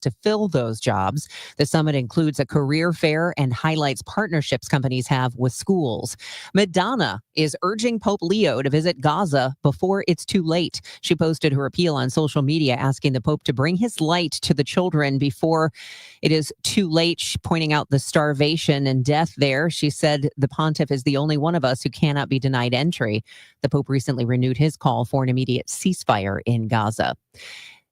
to fill those jobs. The summit includes a career fair and highlights partnerships companies have with schools. Madonna is urging Pope Leo to visit Gaza before it's too late. She posted her appeal on social media asking the Pope to bring his light to the children before it is too late, pointing out the starvation and death there. She said the pontiff is the only one of us who cannot be denied entry. The Pope recently renewed his call for an immediate ceasefire in Gaza.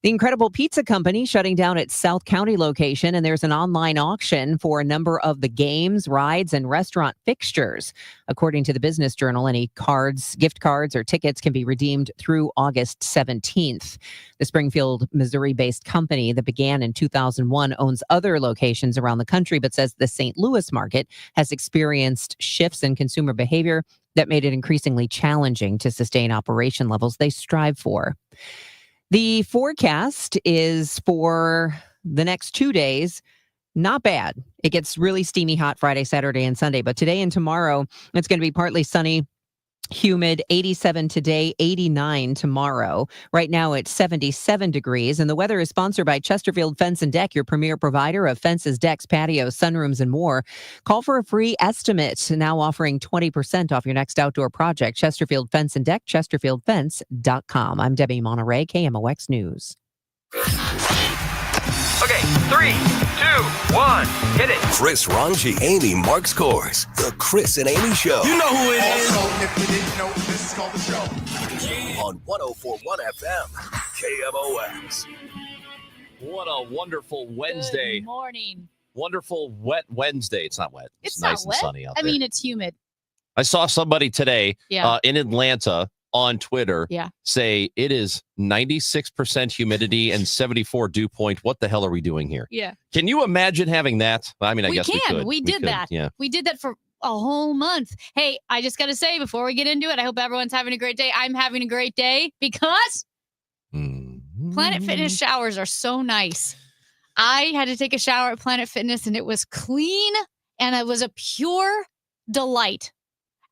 The Incredible Pizza Company shutting down its South County location, and there's an online auction for a number of the games, rides, and restaurant fixtures. According to the Business Journal, any cards, gift cards, or tickets can be redeemed through August 17th. The Springfield, Missouri-based company that began in 2001 owns other locations around the country, but says the St. Louis market has experienced shifts in consumer behavior that made it increasingly challenging to sustain operation levels they strive for. The forecast is for the next 2 days. Not bad. It gets really steamy hot Friday, Saturday, and Sunday. But today and tomorrow, it's going to be partly sunny, humid, 87 today, 89 tomorrow. Right now, it's 77 degrees. And the weather is sponsored by Chesterfield Fence and Deck, your premier provider of fences, decks, patios, sunrooms, and more. Call for a free estimate. Now offering 20% off your next outdoor project. Chesterfield Fence and Deck, chesterfieldfence.com. I'm Debbie Monterey, KMOX News. Okay, 3, 2, 1, hit it. Chris Ranji, Amy, Mark Scores. The Chris and Amy Show. You know who it is. Also, if you didn't know, this is called the show. On 104.1 FM, KMOX. What a wonderful Wednesday. Good morning. Wonderful wet Wednesday. It's not wet. It's nice not wet. and sunny out I there. mean, it's humid. I saw somebody today in Atlanta on Twitter say it is 96% humidity and 74 dew point. What the hell are we doing here? Yeah. Can you imagine having that? I mean, I guess we could. We did that. Yeah. We did that for a whole month. Hey, I just got to say before we get into it, I hope everyone's having a great day. I'm having a great day because Planet Fitness showers are so nice. I had to take a shower at Planet Fitness and it was clean and it was a pure delight.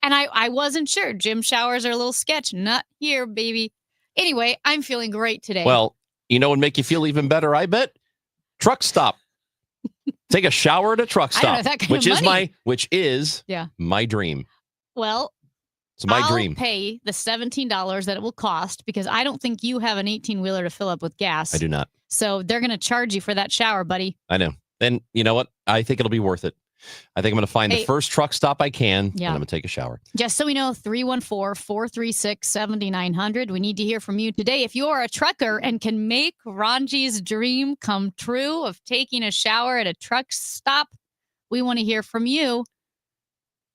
And I wasn't sure. Gym showers are a little sketch. Not here, baby. Anyway, I'm feeling great today. Well, you know what would make you feel even better, I bet? Truck stop. Take a shower at a truck stop. I don't know that kind which of is money. which is my dream. Well, it's my I'll dream. pay the $17 that it will cost because I don't think you have an 18-wheeler to fill up with gas. I do not. So they're going to charge you for that shower, buddy. I know. And you know what? I think it'll be worth it. I think I'm going to find the first truck stop I can, and I'm going to take a shower. Just so we know, 314-436-7900. We need to hear from you today. If you are a trucker and can make Ranji's dream come true of taking a shower at a truck stop, we want to hear from you.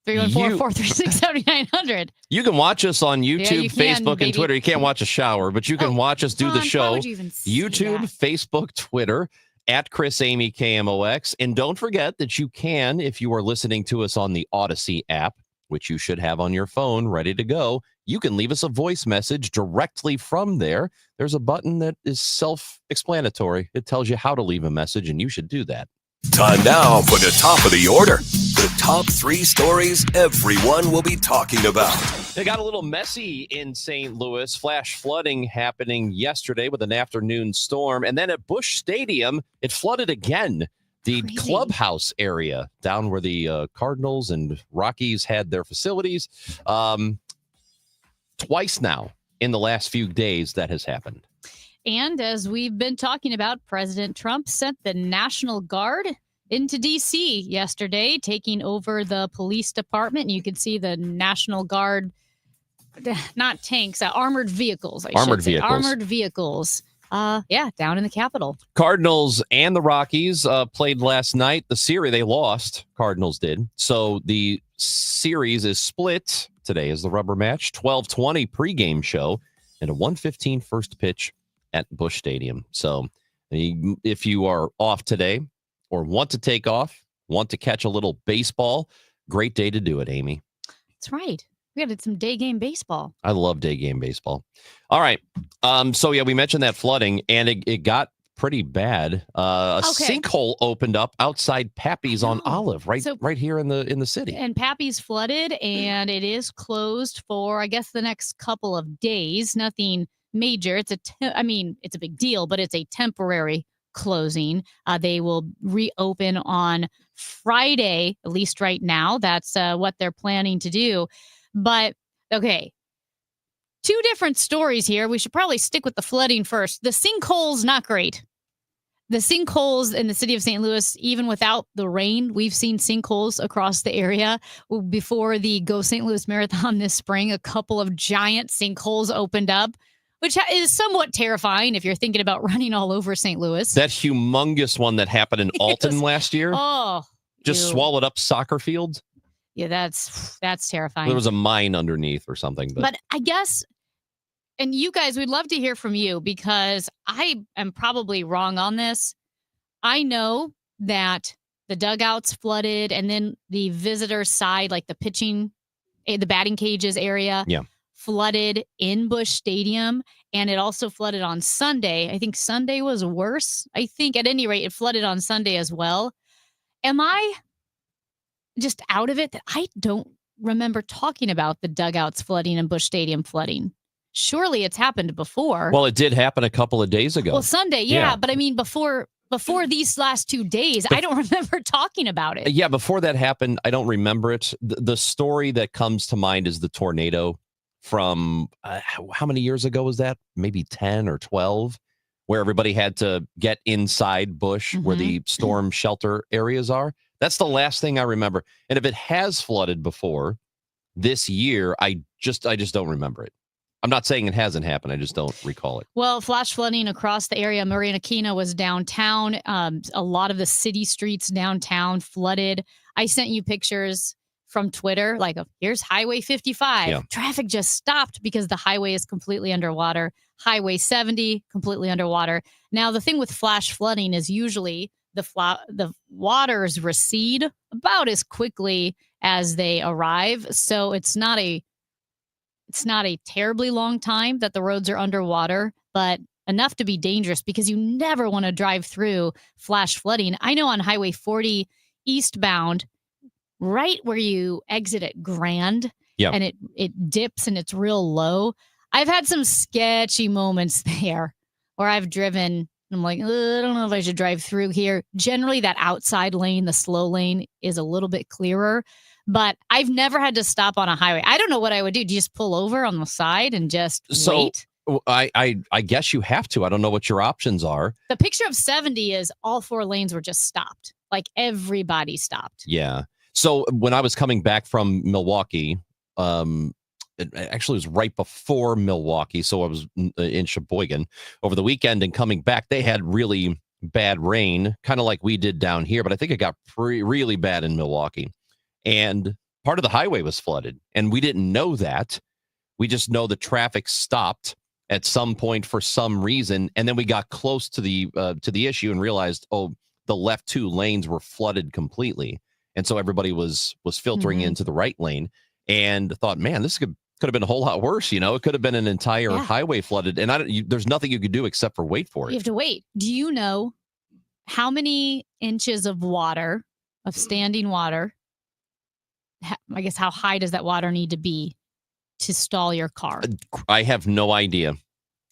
314-436-7900. You can watch us on YouTube, Facebook, and Twitter. You can't watch a shower, but you can watch us do the show. YouTube, Facebook, Twitter. At Chris Amy KMOX. And don't forget that you can, if you are listening to us on the Odyssey app, which you should have on your phone ready to go, you can leave us a voice message directly from there. There's a button that is self-explanatory. It tells you how to leave a message, and you should do that. Time now for the top of the order. The top 3 stories everyone will be talking about. It got a little messy in St. Louis. Flash flooding happening yesterday with an afternoon storm. And then at Busch Stadium, it flooded again. The clubhouse area down where the Cardinals and Rockies had their facilities. Twice now in the last few days that has happened. And as we've been talking about, President Trump sent the National Guard into D.C. yesterday, taking over the police department. You can see the National Guard, not tanks, armored vehicles. Armored vehicles. Down in the Capitol. Cardinals and the Rockies played last night. The series, they lost. Cardinals did. So the series is split. Today is the rubber match. 12:20 pregame show and a 1:15 first pitch at Busch Stadium. So if you are off today or want to take off, want to catch a little baseball, great day to do it, Amy. That's right. We got some day game baseball. I love day game baseball. All right. We mentioned that flooding, and it got pretty bad. Sinkhole opened up outside Pappy's on Olive, right here in the city. And Pappy's flooded, and it is closed for, I guess, the next couple of days. Nothing major. It's a big deal, but it's a temporary closing. They will reopen on Friday, at least right now. That's what they're planning to do. But okay, two different stories here. We should probably stick with the flooding first. The sinkholes, not great. The sinkholes in the city of St. Louis, even without the rain, we've seen sinkholes across the area. Before the Go St. Louis Marathon this spring, a couple of giant sinkholes opened up, which is somewhat terrifying if you're thinking about running all over St. Louis. That humongous one that happened in Alton last year. Oh, just swallowed up soccer fields. Yeah, that's terrifying. There was a mine underneath or something. But I guess, and you guys, we'd love to hear from you because I am probably wrong on this. I know that the dugouts flooded and then the visitor side, like the pitching, the batting cages area, flooded in Busch Stadium. And it also flooded on Sunday. I think Sunday was worse. I think at any rate, it flooded on Sunday as well. Am I just out of it that I don't remember talking about the dugouts flooding and Busch Stadium flooding? Surely it's happened before. Well, it did happen a couple of days ago. Well, Sunday, yeah. But I mean, before these last 2 days, I don't remember talking about it. Yeah, before that happened, I don't remember it. The story that comes to mind is the tornado from how many years ago was that? Maybe 10 or 12, where everybody had to get inside Busch where the storm shelter areas are. That's the last thing I remember. And if it has flooded before this year, I just don't remember it. I'm not saying it hasn't happened. I just don't recall it. Well, flash flooding across the area. Maria Aquino was downtown. A lot of the city streets downtown flooded. I sent you pictures from Twitter, like, here's Highway 55. Yeah. Traffic just stopped because the highway is completely underwater. Highway 70, completely underwater. Now, the thing with flash flooding is usually the waters recede about as quickly as they arrive. So it's not a terribly long time that the roads are underwater, but enough to be dangerous because you never want to drive through flash flooding. I know on Highway 40 eastbound, right where you exit at Grand, and it dips and it's real low. I've had some sketchy moments there where I've driven. I'm like, I don't know if I should drive through here. Generally, that outside lane, the slow lane, is a little bit clearer. But I've never had to stop on a highway. I don't know what I would do. Do you just pull over on the side and just wait? I guess you have to. I don't know what your options are. The picture of 70 is all 4 lanes were just stopped. Like everybody stopped. Yeah. So when I was coming back from Milwaukee, it actually was right before Milwaukee. So I was in Sheboygan over the weekend and coming back, they had really bad rain, kind of like we did down here. But I think it got really bad in Milwaukee. And part of the highway was flooded. And we didn't know that. We just know the traffic stopped at some point for some reason. And then we got close to the issue and realized, the left 2 lanes were flooded completely. And so everybody was filtering into the right lane and thought, man, this could have been a whole lot worse. It could have been an entire highway flooded. And there's nothing you could do except for wait for it. You have to wait. Do you know how many inches of water, of standing water, I guess how high does that water need to be to stall your car? I have no idea.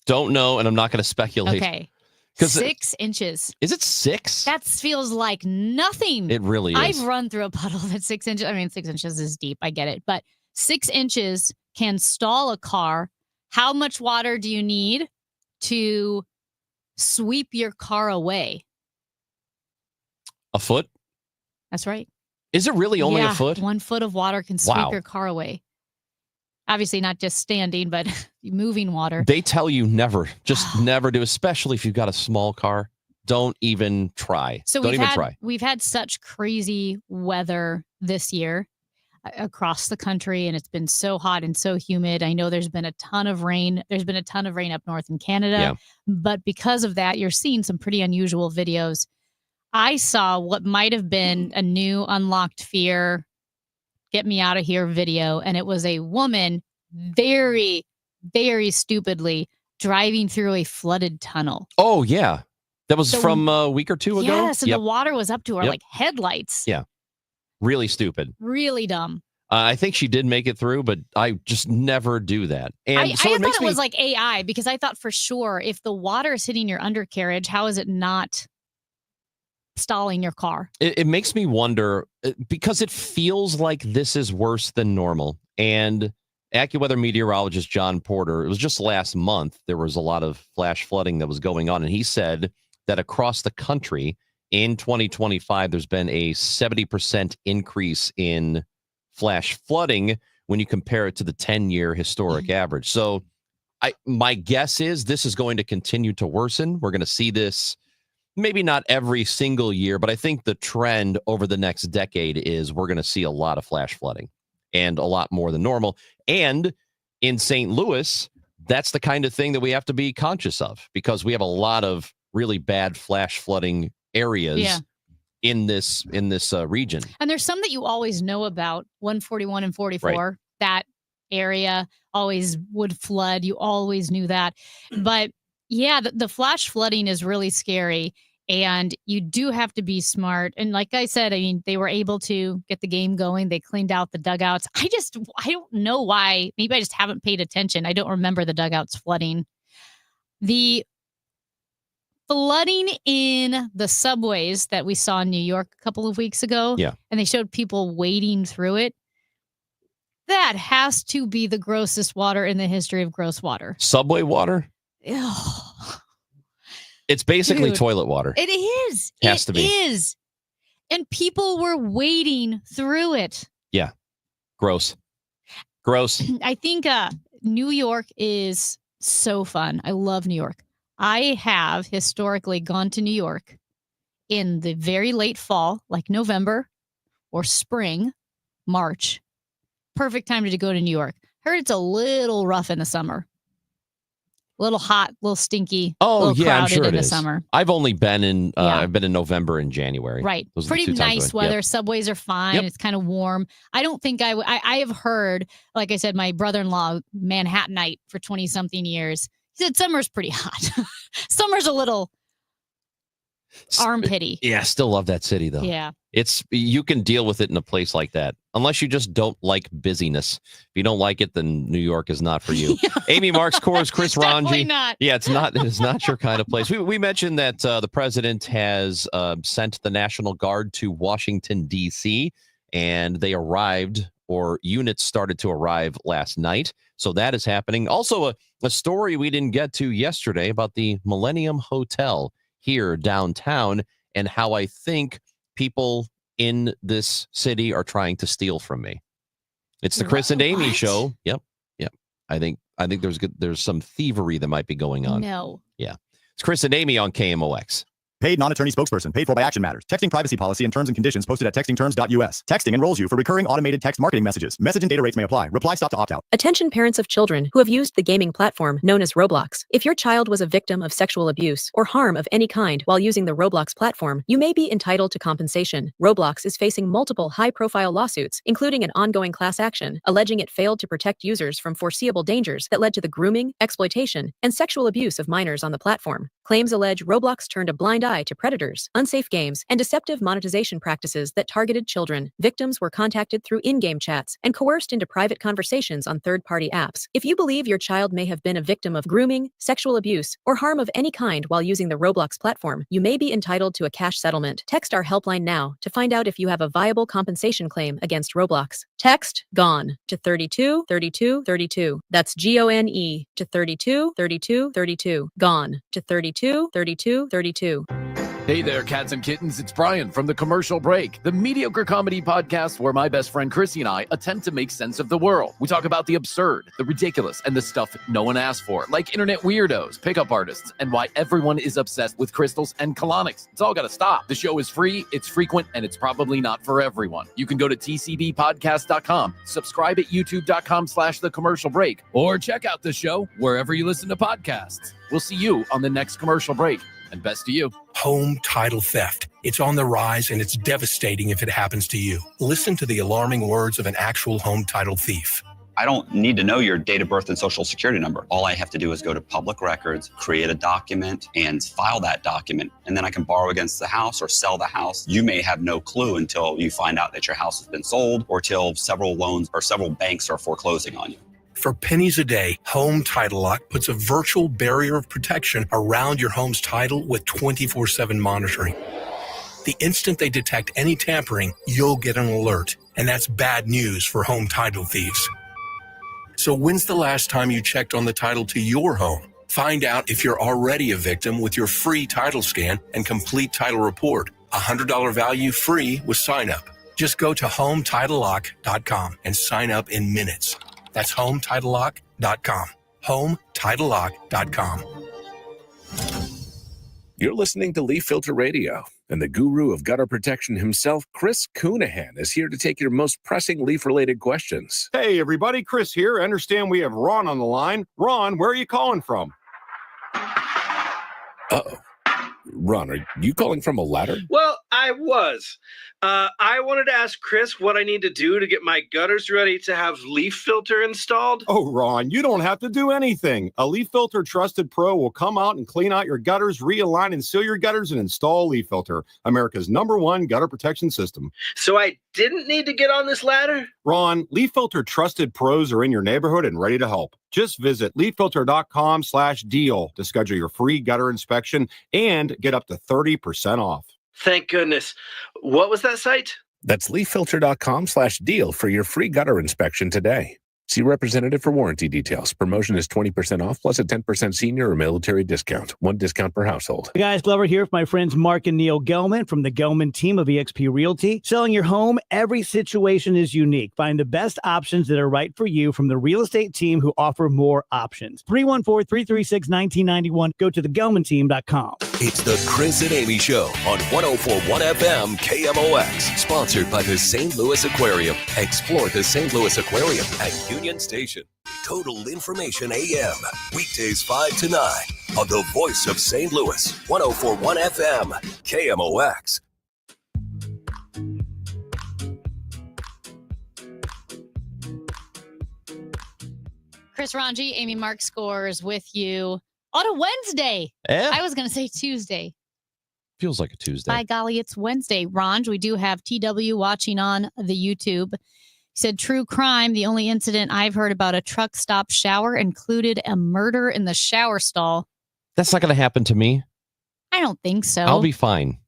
Don't know, and I'm not going to speculate. Okay. 6 inches. Is it 6? That feels like nothing. It really is. I've run through a puddle that's 6 inches. I mean, 6 inches is deep. I get it. But 6 inches can stall a car. How much water do you need to sweep your car away? A foot? That's right. Is it really only a foot? 1 foot of water can sweep your car away. Obviously not just standing, but moving water. They tell you never, just never do, especially if you've got a small car. Don't even try. So don't even try. We've had such crazy weather this year across the country, and it's been so hot and so humid. I know there's been a ton of rain. There's been a ton of rain up north in Canada. But because of that, you're seeing some pretty unusual videos. I saw what might have been a new unlocked fear, get me out of here video. And it was a woman very, very stupidly driving through a flooded tunnel. Oh, yeah. That was from a week or 2 ago? Yes, and the water was up to her like headlights. Yeah. Really stupid. Really dumb. I think she did make it through, but I just never do that. And I thought it was like AI, because I thought for sure if the water is hitting your undercarriage, how is it not stalling your car? It makes me wonder, because it feels like this is worse than normal. And AccuWeather meteorologist John Porter, it was just last month, there was a lot of flash flooding that was going on. And he said that across the country in 2025, there's been a 70% increase in flash flooding when you compare it to the 10-year historic average. So my guess is this is going to continue to worsen. We're going to see this maybe not every single year, but I think the trend over the next decade is we're going to see a lot of flash flooding, and a lot more than normal. And in St. Louis, that's the kind of thing that we have to be conscious of, because we have a lot of really bad flash flooding areas in this region. And there's some that you always know about, 141 and 44, right. That area always would flood. You always knew that. But yeah, the flash flooding is really scary, and you do have to be smart. And like I said, I mean, they were able to get the game going. They cleaned out the dugouts. I don't know why. Maybe I just haven't paid attention. I don't remember the dugouts flooding. The flooding in the subways that we saw in New York a couple of weeks ago, and they showed people wading through it. That has to be the grossest water in the history of gross water. Subway water? Ugh. It's basically toilet water. It is. Has to be. It is. And people were wading through it. Yeah. Gross. I think New York is so fun. I love New York. I have historically gone to New York in the very late fall, like November or spring, March. Perfect time to go to New York. Heard it's a little rough in the summer. A little hot, a little stinky. Oh, a little yeah, I'm crowded sure in it the is. summer. I've only been in I've been in November and January. Right. Those Pretty nice weather. Subways are fine. It's kind of warm. I don't think I have heard, like I said, my brother-in-law, Manhattanite for 20-something years. He said summer's pretty hot. Summer's a little armpity. Yeah, still love that city, though. Yeah. You can deal with it in a place like that, unless you just don't like busyness. If you don't like it, then New York is not for you. Amy Marks, Kors, Chris Ranji. Not. Yeah, it's not your kind of place. We mentioned that the president has sent the National Guard to Washington, D.C., and they arrived, or units started to arrive last night. So that is happening. Also, a story we didn't get to yesterday about the Millennium Hotel here downtown, and how I think people in this city are trying to steal from me. It's the Chris and Amy show. Yep. I think there's some thievery that might be going on. No. Yeah. It's Chris and Amy on KMOX. Paid non-attorney spokesperson. Paid for by Action Matters. Texting privacy policy and terms and conditions posted at textingterms.us. Texting enrolls you for recurring automated text marketing messages. Message and data rates may apply. Reply stop to opt out. Attention parents of children who have used the gaming platform known as Roblox. If your child was a victim of sexual abuse or harm of any kind while using the Roblox platform, you may be entitled to compensation. Roblox is facing multiple high-profile lawsuits, including an ongoing class action, alleging it failed to protect users from foreseeable dangers that led to the grooming, exploitation, and sexual abuse of minors on the platform. Claims allege Roblox turned a blind eye to predators, unsafe games, and deceptive monetization practices that targeted children. Victims were contacted through in-game chats and coerced into private conversations on third-party apps. If you believe your child may have been a victim of grooming, sexual abuse, or harm of any kind while using the Roblox platform, you may be entitled to a cash settlement. Text our helpline now to find out if you have a viable compensation claim against Roblox. Text GONE to 32 32 32. That's GONE to 32 32 32. GONE to 32 32 32. Hey there, cats and kittens. It's Brian from The Commercial Break, the mediocre comedy podcast where my best friend Chrissy and I attempt to make sense of the world. We talk about the absurd, the ridiculous, and the stuff no one asked for, like internet weirdos, pickup artists, and why everyone is obsessed with crystals and colonics. It's all got to stop. The show is free, it's frequent, and it's probably not for everyone. You can go to tcbpodcast.com, subscribe at youtube.com/The Commercial Break, or check out the show wherever you listen to podcasts. We'll see you on the next commercial break. And best to you. Home title theft. It's on the rise, and it's devastating if it happens to you. Listen to the alarming words of an actual home title thief. I don't need to know your date of birth and social security number. All I have to do is go to public records, create a document, and file that document. And then I can borrow against the house or sell the house. You may have no clue until you find out that your house has been sold or till several loans or several banks are foreclosing on you. For pennies a day, Home Title Lock puts a virtual barrier of protection around your home's title with 24/7 monitoring. The instant they detect any tampering, you'll get an alert, and that's bad news for home title thieves. So when's the last time you checked on the title to your home? Find out if you're already a victim with your free title scan and complete title report. $100 value free with sign up. Just go to HomeTitleLock.com and sign up in minutes. That's HomeTitleLock.com. HomeTitleLock.com. You're listening to Leaf Filter Radio, and the guru of gutter protection himself, Chris Coonahan, is here to take your most pressing leaf-related questions. Hey, everybody, Chris here. I understand we have Ron on the line. Ron, where are you calling from? Uh-oh. Ron, are you calling from a ladder? Well, I was. I wanted to ask Chris what I need to do to get my gutters ready to have leaf filter installed. Oh, Ron, you don't have to do anything. A Leaf Filter Trusted Pro will come out and clean out your gutters, realign and seal your gutters, and install Leaf Filter, America's #1 gutter protection system. So I didn't need to get on this ladder? Ron, Leaf Filter Trusted Pros are in your neighborhood and ready to help. Just visit leaffilter.com/deal to schedule your free gutter inspection and get up to 30% off. Thank goodness. What was that site? That's leaffilter.com/deal for your free gutter inspection today. See representative for warranty details. Promotion is 20% off plus a 10% senior or military discount. One discount per household. Hey guys, Glover here with my friends Mark and Neil Gelman from the Gelman team of eXp Realty. Selling your home, every situation is unique. Find the best options that are right for you from the real estate team who offer more options. 314-336-1991. Go to thegelmanteam.com. It's the Chris and Amy Show on 104.1 FM KMOX. Sponsored by the St. Louis Aquarium. Explore the St. Louis Aquarium at Union Station. Total Information AM. Weekdays 5 to 9 on the voice of St. Louis. 104.1 FM KMOX. Chris Ranji, Amy Mark Scores with you on a Wednesday. Yeah. I was going to say Tuesday. Feels like a Tuesday. By golly, it's Wednesday. Ranj, we do have TW watching on the YouTube. He said, true crime. The only incident I've heard about a truck stop shower included a murder in the shower stall. That's not going to happen to me. I don't think so. I'll be fine.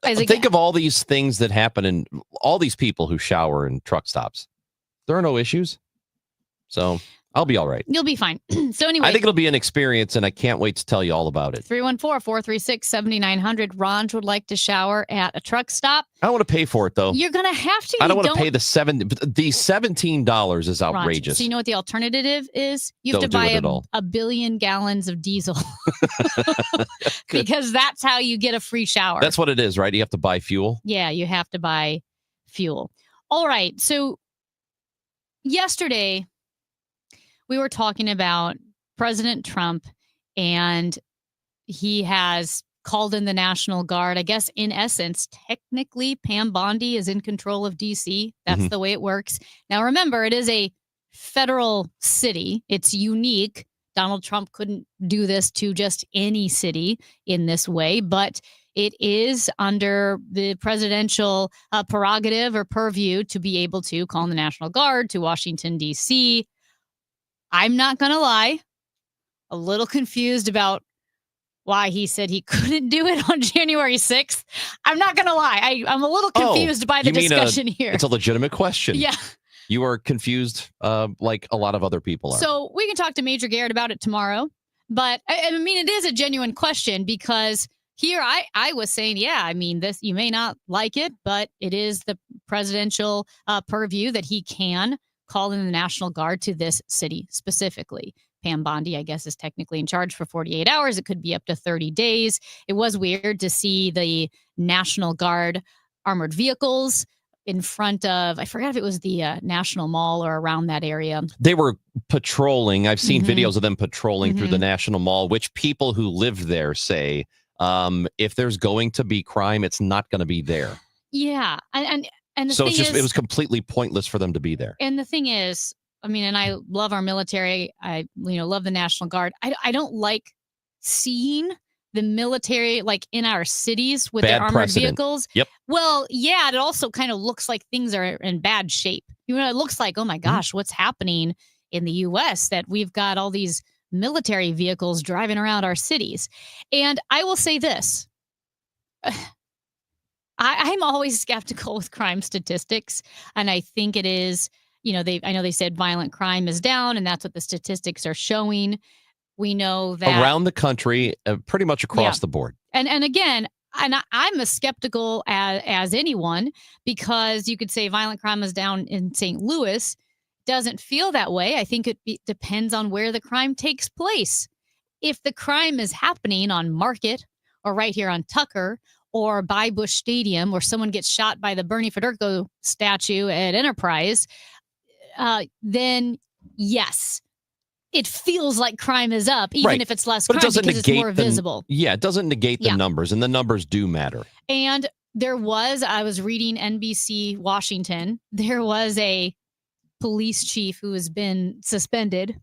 Think of all these things that happen and all these people who shower in truck stops. There are no issues. So I'll be all right. You'll be fine. So anyway. I think it'll be an experience, and I can't wait to tell you all about it. 314-436-7900. Ranj would like to shower at a truck stop. I don't want to pay for it, though. You're going to have to. I don't want to pay the $17 is outrageous. Ranj, so you know what the alternative is? You have to buy a billion gallons of diesel. Because that's how you get a free shower. That's what it is, right? You have to buy fuel? Yeah, you have to buy fuel. All right. So yesterday, we were talking about President Trump, and he has called in the National Guard. I guess, in essence, technically, Pam Bondi is in control of D.C. That's the way it works. Now, remember, it is a federal city. It's unique. Donald Trump couldn't do this to just any city in this way, but it is under the presidential prerogative or purview to be able to call in the National Guard to Washington, D.C. I'm not going to lie, a little confused about why he said he couldn't do it on January 6th. I'm not going to lie. I'm a little confused by the discussion here. It's a legitimate question. Yeah. You are confused like a lot of other people are. So we can talk to Major Garrett about it tomorrow. But, I mean, it is a genuine question because here I was saying, yeah, I mean, this you may not like it, but it is the presidential purview that he can call in the National Guard to this city specifically. Pam Bondi, I guess, is technically in charge for 48 hours. It could be up to 30 days. It was weird to see the National Guard armored vehicles in front of, I forgot if it was the National Mall or around that area. They were patrolling. I've seen videos of them patrolling through the National Mall, which people who live there say, if there's going to be crime, it's not going to be there. Yeah. And the so thing it's just, is, it was completely pointless for them to be there. And the thing is, I mean, and I love our military. I love the National Guard. I don't like seeing the military like in our cities with their armored vehicles. Yep. Well, yeah, it also kind of looks like things are in bad shape. It looks like, oh my gosh, what's happening in the U.S. that we've got all these military vehicles driving around our cities. And I will say this. I'm always skeptical with crime statistics. And I think it is, I know they said violent crime is down, and that's what the statistics are showing. We know that around the country, pretty much across the board. And again, I'm as skeptical as anyone, because you could say violent crime is down in St. Louis. Doesn't feel that way. I think it depends on where the crime takes place. If the crime is happening on Market or right here on Tucker or by Busch Stadium, or someone gets shot by the Bernie Federko statue at Enterprise, then yes, it feels like crime is up, even if it's less crime, because it's more visible. Yeah, it doesn't negate the numbers, and the numbers do matter. And I was reading NBC Washington, there was a police chief who has been suspended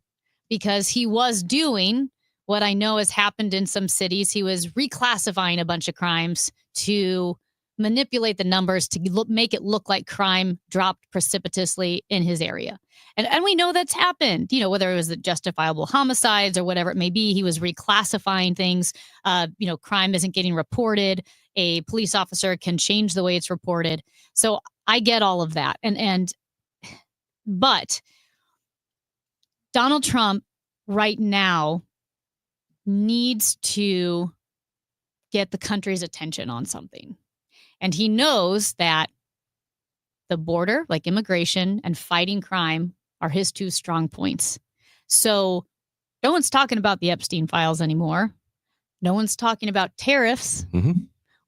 because he was doing what I know has happened in some cities. He was reclassifying a bunch of crimes to manipulate the numbers to make it look like crime dropped precipitously in his area. And we know that's happened, whether it was the justifiable homicides or whatever it may be. He was reclassifying things. Crime isn't getting reported. A police officer can change the way it's reported. So I get all of that. But Donald Trump right now needs to get the country's attention on something. And he knows that the border, like immigration and fighting crime, are his two strong points. So no one's talking about the Epstein files anymore. No one's talking about tariffs. Mm-hmm.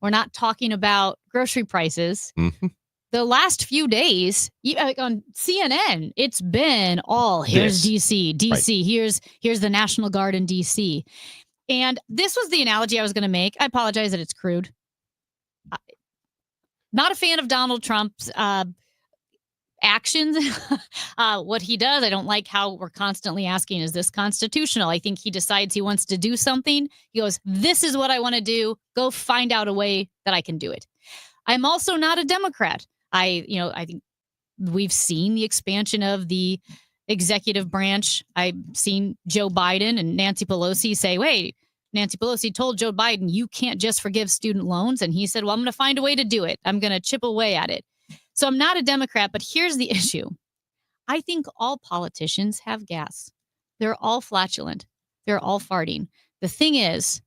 We're not talking about grocery prices. Mm-hmm. The last few days on CNN, it's been all here's DC, right. Here's the National Guard in DC. And this was the analogy I was going to make. I apologize that it's crude. Not a fan of Donald Trump's actions, what he does. I don't like how we're constantly asking, is this constitutional? I think he decides he wants to do something. He goes, this is what I want to do. Go find out a way that I can do it. I'm also not a Democrat. I think we've seen the expansion of the executive branch. I've seen Joe Biden and Nancy Pelosi say, wait, Nancy Pelosi told Joe Biden, you can't just forgive student loans. And he said, well, I'm going to find a way to do it. I'm going to chip away at it. So I'm not a Democrat, but here's the issue. I think all politicians have gas. They're all flatulent. They're all farting. The thing is,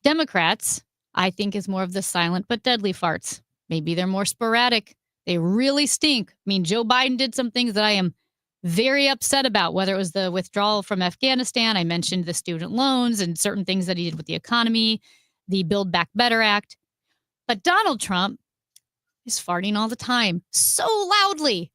Democrats, I think, is more of the silent but deadly farts. Maybe they're more sporadic. They really stink. I mean, Joe Biden did some things that I am very upset about, whether it was the withdrawal from Afghanistan. I mentioned the student loans and certain things that he did with the economy, the Build Back Better Act. But Donald Trump is farting all the time, so loudly,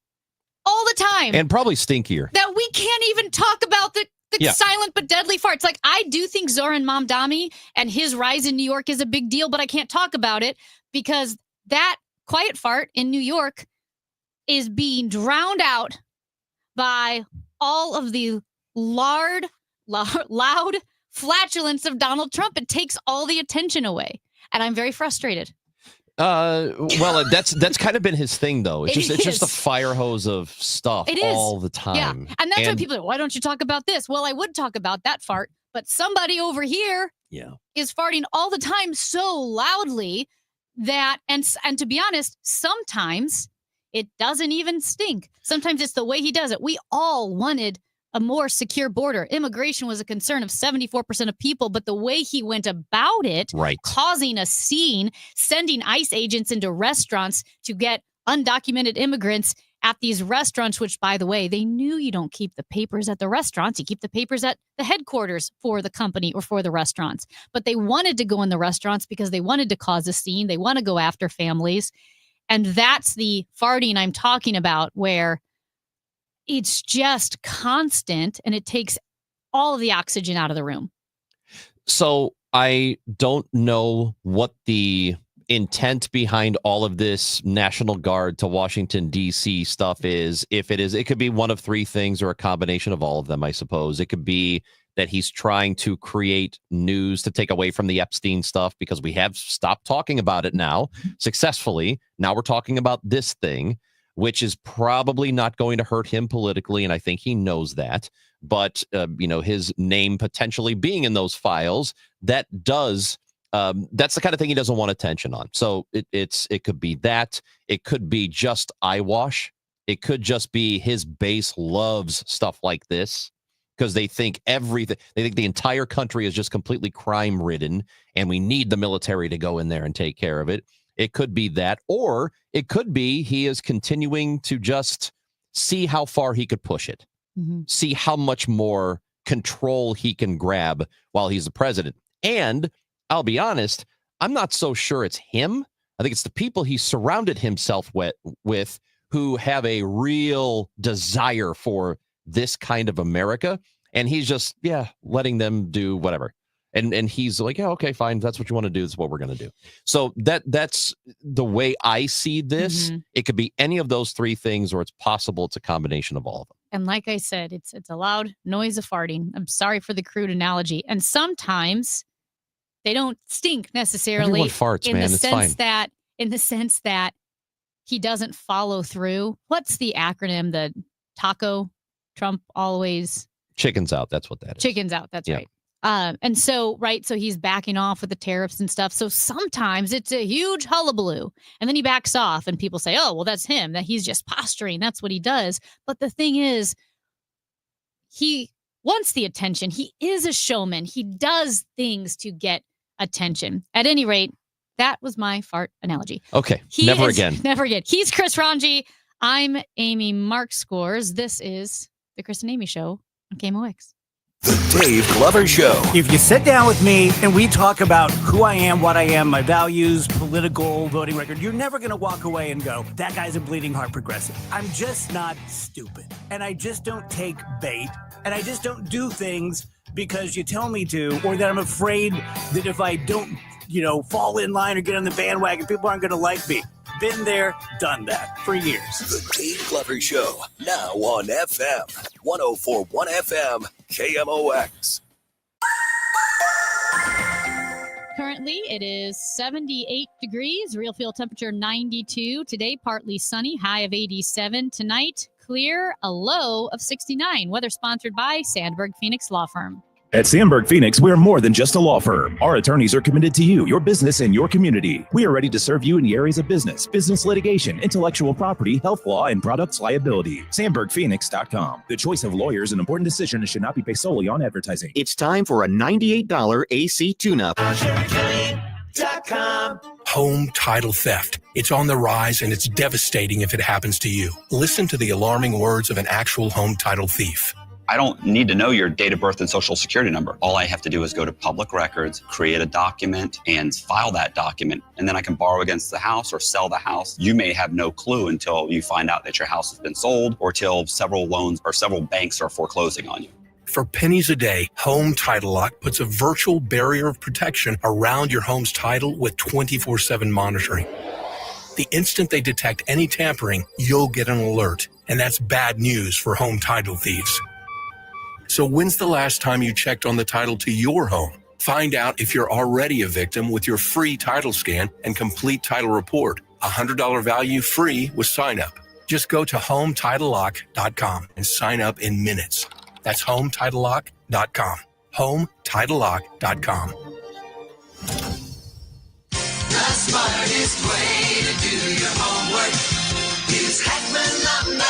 all the time. And probably stinkier. That we can't even talk about the silent but deadly farts. Like, I do think Zoran Mamdani and his rise in New York is a big deal, but I can't talk about it because that quiet fart in New York is being drowned out by all of the loud flatulence of Trump. It takes all the attention away. And I'm very frustrated. Well, that's kind of been his thing, though. It's just a fire hose of stuff all the time. Yeah. And that's why people are, why don't you talk about this? Well, I would talk about that fart, but somebody over here is farting all the time so loudly that, and to be honest, sometimes it doesn't even stink. Sometimes it's the way he does it. We all wanted a more secure border. Immigration was a concern of 74% of people, but the way he went about it, causing a scene, sending ICE agents into restaurants to get undocumented immigrants at these restaurants, which, by the way, they knew you don't keep the papers at the restaurants. You keep the papers at the headquarters for the company or for the restaurants. But they wanted to go in the restaurants because they wanted to cause a scene. They want to go after families. And that's the farting I'm talking about, where it's just constant and it takes all of the oxygen out of the room. So I don't know what the intent behind all of this National Guard to Washington, D.C. stuff is, it could be one of three things or a combination of all of them, I suppose. It could be that he's trying to create news to take away from the Epstein stuff because we have stopped talking about it now successfully. Now we're talking about this thing, which is probably not going to hurt him politically, and I think he knows that. But, his name potentially being in those files, that's the kind of thing he doesn't want attention on. So it could be that. It could be just eyewash. It could just be his base loves stuff like this because they think the entire country is just completely crime ridden and we need the military to go in there and take care of it. It could be that, or it could be he is continuing to just see how far he could push it, see how much more control he can grab while he's the president. And I'll be honest, I'm not so sure it's him. I think it's the people he surrounded himself with who have a real desire for this kind of America. And he's just, letting them do whatever. And he's like, yeah, okay, fine. That's what you want to do. That's what we're going to do. So that's the way I see this. It could be any of those three things, or it's possible it's a combination of all of them. And like I said, it's a loud noise of farting. I'm sorry for the crude analogy. And sometimes they don't stink necessarily. Everyone farts, man. It's fine. In the sense that he doesn't follow through. What's the acronym? The taco Trump always. Chickens out. That's what that is. Chickens out. That's right. And so he's backing off with the tariffs and stuff. So sometimes it's a huge hullabaloo and then he backs off and people say, oh, well, that's him, that he's just posturing. That's what he does. But the thing is, he wants the attention. He is a showman. He does things to get attention. At any rate, that was my fart analogy. Okay. Never again. Never again. He's Chris Ranji. I'm Amy Mark Scores. This is the Chris and Amy Show on KMOX. The Dave Glover Show. If you sit down with me and we talk about who I am, what I am, my values, political, voting record, you're never going to walk away and go, that guy's a bleeding heart progressive. I'm just not stupid. And I just don't take bait. And I just don't do things because you tell me to, or that I'm afraid that if I don't, fall in line or get on the bandwagon, people aren't going to like me. Been there, done that for years. The Dave Glover Show, now on FM, 104.1 FM, KMOX. Currently, it is 78 degrees, real feel temperature 92. Today, partly sunny, high of 87. Tonight, clear, a low of 69. Weather sponsored by Sandberg Phoenix Law Firm. At Sandberg Phoenix, we're more than just a law firm. Our attorneys are committed to you, your business, and your community. We are ready to serve you in the areas of business litigation, intellectual property, health law, and products liability. SandbergPhoenix.com. The choice of lawyers and important decisions should not be based solely on advertising. It's time for a $98 AC tune-up. Home title theft. It's on the rise and it's devastating if it happens to you. Listen to the alarming words of an actual home title thief. I don't need to know your date of birth and social security number. All I have to do is go to public records, create a document, and file that document. And then I can borrow against the house or sell the house. You may have no clue until you find out that your house has been sold or till several loans or several banks are foreclosing on you. For pennies a day, Home Title Lock puts a virtual barrier of protection around your home's title with 24/7 monitoring. The instant they detect any tampering, you'll get an alert. And that's bad news for home title thieves. So when's the last time you checked on the title to your home? Find out if you're already a victim with your free title scan and complete title report. $100 value free with sign up. Just go to HomeTitleLock.com and sign up in minutes. That's HomeTitleLock.com. HomeTitleLock.com. The smartest way to do your homework is Heckman Lumber.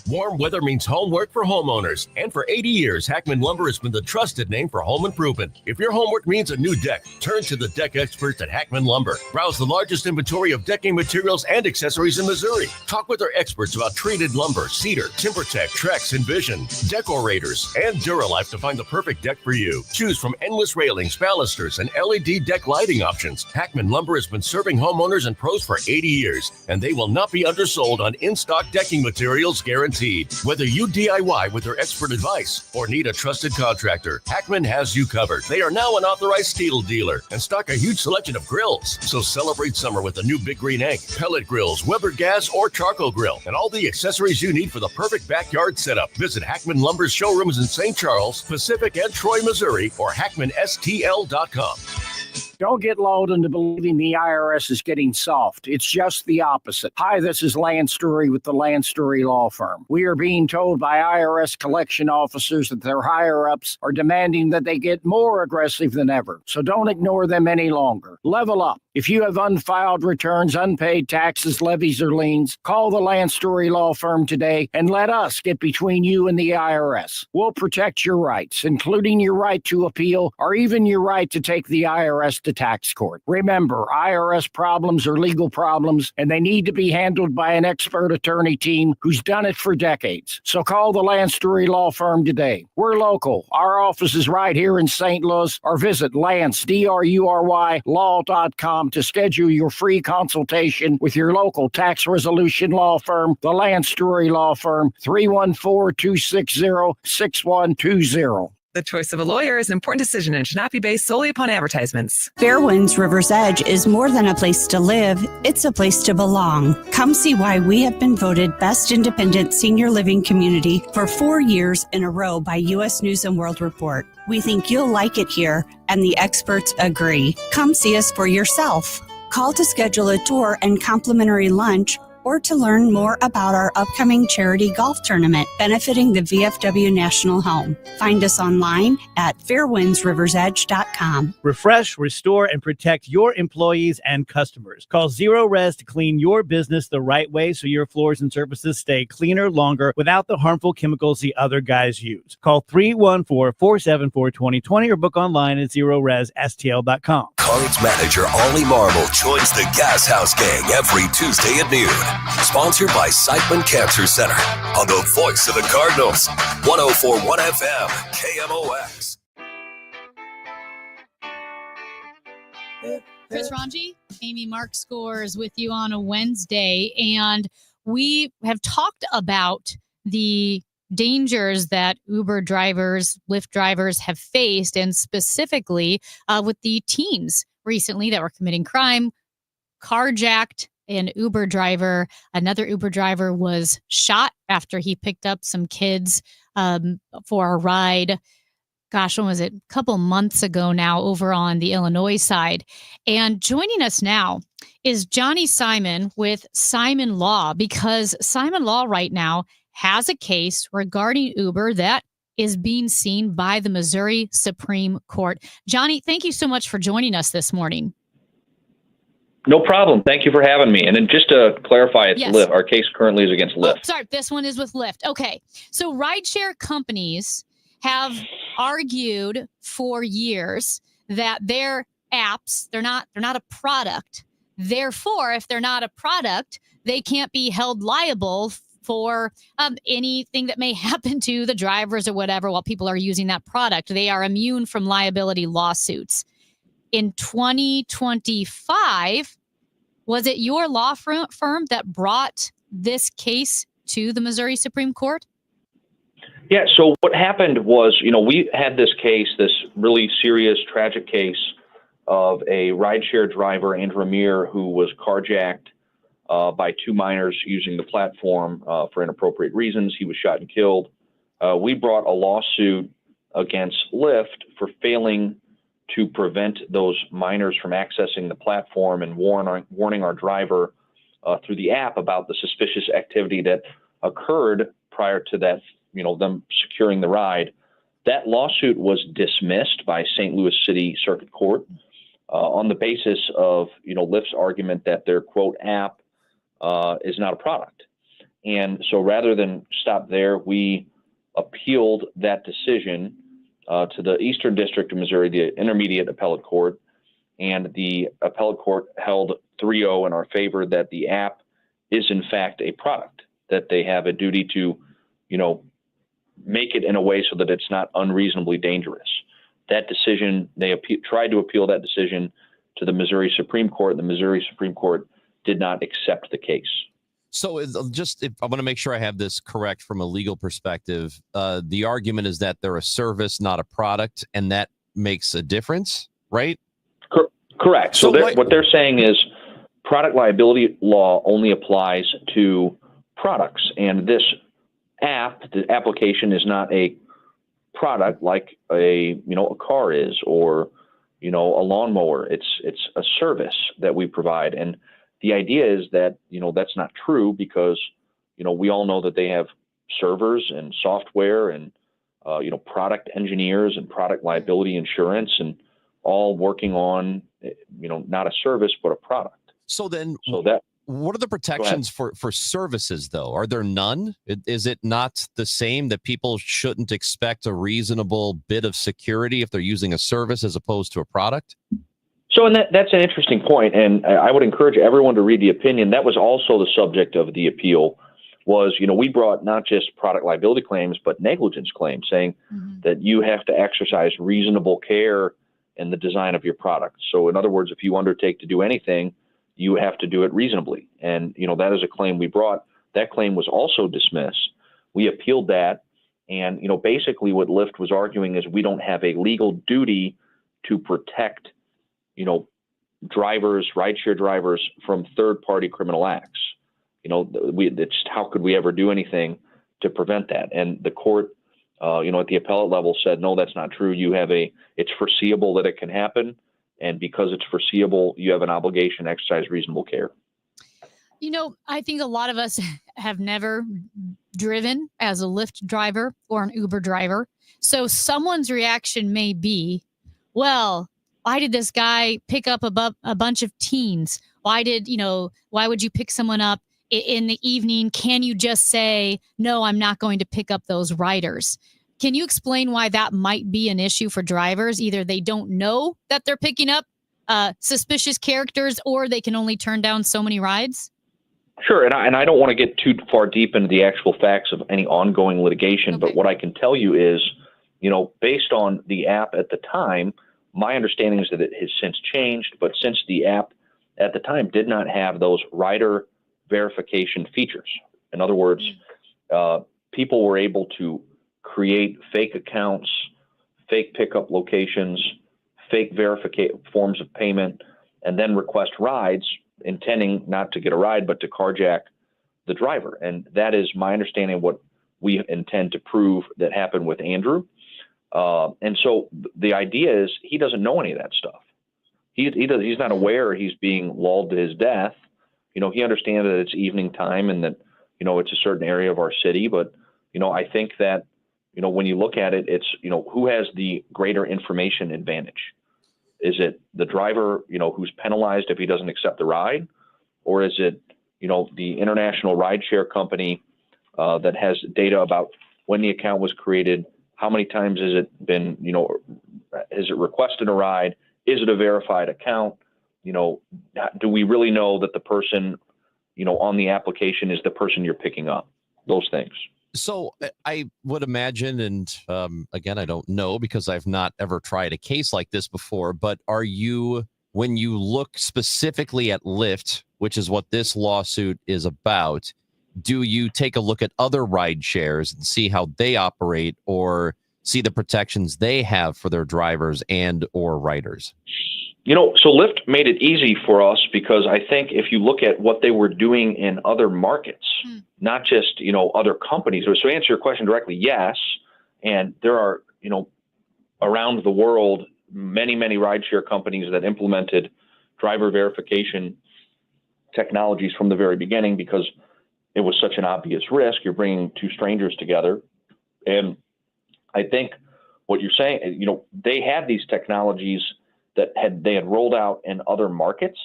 Warm weather means homework for homeowners. And for 80 years, Hackman Lumber has been the trusted name for home improvement. If your homework means a new deck, turn to the deck experts at Hackman Lumber. Browse the largest inventory of decking materials and accessories in Missouri. Talk with our experts about treated lumber, cedar, TimberTech, Trex, Envision, Decorators, and Duralife to find the perfect deck for you. Choose from endless railings, balusters, and LED deck lighting options. Hackman Lumber has been serving homeowners and pros for 80 years, and they will not be undersold on in-stock decking materials guaranteed. need. Whether you DIY with their expert advice or need a trusted contractor, Hackman has you covered. They are now an authorized steel dealer and stock a huge selection of grills. So celebrate summer with a new Big Green Egg, pellet grills, Weber gas, or charcoal grill, and all the accessories you need for the perfect backyard setup. Visit Hackman Lumber's showrooms in St. Charles, Pacific, and Troy, Missouri, or HackmanSTL.com. Don't get lulled into believing the IRS is getting soft. It's just the opposite. Hi, this is Lance Story with the Lance Story Law Firm. We are being told by IRS collection officers that their higher-ups are demanding that they get more aggressive than ever. So don't ignore them any longer. Level up. If you have unfiled returns, unpaid taxes, levies, or liens, call the Lance Story Law Firm today and let us get between you and the IRS. We'll protect your rights, including your right to appeal or even your right to take the IRS to tax court. Remember, IRS problems are legal problems, and they need to be handled by an expert attorney team who's done it for decades. So call the Lance Story Law Firm today. We're local. Our office is right here in St. Louis, or visit Lance, DRURY, law.com to schedule your free consultation with your local tax resolution law firm, the Lance Story Law Firm, 314-260-6120. The choice of a lawyer is an important decision and should not be based solely upon advertisements. Fairwinds River's Edge is more than a place to live, it's a place to belong. Come see why we have been voted Best Independent Senior Living Community for 4 years in a row by U.S. News & World Report. We think you'll like it here, and the experts agree. Come see us for yourself. Call to schedule a tour and complimentary lunch, or to learn more about our upcoming charity golf tournament benefiting the VFW National Home. Find us online at fairwindsriversedge.com. Refresh, restore, and protect your employees and customers. Call Zero Res to clean your business the right way so your floors and surfaces stay cleaner longer without the harmful chemicals the other guys use. Call 314-474-2020 or book online at ZeroResSTL.com. Cards manager Ollie Marble joins the Gas House Gang every Tuesday at noon. Sponsored by Siteman Cancer Center on the voice of the Cardinals, 104.1 FM, KMOX. Chris Ranji, Amy Mark Scores with you on a Wednesday, and we have talked about the dangers that Uber drivers, Lyft drivers have faced, and specifically with the teens recently that were committing crime, carjacked an Uber driver. Another Uber driver was shot after he picked up some kids for a ride. Gosh, when was it? A couple months ago now over on the Illinois side. And joining us now is Johnny Simon with Simon Law, because Simon Law right now has a case regarding Uber that is being seen by the Missouri Supreme Court. Johnny, thank you so much for joining us this morning. No problem. Thank you for having me. And then just to clarify, it's Yes. Lyft. Our case currently is against Lyft. Oh, sorry, this one is with Lyft. Okay. So rideshare companies have argued for years that their apps, they're not a product. Therefore, if they're not a product, they can't be held liable for anything that may happen to the drivers or whatever while people are using that product. They are immune from liability lawsuits. In 2025, was it your law firm that brought this case to the Missouri Supreme Court? Yeah, so what happened was, we had this case, this really serious, tragic case of a rideshare driver, Andrew Amir, who was carjacked by two minors using the platform for inappropriate reasons. He was shot and killed. We brought a lawsuit against Lyft for failing to prevent those minors from accessing the platform and warning our driver through the app about the suspicious activity that occurred prior to that, them securing the ride. That lawsuit was dismissed by St. Louis City Circuit Court on the basis of, Lyft's argument that their quote app is not a product. And so rather than stop there, we appealed that decision to the Eastern District of Missouri, the Intermediate Appellate Court, and the Appellate Court held 3-0 in our favor that the app is in fact a product, that they have a duty to, make it in a way so that it's not unreasonably dangerous. That decision, they tried to appeal that decision to the Missouri Supreme Court. The Missouri Supreme Court did not accept the case. So I want to make sure I have this correct from a legal perspective. The argument is that they're a service, not a product, and that makes a difference, right? Correct. So what they're saying is product liability law only applies to products, and this the application is not a product like a car is, or a lawnmower. It's a service that we provide, and the idea is that that's not true, because we all know that they have servers and software and product engineers and product liability insurance, and all working on not a service but a product. So what are the protections for services, though? Are there none? Is it not the same that people shouldn't expect a reasonable bit of security if they're using a service as opposed to a product? So, and that's an interesting point, and I would encourage everyone to read the opinion. That was also the subject of the appeal. Was we brought not just product liability claims but negligence claims, saying that you have to exercise reasonable care in the design of your product. So, in other words, if you undertake to do anything, you have to do it reasonably. And, that is a claim we brought. That claim was also dismissed. We appealed that. And, basically what Lyft was arguing is we don't have a legal duty to protect, rideshare drivers from third-party criminal acts. How could we ever do anything to prevent that? And the court, at the appellate level said, no, that's not true. It's foreseeable that it can happen. And because it's foreseeable, you have an obligation to exercise reasonable care. I think a lot of us have never driven as a Lyft driver or an Uber driver. So someone's reaction may be, well, why did this guy pick up a bunch of teens? Why would you pick someone up in the evening? Can you just say, no, I'm not going to pick up those riders? Can you explain why that might be an issue for drivers? Either they don't know that they're picking up suspicious characters, or they can only turn down so many rides? Sure, and I don't want to get too far deep into the actual facts of any ongoing litigation, but what I can tell you is, based on the app at the time, my understanding is that it has since changed, but since the app at the time did not have those rider verification features. In other words, people were able to create fake accounts, fake pickup locations, fake forms of payment, and then request rides, intending not to get a ride, but to carjack the driver. And that is my understanding of what we intend to prove that happened with Andrew. And so the idea is he doesn't know any of that stuff. He's not aware he's being lulled to his death. He understands that it's evening time and that, it's a certain area of our city. But, I think that, when you look at it, it's, who has the greater information advantage? Is it the driver, who's penalized if he doesn't accept the ride? Or is it, the international rideshare company that has data about when the account was created, how many times has it been, has it requested a ride? Is it a verified account? Do we really know that the person, on the application is the person you're picking up? Those things. So I would imagine, and again, I don't know because I've not ever tried a case like this before, but when you look specifically at Lyft, which is what this lawsuit is about, do you take a look at other ride shares and see how they operate, or see the protections they have for their drivers and or riders? So Lyft made it easy for us because I think if you look at what they were doing in other markets, not just, other companies. So to answer your question directly, yes. And there are, around the world, many, many rideshare companies that implemented driver verification technologies from the very beginning because it was such an obvious risk. You're bringing two strangers together. And I think what you're saying, they had these technologies that they had rolled out in other markets.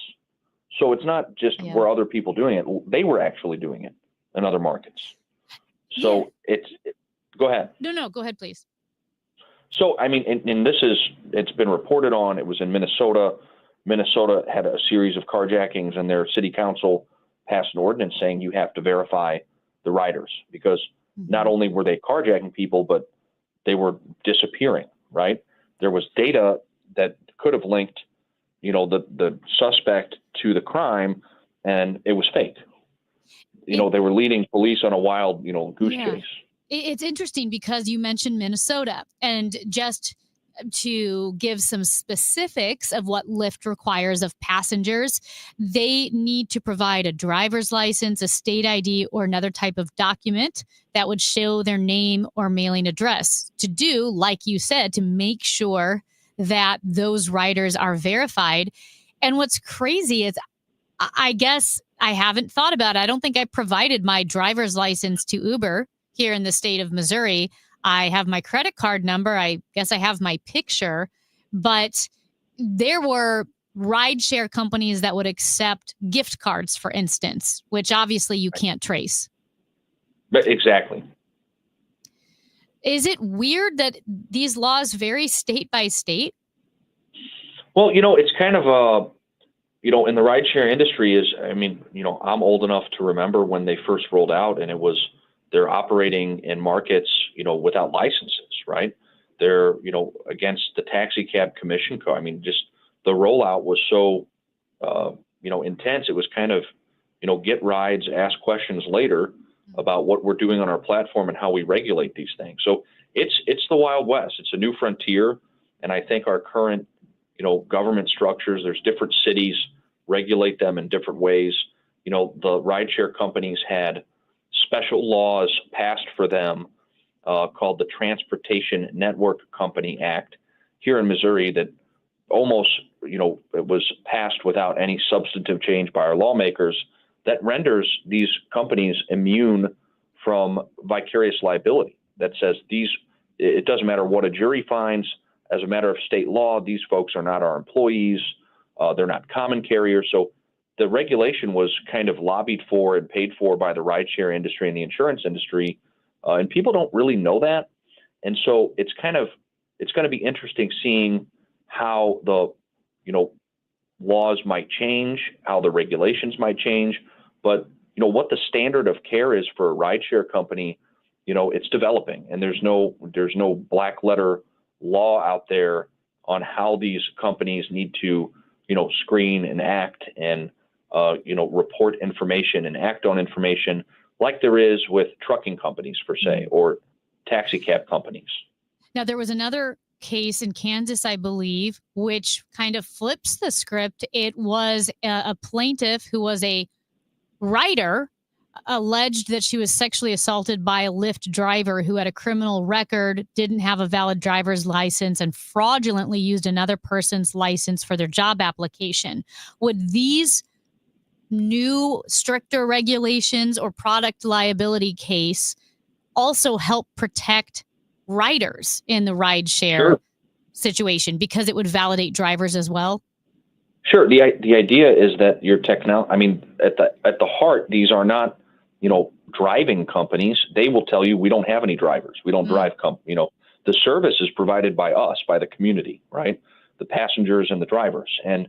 So it's not just were other people doing it. They were actually doing it in other markets. So go ahead. No, go ahead, please. So, I mean, and it's been reported on, it was in Minnesota. Minnesota had a series of carjackings and their city council passed an ordinance saying you have to verify the riders because not only were they carjacking people, but they were disappearing, right? There was data that could have linked, the suspect to the crime, and it was fake. they were leading police on a wild, goose chase. It's interesting because you mentioned Minnesota, and just to give some specifics of what Lyft requires of passengers, they need to provide a driver's license, a state ID, or another type of document that would show their name or mailing address to do, like you said, to make sure that those riders are verified. And what's crazy is, I guess I haven't thought about it. I don't think I provided my driver's license to Uber here in the state of Missouri. I have my credit card number. I guess I have my picture, but there were rideshare companies that would accept gift cards, for instance, which obviously you can't trace. But exactly. Is it weird that these laws vary state by state? Well, it's kind of in the rideshare industry I'm old enough to remember when they first rolled out, and they're operating in markets, without licenses, right? They're, against the taxi cab commission code. Just the rollout was so, intense. It was kind of, get rides, ask questions later about what we're doing on our platform and how we regulate these things. So it's the Wild West. It's a new frontier. And I think our current, government structures, there's different cities regulate them in different ways. The rideshare companies had special laws passed for them called the Transportation Network Company Act here in Missouri that almost, it was passed without any substantive change by our lawmakers that renders these companies immune from vicarious liability. That says it doesn't matter what a jury finds, as a matter of state law, these folks are not our employees. They're not common carriers. So the regulation was kind of lobbied for and paid for by the rideshare industry and the insurance industry. And people don't really know that. And so it's going to be interesting seeing how the, laws might change, how the regulations might change. But, what the standard of care is for a rideshare company, it's developing, and there's no black letter law out there on how these companies need to, screen and act and, report information and act on information like there is with trucking companies, per se, or taxi cab companies. Now, there was another case in Kansas, I believe, which kind of flips the script. It was a plaintiff who was a rider, alleged that she was sexually assaulted by a Lyft driver who had a criminal record, didn't have a valid driver's license, and fraudulently used another person's license for their job application. Would these new stricter regulations or product liability case also help protect riders in the rideshare situation, because it would validate drivers as well? Sure. The idea is that your technology, at the heart, these are not, driving companies. They will tell you we don't have any drivers. We don't drive the service is provided by us, by the community, right? The passengers and the drivers. And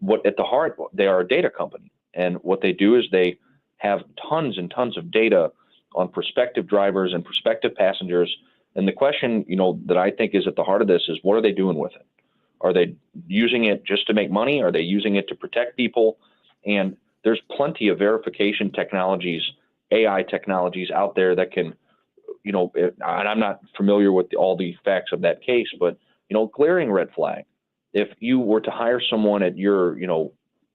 what at the heart, they are a data company. And what they do is they have tons and tons of data on prospective drivers and prospective passengers. And the question, that I think is at the heart of this is, what are they doing with it? Are they using it just to make money? Are they using it to protect people? And there's plenty of verification technologies, AI technologies out there that can, and I'm not familiar with all the facts of that case, but, glaring red flag. If you were to hire someone at your,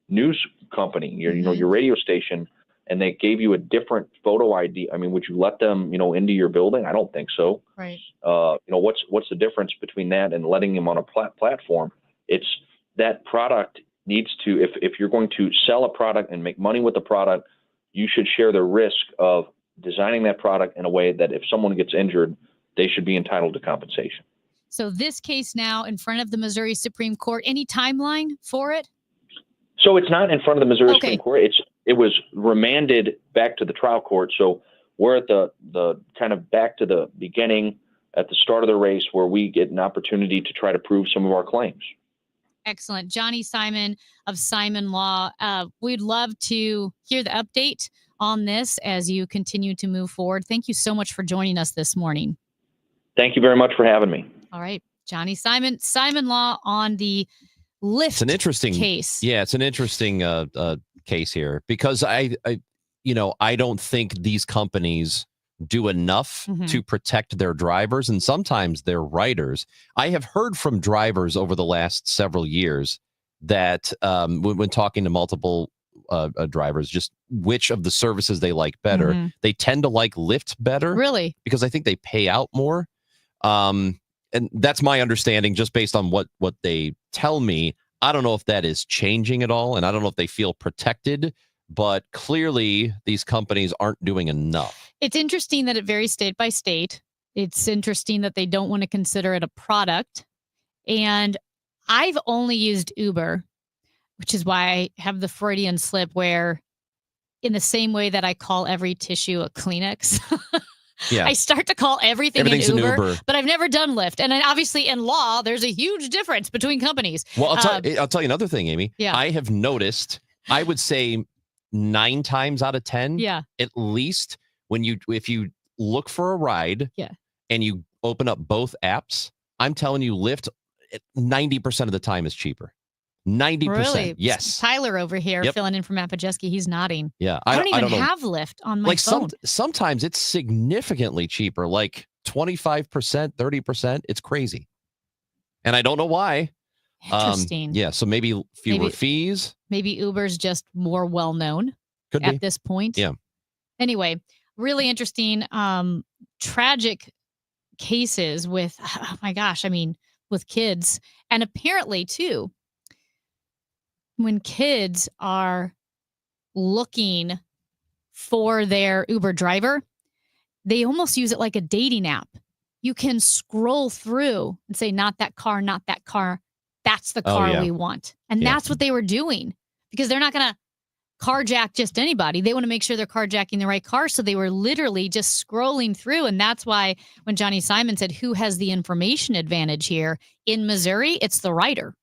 news company, your radio station, and they gave you a different photo ID, would you let them, into your building? I don't think so. Right. What's the difference between that and letting them on a platform? It's that product needs to, if you're going to sell a product and make money with the product, you should share the risk of designing that product in a way that if someone gets injured, they should be entitled to compensation. So this case now in front of the Missouri Supreme Court, any timeline for it? So it's not in front of the Missouri Supreme Court. It was remanded back to the trial court. So we're at the kind of back to the beginning, at the start of the race, where we get an opportunity to try to prove some of our claims. Excellent. Johnny Simon of Simon Law. We'd love to hear the update on this as you continue to move forward. Thank you so much for joining us this morning. Thank you very much for having me. All right. Johnny Simon, Simon Law on the Lyft it's an interesting case. Yeah, it's an interesting case here, because I I don't think these companies do enough to protect their drivers and sometimes their riders. I have heard from drivers over the last several years that when talking to multiple drivers, just which of the services they like better, they tend to like Lyft better. Really? Because I think they pay out more. And that's my understanding just based on what they tell me. I don't know if that is changing at all, and I don't know if they feel protected, but clearly these companies aren't doing enough. It's interesting that it varies state by state. It's interesting that they don't want to consider it a product. And I've only used Uber, which is why I have the Freudian slip where in the same way that I call every tissue a Kleenex, Yeah. I start to call everything's an Uber, Uber. but I've never done Lyft. And then obviously in law, there's a huge difference between companies. Well, I'll tell you another thing, Amy. Yeah. I have noticed, I would say 9 times out of 10, at least if you look for a ride and you open up both apps, I'm telling you, Lyft 90% of the time is cheaper. 90%. Really? Yes. Tyler over here filling in for Matt Pajeski. He's nodding. Yeah. I don't even have Lyft on my phone. Sometimes it's significantly cheaper, like 25%, 30%. It's crazy. And I don't know why. Interesting. So maybe fewer fees. Maybe Uber's just more well-known Could at be. this point. Yeah. Anyway, really interesting, tragic cases with, oh my gosh, with kids. And apparently, too, when kids are looking for their Uber driver, they almost use it like a dating app. You can scroll through and say, not that car, not that car. That's the car we want. And that's what they were doing because they're not going to carjack just anybody. They want to make sure they're carjacking the right car. So they were literally just scrolling through. And that's why when Johnny Simon said, who has the information advantage here in Missouri, it's the rider.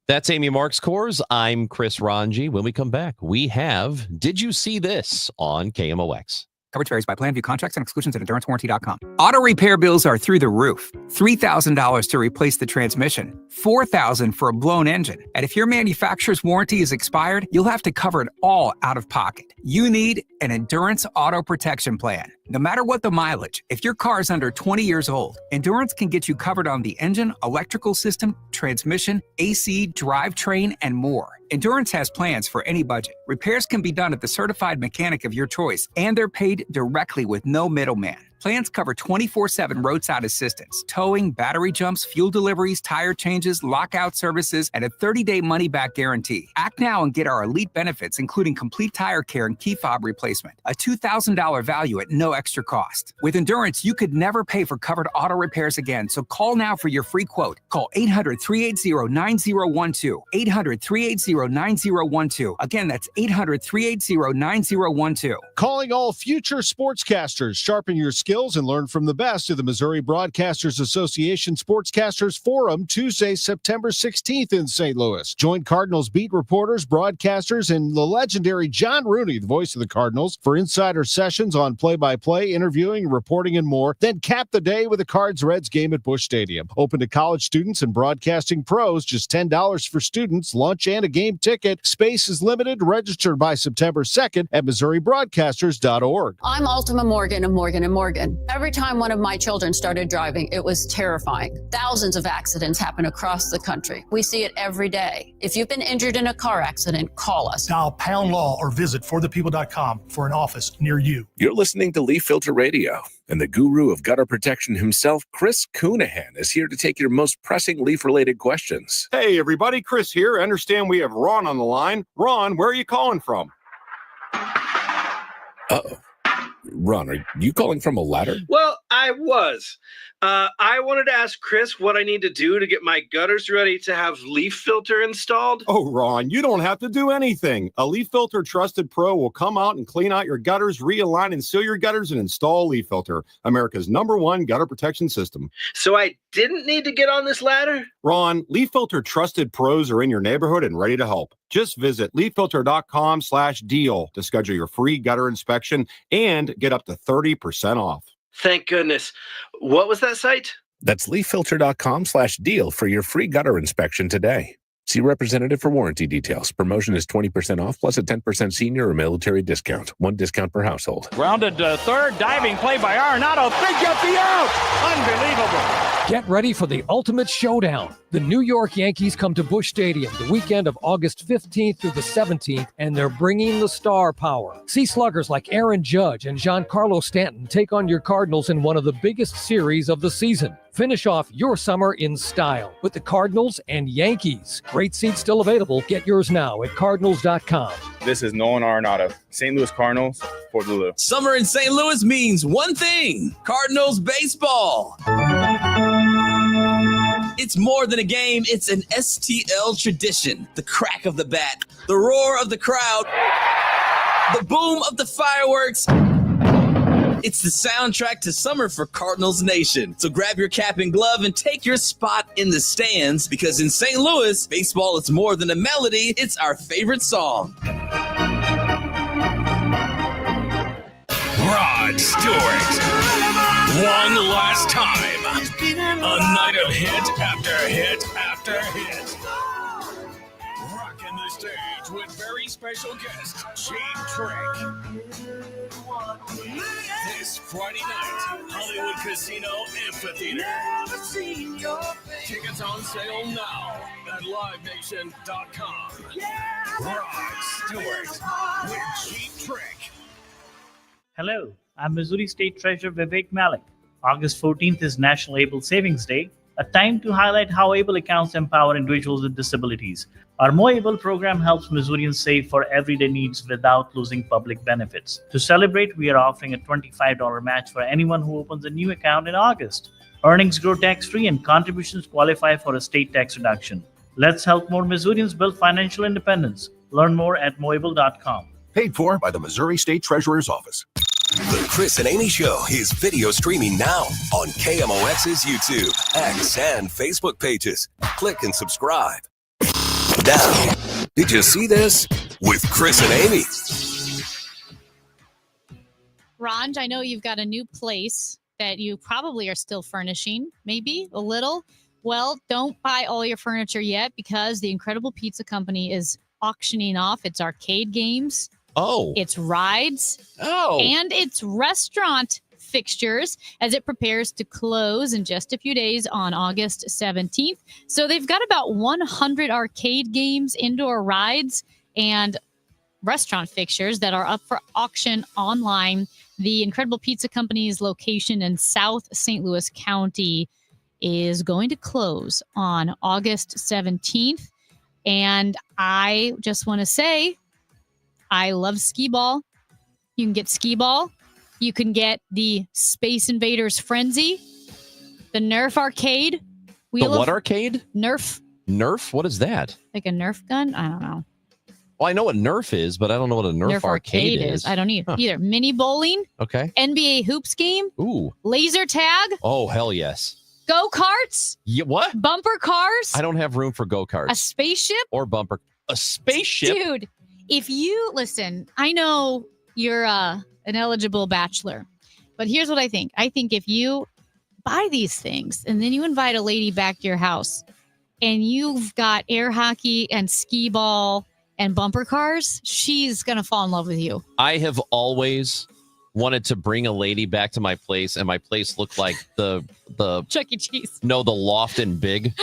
That's Amy Marks Kors. I'm Chris Ranji. When we come back, we have Did You See This on KMOX? Coverage varies by plan. View contracts and exclusions at EnduranceWarranty.com. Auto repair bills are through the roof. $3,000 to replace the transmission. $4,000 for a blown engine. And if your manufacturer's warranty is expired, you'll have to cover it all out of pocket. You need an Endurance Auto Protection Plan. No matter what the mileage, if your car is under 20 years old, Endurance can get you covered on the engine, electrical system, transmission, AC, drivetrain, and more. Endurance has plans for any budget. Repairs can be done at the certified mechanic of your choice, and they're paid directly with no middleman. Plans cover 24/7 roadside assistance, towing, battery jumps, fuel deliveries, tire changes, lockout services, and a 30-day money-back guarantee. Act now and get our elite benefits, including complete tire care and key fob replacement. A $2,000 value at no extra cost. With Endurance, you could never pay for covered auto repairs again, so call now for your free quote. Call 800-380-9012. 800-380-9012. Again, that's 800-380-9012. Calling all future sportscasters. Sharpen your skills and learn from the best of the Missouri Broadcasters Association Sportscasters Forum Tuesday, September 16th in St. Louis. Join Cardinals beat reporters, broadcasters, and the legendary John Rooney, the voice of the Cardinals, for insider sessions on play-by-play, interviewing, reporting, and more. Then cap the day with a Cards-Reds game at Busch Stadium. Open to college students and broadcasting pros. Just $10 for students, lunch, and a game ticket. Space is limited. Register by September 2nd at MissouriBroadcasters.org. I'm Ultima Morgan of Morgan & Morgan. Every time one of my children started driving, it was terrifying. Thousands of accidents happen across the country. We see it every day. If you've been injured in a car accident, call us. Dial Pound Law or visit forthepeople.com for an office near you. You're listening to Leaf Filter Radio, and the guru of gutter protection himself, Chris Coonahan, is here to take your most pressing leaf-related questions. Hey, everybody, Chris here. I understand we have Ron on the line. Ron, where are you calling from? Uh-oh. Ron, are you calling from a ladder? Well, I was. I wanted to ask Chris what I need to do to get my gutters ready to have leaf filter installed. Oh, Ron, you don't have to do anything. A Leaf Filter Trusted Pro will come out and clean out your gutters, realign and seal your gutters, and install Leaf Filter, America's #1 gutter protection system. So I didn't need to get on this ladder? Ron, Leaf Filter Trusted Pros are in your neighborhood and ready to help. Just visit leaffilter.com/deal to schedule your free gutter inspection and get up to 30% off. Thank goodness. What was that site? That's leaffilter.com/deal for your free gutter inspection today. See representative for warranty details. Promotion is 20% off plus a 10% senior or military discount. One discount per household. Grounded to third, diving play by Arenado. Think up the out. Unbelievable. Get ready for the ultimate showdown. The New York Yankees come to Busch Stadium the weekend of August 15th through the 17th, and they're bringing the star power. See sluggers like Aaron Judge and Giancarlo Stanton take on your Cardinals in one of the biggest series of the season. Finish off your summer in style with the Cardinals and Yankees. Great seats still available. Get yours now at Cardinals.com. This is Nolan Arenado, St. Louis Cardinals, Fort Lulu. Summer in St. Louis means one thing: Cardinals baseball. It's more than a game, it's an STL tradition. The crack of the bat, the roar of the crowd, the boom of the fireworks. It's the soundtrack to summer for Cardinals Nation. So grab your cap and glove and take your spot in the stands, because in St. Louis, baseball is more than a melody, it's our favorite song. Rod Stewart. One last time. A night of hit after hit after hit. Rocking the stage with very special guest, Cheap Trick. This Friday night, Hollywood Casino Amphitheater. Tickets on sale now at livenation.com. Rod Stewart with Cheap Trick. Hello, I'm Missouri State Treasurer Vivek Malik. August 14th is National Able Savings Day, a time to highlight how ABLE accounts empower individuals with disabilities. Our More ABLE program helps Missourians save for everyday needs without losing public benefits. To celebrate, we are offering a $25 match for anyone who opens a new account in August. Earnings grow tax-free and contributions qualify for a state tax reduction. Let's help more Missourians build financial independence. Learn more at moreable.com. Paid for by the Missouri State Treasurer's Office. The Chris and Amy Show is video streaming now on KMOX's YouTube, X, and Facebook pages. Click and subscribe. Now, did you see this? With Chris and Amy. Ron, I know you've got a new place that you probably are still furnishing, maybe a little. Well, don't buy all your furniture yet, because the Incredible Pizza Company is auctioning off its arcade games. Oh. Its rides. Oh. And its restaurant fixtures as it prepares to close in just a few days on August 17th. So they've got about 100 arcade games, indoor rides, and restaurant fixtures that are up for auction online. The Incredible Pizza Company's location in South St. Louis County is going to close on August 17th. And I just want to say, I love skee ball. You can get skee ball. You can get the Space Invaders Frenzy, the Nerf arcade. The what arcade? Nerf. Nerf? What is that? Like a Nerf gun? I don't know. Well, I know what Nerf is, but I don't know what a Nerf arcade is. I don't either. Mini bowling. Okay. NBA hoops game. Ooh. Laser tag. Oh, hell yes. Go-karts. Yeah, what? Bumper cars. I don't have room for go-karts. A spaceship. Or bumper. A spaceship? Dude, if you listen, I know you're an eligible bachelor, but here's what I think. I think if you buy these things and then you invite a lady back to your house and you've got air hockey and skee ball and bumper cars, she's going to fall in love with you. I have always wanted to bring a lady back to my place, and my place looked like the Chuck E. Cheese. No, the Loft in Big.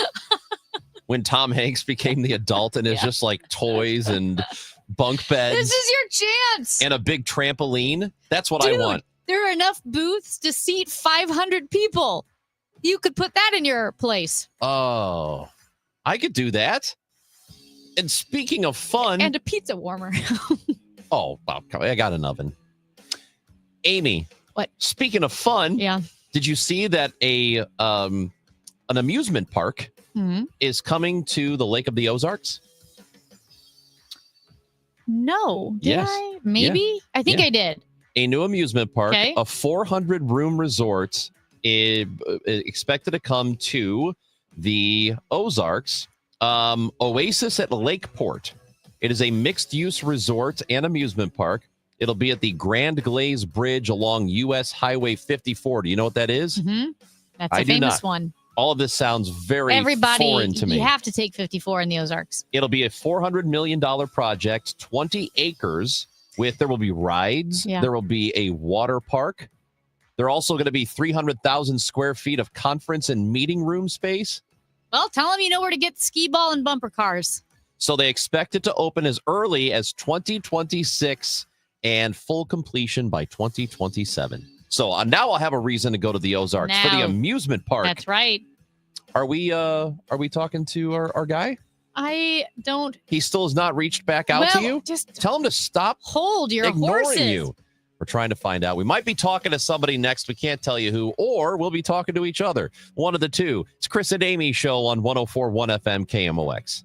When Tom Hanks became the adult, and it's just like toys and bunk beds. This is your chance. And a big trampoline. That's what I want. There are enough booths to seat 500 people. You could put that in your place. Oh, I could do that. And speaking of fun. And a pizza warmer. Oh, I got an oven. Amy. What? Speaking of fun. Yeah. Did you see that an amusement park is coming to the Lake of the Ozarks? No. Did Yes. I? Maybe? Yeah. I think Yeah. I did. A new amusement park, Okay. a 400-room resort, is expected to come to the Ozarks. Oasis at Lakeport. It is a mixed-use resort and amusement park. It'll be at the Grand Glaze Bridge along U.S. Highway 54. Do you know what that is? Mm-hmm. That's I a do famous not. one. All of this sounds very foreign to me. You have to take 54 in the Ozarks. It'll be a $400 million project, 20 acres there will be rides. Yeah. There will be a water park. There are also going to be 300,000 square feet of conference and meeting room space. Well, tell them you know where to get the skee ball and bumper cars. So they expect it to open as early as 2026 and full completion by 2027. So now I'll have a reason to go to the Ozarks for the amusement park. That's right. Are we talking to our guy? I don't. He still has not reached back out to you? Just tell him to stop. Hold your ignoring horses. You. We're trying to find out. We might be talking to somebody next. We can't tell you who, or we'll be talking to each other. One of the two. It's Chris and Amy show on 104.1 FM KMOX.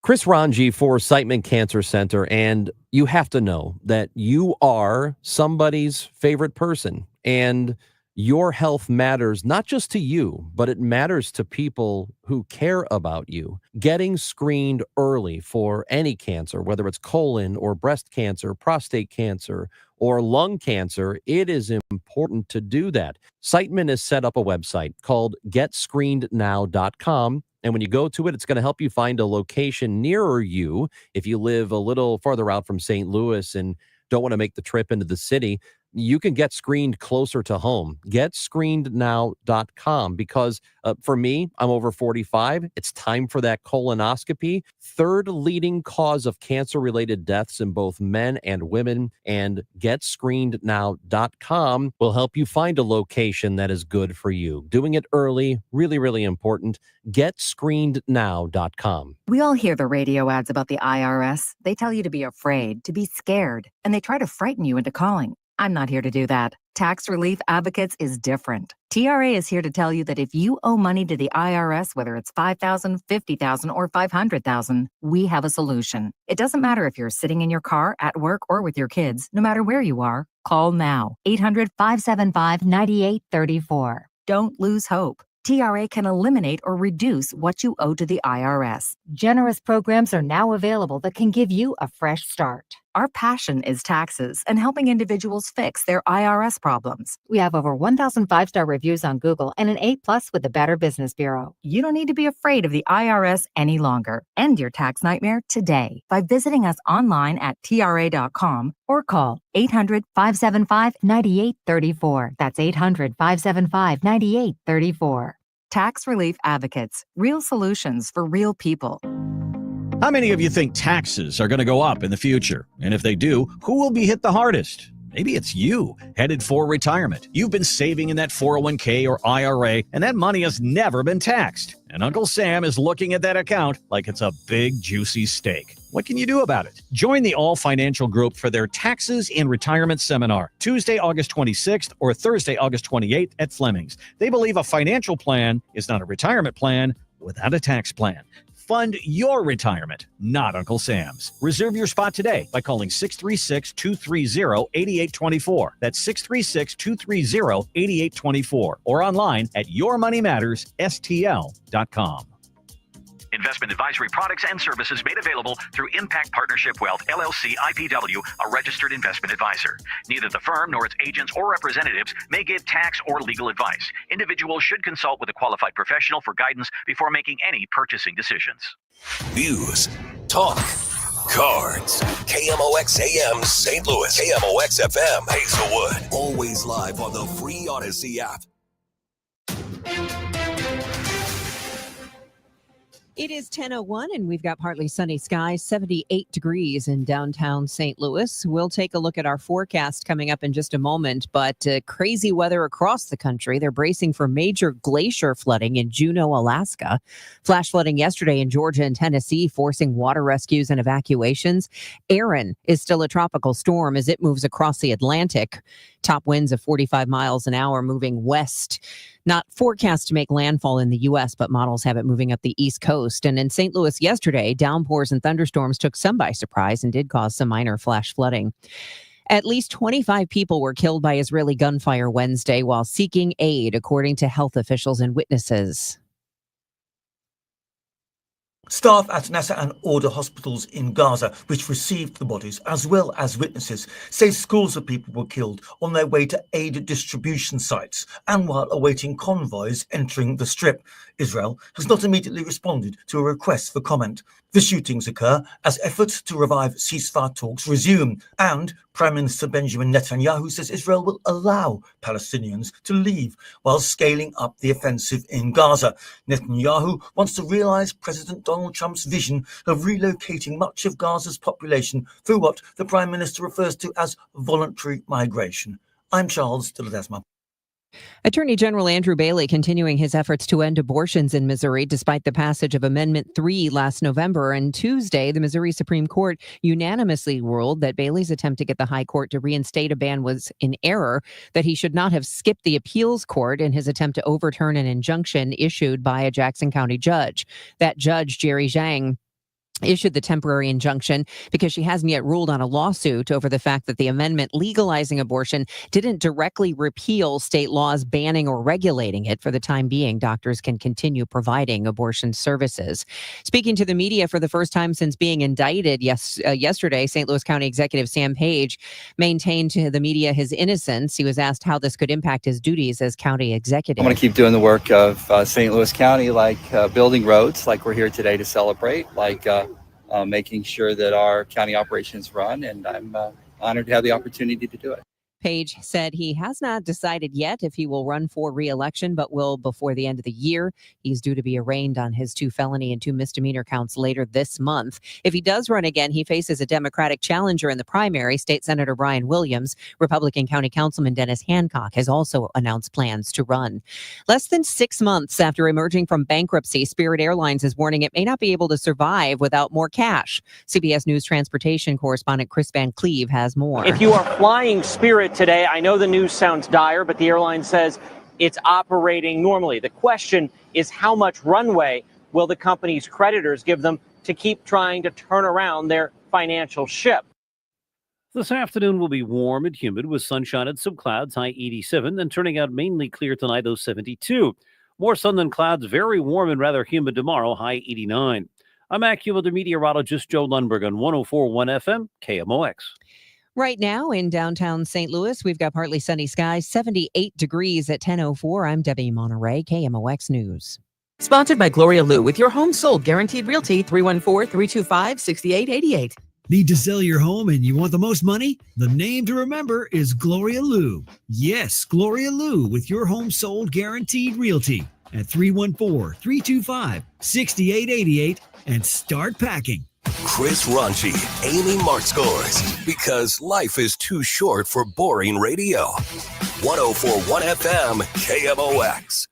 Chris Ranji for Siteman Cancer Center, and you have to know that you are somebody's favorite person, and your health matters not just to you, but it matters to people who care about you. Getting screened early for any cancer, whether it's colon or breast cancer, prostate cancer, or lung cancer, it is important to do that. Siteman has set up a website called GetScreenedNow.com. And when you go to it, it's going to help you find a location nearer you. If you live a little farther out from St. Louis and don't want to make the trip into the city, you can get screened closer to home. GetScreenedNow.com, because for me, I'm over 45. It's time for that colonoscopy. Third leading cause of cancer-related deaths in both men and women. And GetScreenedNow.com will help you find a location that is good for you. Doing it early, really, really important. GetScreenedNow.com. We all hear the radio ads about the IRS. They tell you to be afraid, to be scared, and they try to frighten you into calling. I'm not here to do that. Tax Relief Advocates is different. TRA is here to tell you that if you owe money to the IRS, whether it's $5,000, $50,000, or $500,000, we have a solution. It doesn't matter if you're sitting in your car, at work, or with your kids. No matter where you are, call now. 800-575-9834. Don't lose hope. TRA can eliminate or reduce what you owe to the IRS. Generous programs are now available that can give you a fresh start. Our passion is taxes and helping individuals fix their IRS problems. We have over 1,000 5-star reviews on Google and an A+ with the Better Business Bureau. You don't need to be afraid of the IRS any longer. End your tax nightmare today by visiting us online at TRA.com or call 800-575-9834. That's 800-575-9834. Tax Relief Advocates. Real solutions for real people. How many of you think taxes are going to go up in the future? And if they do, who will be hit the hardest? Maybe it's you, headed for retirement. You've been saving in that 401k or IRA, and that money has never been taxed. And Uncle Sam is looking at that account like it's a big, juicy steak. What can you do about it? Join the All Financial Group for their Taxes in Retirement Seminar, Tuesday, August 26th or Thursday, August 28th at Fleming's. They believe a financial plan is not a retirement plan without a tax plan. Fund your retirement, not Uncle Sam's. Reserve your spot today by calling 636-230-8824. That's 636-230-8824. Or online at yourmoneymattersstl.com. Investment advisory products and services made available through Impact Partnership Wealth, LLC, IPW, a registered investment advisor. Neither the firm nor its agents or representatives may give tax or legal advice. Individuals should consult with a qualified professional for guidance before making any purchasing decisions. News, talk, cards. KMOX AM St. Louis, KMOX FM Hazelwood. Always live on the free Odyssey app. It is 10:01 and we've got partly sunny skies, 78 degrees in downtown St. Louis. We'll take a look at our forecast coming up in just a moment, but crazy weather across the country. They're bracing for major glacier flooding in Juneau, Alaska. Flash flooding yesterday in Georgia and Tennessee, forcing water rescues and evacuations. Erin is still a tropical storm as it moves across the Atlantic. Top winds of 45 miles an hour moving west. Not forecast to make landfall in the U.S., but models have it moving up the East Coast. And in St. Louis yesterday, downpours and thunderstorms took some by surprise and did cause some minor flash flooding. At least 25 people were killed by Israeli gunfire Wednesday while seeking aid, according to health officials and witnesses. Staff at Nasser and Order hospitals in Gaza, which received the bodies, as well as witnesses, say scores of people were killed on their way to aid distribution sites and while awaiting convoys entering the Strip. Israel has not immediately responded to a request for comment. The shootings occur as efforts to revive ceasefire talks resume, and Prime Minister Benjamin Netanyahu says Israel will allow Palestinians to leave while scaling up the offensive in Gaza. Netanyahu wants to realize President Donald Trump's vision of relocating much of Gaza's population through what the Prime Minister refers to as voluntary migration. I'm Charles de Ledesma. Attorney General Andrew Bailey continuing his efforts to end abortions in Missouri despite the passage of Amendment 3 last November. And Tuesday, the Missouri Supreme Court unanimously ruled that Bailey's attempt to get the high court to reinstate a ban was in error, that he should not have skipped the appeals court in his attempt to overturn an injunction issued by a Jackson County judge. That judge, Jerry Zhang, issued the temporary injunction because she hasn't yet ruled on a lawsuit over the fact that the amendment legalizing abortion didn't directly repeal state laws banning or regulating it. For the time being, doctors can continue providing abortion services. Speaking to the media for the first time since being indicted yesterday, St. Louis County Executive Sam Page maintained to the media his innocence. He was asked how this could impact his duties as county executive. I'm going to keep doing the work of St. Louis County, like building roads, like we're here today to celebrate, like making sure that our county operations run, and I'm honored to have the opportunity to do it. Page said he has not decided yet if he will run for re-election, but will before the end of the year. He's due to be arraigned on his 2 felony and 2 misdemeanor counts later this month. If he does run again, he faces a Democratic challenger in the primary. State Senator Brian Williams. Republican County Councilman Dennis Hancock has also announced plans to run. Less than 6 months after emerging from bankruptcy, Spirit Airlines is warning it may not be able to survive without more cash. CBS News transportation correspondent Chris Van Cleve has more. If you are flying Spirit today, I know the news sounds dire, but the airline says it's operating normally. The question is, how much runway will the company's creditors give them to keep trying to turn around their financial ship? This afternoon will be warm and humid with sunshine and some clouds, high 87, then turning out mainly clear tonight, low 72. More sun than clouds, very warm and rather humid tomorrow, high 89. I'm AccuWeather meteorologist Joe Lundberg on 104.1 FM, KMOX. Right now in downtown St. Louis, we've got partly sunny skies, 78 degrees at 10:04. I'm Debbie Monterey, KMOX News. Sponsored by Gloria Lou, with your home sold, Guaranteed Realty, 314-325-6888. Need to sell your home and you want the most money? The name to remember is Gloria Lou. Yes, Gloria Lou, with your home sold, Guaranteed Realty at 314-325-6888 and start packing. Chris Ranchi, Amy Markscores, because life is too short for boring radio. 104.1 FM, KMOX.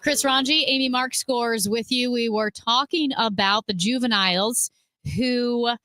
Chris Ranchi, Amy Markscores with you. We were talking about the juveniles who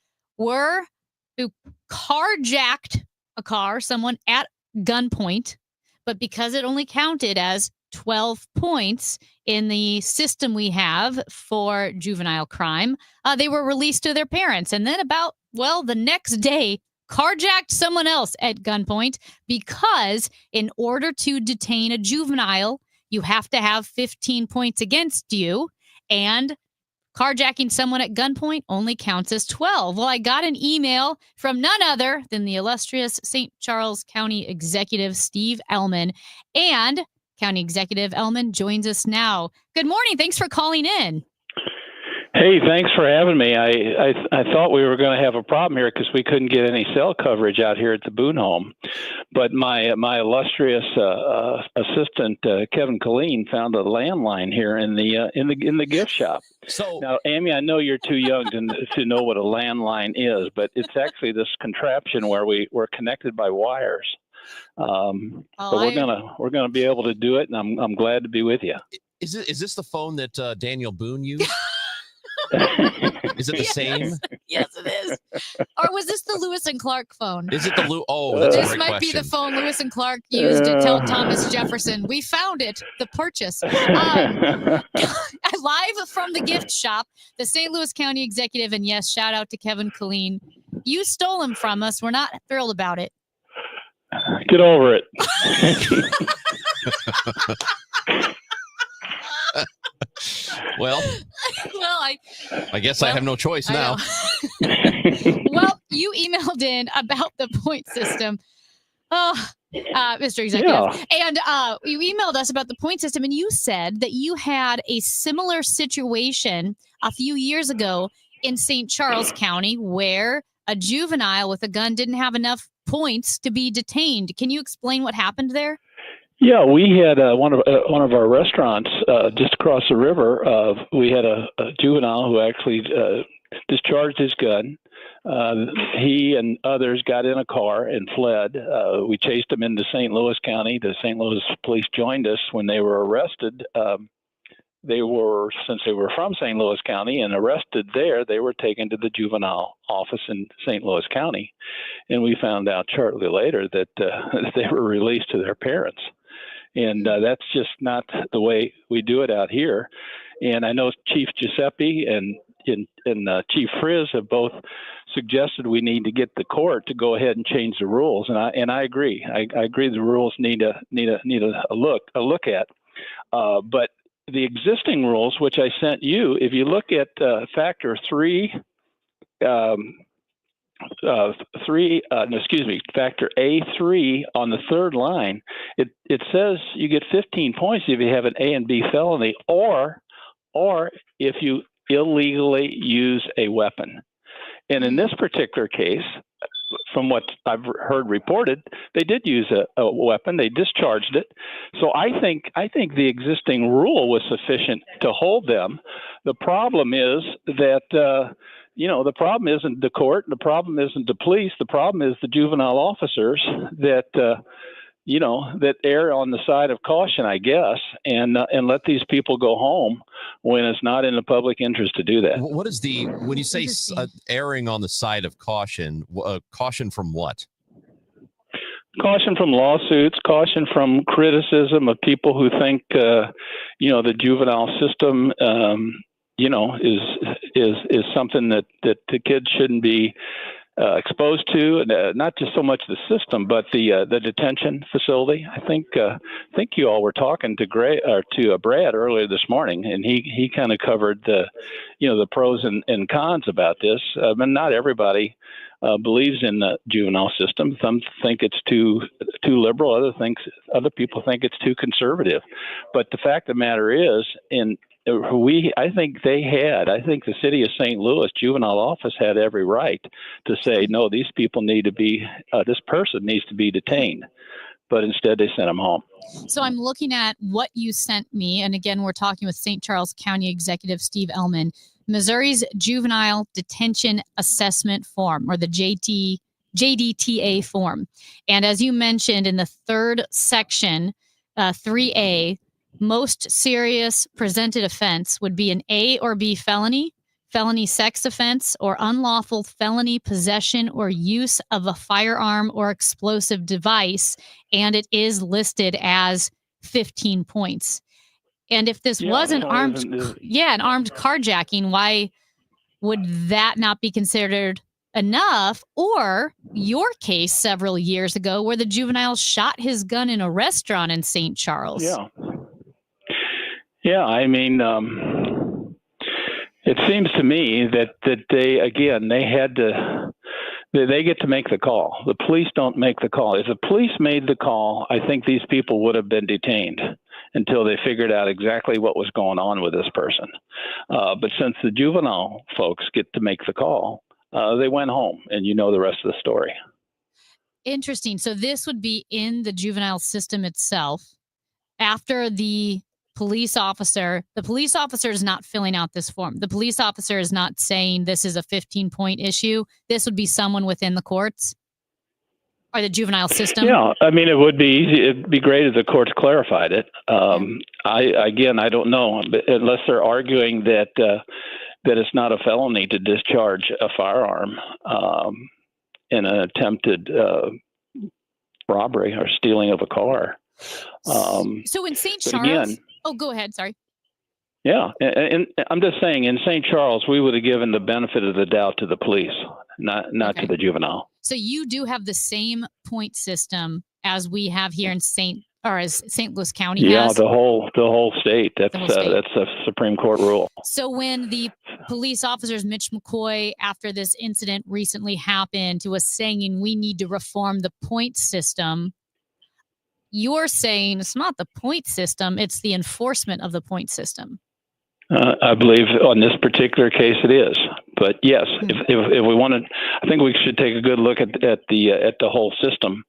carjacked a car, someone at gunpoint, but because it only counted as 12 points in the system we have for juvenile crime, they were released to their parents. And then the next day, carjacked someone else at gunpoint, because in order to detain a juvenile, you have to have 15 points against you. And carjacking someone at gunpoint only counts as 12. Well, I got an email from none other than the illustrious St. Charles County Executive Steve Ellman, and County Executive Ellman joins us now. Good morning. Thanks for calling in. Hey, thanks for having me. I thought we were going to have a problem here because we couldn't get any cell coverage out here at the Boone home. But my illustrious assistant Kevin Colleen found a landline here in the gift shop. So now, Amy, I know you're too young to know what a landline is, but it's actually this contraption where we're connected by wires. But we're gonna be able to do it, and I'm glad to be with you. Is this the phone that Daniel Boone used? Is it the same? Yes, it is. Or was this the Lewis and Clark phone? Is it the Oh, that's a this great might question. be the phone Lewis and Clark used to tell Thomas Jefferson, "We found it." The purchase. Live from the gift shop, the St. Louis County Executive, and yes, shout out to Kevin Colleen. You stole him from us. We're not thrilled about it. Get over it. Well, I guess I have no choice now. Well, you emailed in about the point system. Mr. Executive. Yeah. And you emailed us about the point system, and you said that you had a similar situation a few years ago in St. Charles County where a juvenile with a gun didn't have enough points to be detained. Can you explain what happened there? Yeah, we had one of our restaurants just across the river. We had a juvenile who actually discharged his gun. He and others got in a car and fled. We chased them into St. Louis County. The St. Louis police joined us when they were arrested. Since they were from St. Louis County and arrested there, they were taken to the juvenile office in St. Louis County. And we found out shortly later that they were released to their parents. And that's just not the way we do it out here. And I know Chief Giuseppe and Chief Frizz have both suggested we need to get the court to go ahead and change the rules. And I agree. I agree the rules need a look at. But the existing rules, which I sent you, if you look at factor factor A3 on the third line, it says you get 15 points if you have an A and B felony, or if you illegally use a weapon. And in this particular case, from what I've heard reported, they did use a weapon. They discharged it. So I think the existing rule was sufficient to hold them. The problem is that the problem isn't the court. The problem isn't the police. The problem is the juvenile officers that that err on the side of caution, I guess, and let these people go home when it's not in the public interest to do that. What is when you say erring on the side of caution, caution from what? Caution from lawsuits, caution from criticism of people who think, the juvenile system, is something that the kids shouldn't be exposed to, and not just so much the system, but the detention facility. I think you all were talking to Brad earlier this morning, and he kind of covered the pros and cons about this. And not everybody believes in the juvenile system. Some think it's too liberal. Other people think it's too conservative. But the fact of the matter is, I think the city of St. Louis juvenile office had every right to say, no, these people need to be, this person needs to be detained. But instead they sent him home. So I'm looking at what you sent me. And again, we're talking with St. Charles County Executive Steve Ellman, Missouri's Juvenile Detention Assessment Form, or the JDTA form. And as you mentioned in the third section, 3A, most serious presented offense would be an A or B felony, felony sex offense, or unlawful felony possession or use of a firearm or explosive device. And it is listed as 15 points. And if this was an armed carjacking, why would that not be considered enough? Or your case several years ago where the juvenile shot his gun in a restaurant in St. Charles. Yeah, I mean, it seems to me that they get to make the call. The police don't make the call. If the police made the call, I think these people would have been detained until they figured out exactly what was going on with this person. But since the juvenile folks get to make the call, they went home, and you know the rest of the story. Interesting. So this would be in the juvenile system itself. After the police officer is not filling out this form. The police officer is not saying this is a 15-point issue. This would be someone within the courts or the juvenile system. Yeah, I mean, it would be easy. It'd be great if the courts clarified it. I don't know, unless they're arguing that it's not a felony to discharge a firearm in an attempted robbery or stealing of a car. So in St. Charles, go ahead. Sorry. Yeah, and I'm just saying, in St. Charles, we would have given the benefit of the doubt to the police, not to the juvenile. So you do have the same point system as we have here in St. or as St. Louis County Yeah, has? the whole state. That's that's a Supreme Court rule. So when the police officers, Mitch McCoy, after this incident recently happened, was saying we need to reform the point system, you're saying it's not the point system, it's the enforcement of the point system. I believe on this particular case it is, but yes, if we want to, I think we should take a good look at the whole system,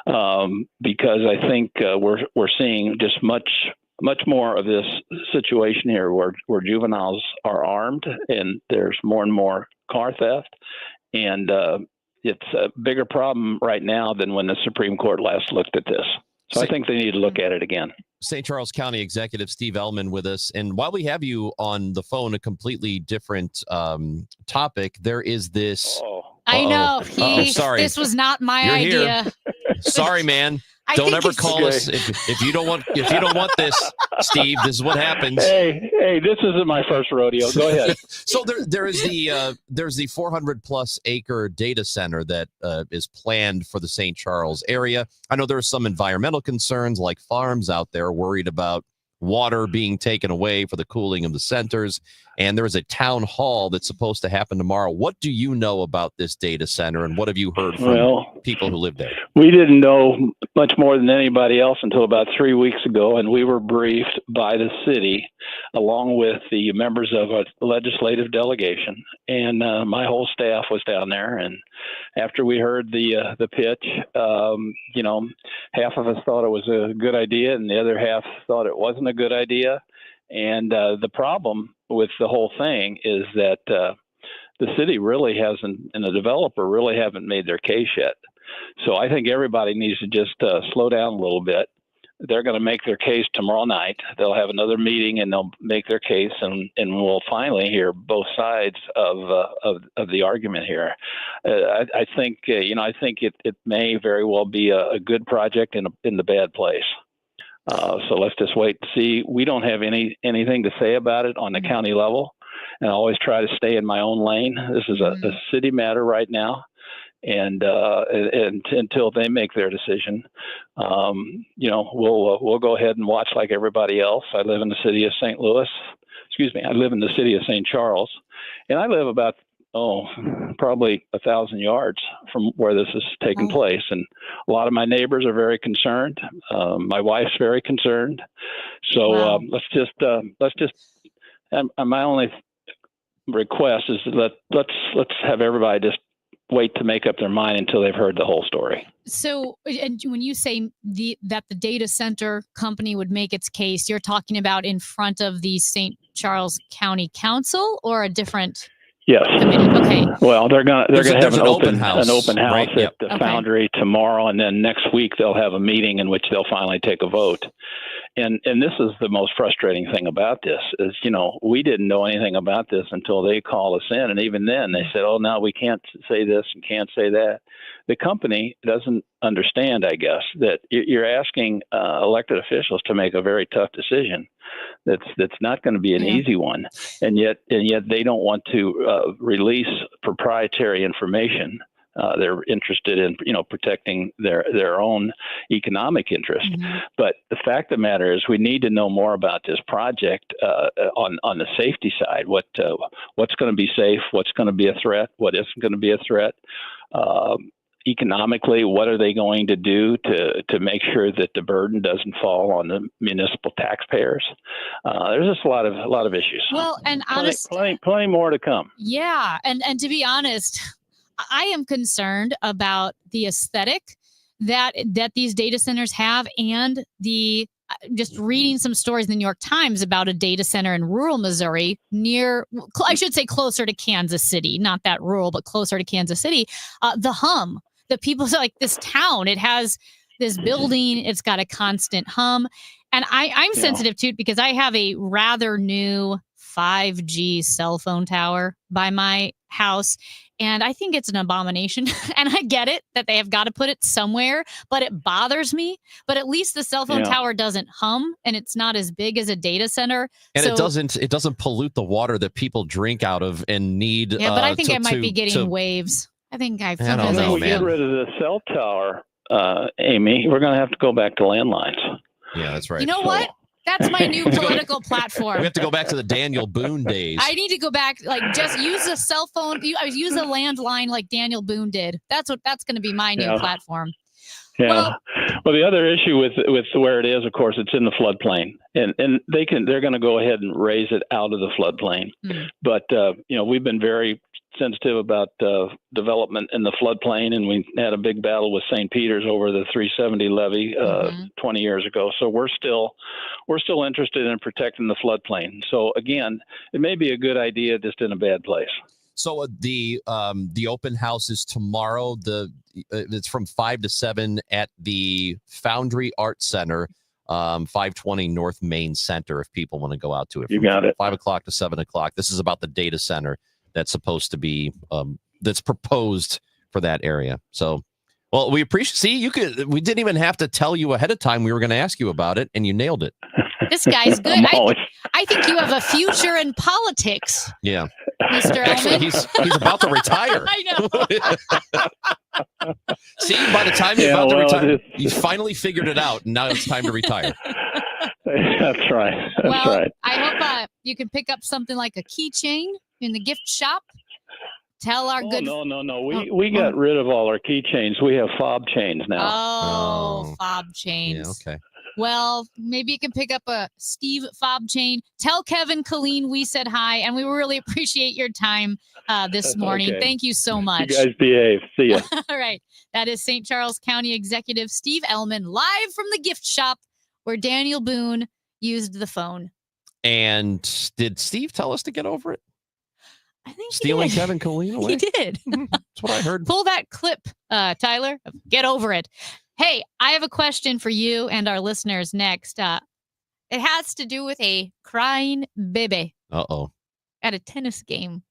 because I think we're seeing just much more of this situation here where juveniles are armed and there's more and more car theft, and it's a bigger problem right now than when the Supreme Court last looked at this. So I think they need to look at it again. St. Charles County Executive Steve Ellman with us. And while we have you on the phone, a completely different topic, there is this. I know. Sorry. This was not my idea. Sorry, man. I Don't think ever call us if you don't want this, Steve. This is what happens. Hey, this isn't my first rodeo. Go ahead. So there's the 400+ acre data center that is planned for the St. Charles area. I know there are some environmental concerns, like farms out there worried about water being taken away for the cooling of the centers. And there is a town hall that's supposed to happen tomorrow. What do you know about this data center, and what have you heard from people who live there? We didn't know much more than anybody else until about 3 weeks ago, and we were briefed by the city along with the members of a legislative delegation. And my whole staff was down there, and after we heard the pitch, half of us thought it was a good idea and the other half thought it wasn't a good idea. And the problem with the whole thing is that the city really hasn't, and the developer really haven't made their case yet. So I think everybody needs to just slow down a little bit. They're going to make their case tomorrow night. They'll have another meeting and they'll make their case, and we'll finally hear both sides of the argument here. I think I think it may very well be a good project in the bad place. So let's just wait and see. We don't have anything to say about it on the county level, and I always try to stay in my own lane. This is a city matter right now, and until they make their decision, we'll go ahead and watch like everybody else. I live in the city of St. Louis. I live in the city of St. Charles, and I live about probably 1,000 yards from where this is taking place. And a lot of my neighbors are very concerned. My wife's very concerned. So let's just, and my only request is let's have everybody just wait to make up their mind until they've heard the whole story. So, and when you say that the data center company would make its case, you're talking about in front of the St. Charles County Council or a different? Yes. Okay. Well, they're gonna have an open house right? At the Foundry tomorrow, and then next week they'll have a meeting in which they'll finally take a vote. And this is the most frustrating thing about this is, we didn't know anything about this until they called us in, and even then they said, "Oh, no, we can't say this and can't say that." The company doesn't understand, I guess, that you're asking elected officials to make a very tough decision. That's not going to be an easy one, and yet they don't want to release proprietary information. They're interested in protecting their own economic interest. Mm-hmm. But the fact of the matter is, we need to know more about this project on the safety side. What's going to be safe? What's going to be a threat? What isn't going to be a threat? Economically, what are they going to do to make sure that the burden doesn't fall on the municipal taxpayers? There's just a lot of issues. Well, and honestly, plenty more to come. Yeah, and to be honest, I am concerned about the aesthetic that these data centers have, and the just reading some stories in the New York Times about a data center in rural Missouri I should say closer to Kansas City, not that rural, but closer to Kansas City. The hum. The people like this town, it has this building, it's got a constant hum. And I'm sensitive to it because I have a rather new 5G cell phone tower by my house. And I think it's an abomination. And I get it that they have got to put it somewhere, but it bothers me. But at least the cell phone tower doesn't hum, and it's not as big as a data center. And it doesn't pollute the water that people drink out of and need. Yeah, but I think I might be getting waves. I think I don't know, man. Get rid of the cell tower. Amy, we're going to have to go back to landlines. Yeah, that's right. You know what? That's my new political platform. We have to go back to the Daniel Boone days. I need to go back, just use a cell phone. Use a landline like Daniel Boone did. That's going to be my new platform. Yeah. Well, the other issue with where it is, of course, it's in the floodplain, and they're going to go ahead and raise it out of the floodplain. But we've been very sensitive about development in the floodplain, and we had a big battle with St. Peter's over the 370 levee 20 years ago. So we're still interested in protecting the floodplain. So again, it may be a good idea, just in a bad place. So the open house is tomorrow. It's from 5 to 7 at the Foundry Arts Center, 520 North Main Center. If people want to go out to it, you got it. 5 o'clock to 7 o'clock. This is about the data center that's supposed to be that's proposed for that area. So, well, we appreciate. See, we didn't even have to tell you ahead of time we were going to ask you about it, and you nailed it. This guy's good. I think you have a future in politics. Yeah. Mr. Actually, Ellman. he's about to retire. I know. See, by the time you're about to retire, you finally figured it out, and now it's time to retire. That's right. That's right. I hope you can pick up something like a keychain in the gift shop. Tell our good. No. We got rid of all our keychains. We have fob chains now. Oh, fob chains. Yeah, okay. Well, maybe you can pick up a Steve fob chain. Tell Kevin Colleen we said hi, and we really appreciate your time this morning. Okay. Thank you so much. You guys behave. See ya. All right. That is St. Charles County Executive Steve Ellman, live from the gift shop where Daniel Boone used the phone. And did Steve tell us to get over it? I think stealing he did. Kevin Colleen away? He did. That's what I heard. Pull that clip, Tyler. Get over it. Hey, I have a question for you and our listeners next. It has to do with a crying baby. Uh-oh. At a tennis game.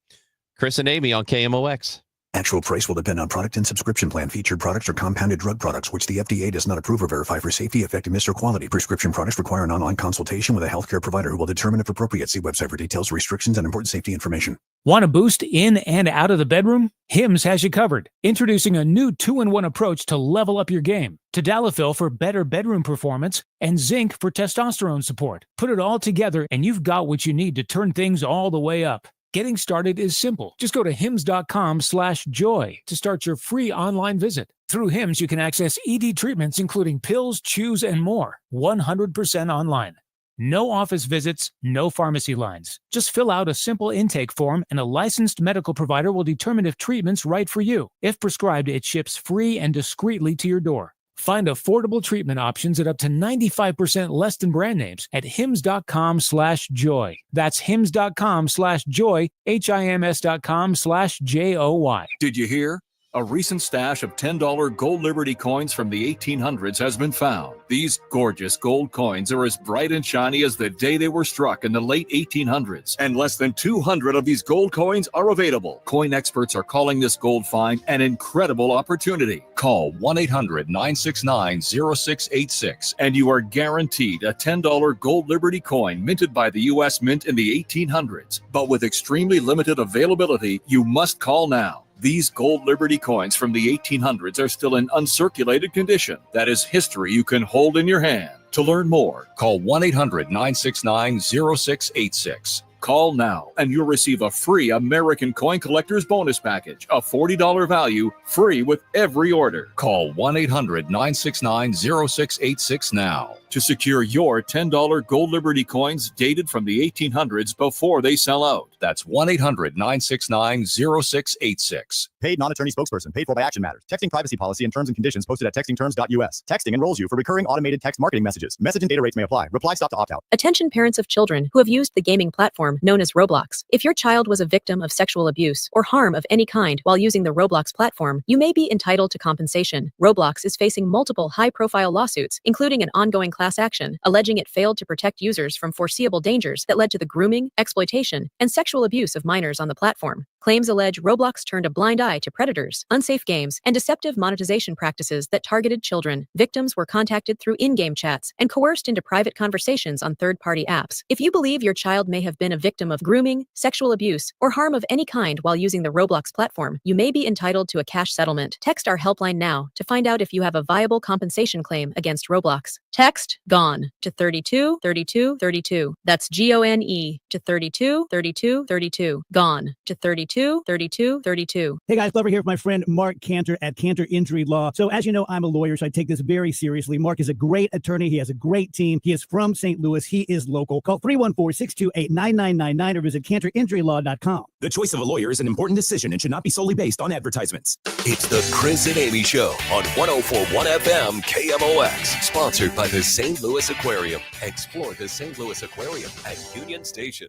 Chris and Amy on KMOX. Actual price will depend on product and subscription plan. Featured products are compounded drug products, which the FDA does not approve or verify for safety, effectiveness, or quality. Prescription products require an online consultation with a healthcare provider who will determine if appropriate. See website for details, restrictions, and important safety information. Want a boost in and out of the bedroom? Hims has you covered. Introducing a new 2-in-1 approach to level up your game. Tadalafil for better bedroom performance and zinc for testosterone support. Put it all together and you've got what you need to turn things all the way up. Getting started is simple. Just go to hims.com/joy to start your free online visit. Through Hims, you can access ED treatments, including pills, chews, and more. 100% online. No office visits, no pharmacy lines. Just fill out a simple intake form and a licensed medical provider will determine if treatment's right for you. If prescribed, it ships free and discreetly to your door. Find affordable treatment options at up to 95% less than brand names at hims.com/joy. That's hims.com/joy, HIMS.com/JOY. Did you hear? A recent stash of $10 gold Liberty coins from the 1800s has been found. These gorgeous gold coins are as bright and shiny as the day they were struck in the late 1800s. And less than 200 of these gold coins are available. Coin experts are calling this gold find an incredible opportunity. Call 1-800-969-0686 and you are guaranteed a $10 gold Liberty coin minted by the U.S. Mint in the 1800s. But with extremely limited availability, you must call now. These gold Liberty coins from the 1800s are still in uncirculated condition. That is history you can hold in your hand. To learn more, call 1-800-969-0686. Call now and you'll receive a free American Coin Collector's Bonus Package, a $40 value, free with every order. Call 1-800-969-0686 now to secure your $10 gold Liberty coins dated from the 1800s before they sell out. That's 1-800-969-0686. Paid non-attorney spokesperson. Paid for by Action Matters. Texting privacy policy and terms and conditions posted at textingterms.us. Texting enrolls you for recurring automated text marketing messages. Message and data rates may apply. Reply stop to opt out. Attention parents of children who have used the gaming platform known as Roblox. If your child was a victim of sexual abuse or harm of any kind while using the Roblox platform, you may be entitled to compensation. Roblox is facing multiple high-profile lawsuits, including an ongoing class action, alleging it failed to protect users from foreseeable dangers that led to the grooming, exploitation, and sexual abuse of minors on the platform. Claims allege Roblox turned a blind eye to predators, unsafe games, and deceptive monetization practices that targeted children. Victims were contacted through in-game chats and coerced into private conversations on third-party apps. If you believe your child may have been a victim of grooming, sexual abuse, or harm of any kind while using the Roblox platform, you may be entitled to a cash settlement. Text our helpline now to find out if you have a viable compensation claim against Roblox. Text GONE to 32 32 32. That's GONE to 32 32 32. GONE to 32 32 32. Hey guys, Glover here with my friend Mark Cantor at Cantor Injury Law. So as you know, I'm a lawyer, so I take this very seriously. Mark is a great attorney. He has a great team. He is from St. Louis. He is local. Call 314-628-9999 or visit cantorinjurylaw.com. The choice of a lawyer is an important decision and should not be solely based on advertisements. It's the Chris and Amy Show on 104.1 FM KMOX. Sponsored by the St. Louis Aquarium. Explore the St. Louis Aquarium at Union Station.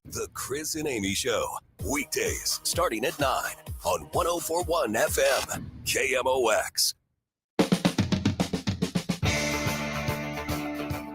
The Chris and Amy Show. Weekdays starting at 9 on 104.1 FM KMOX.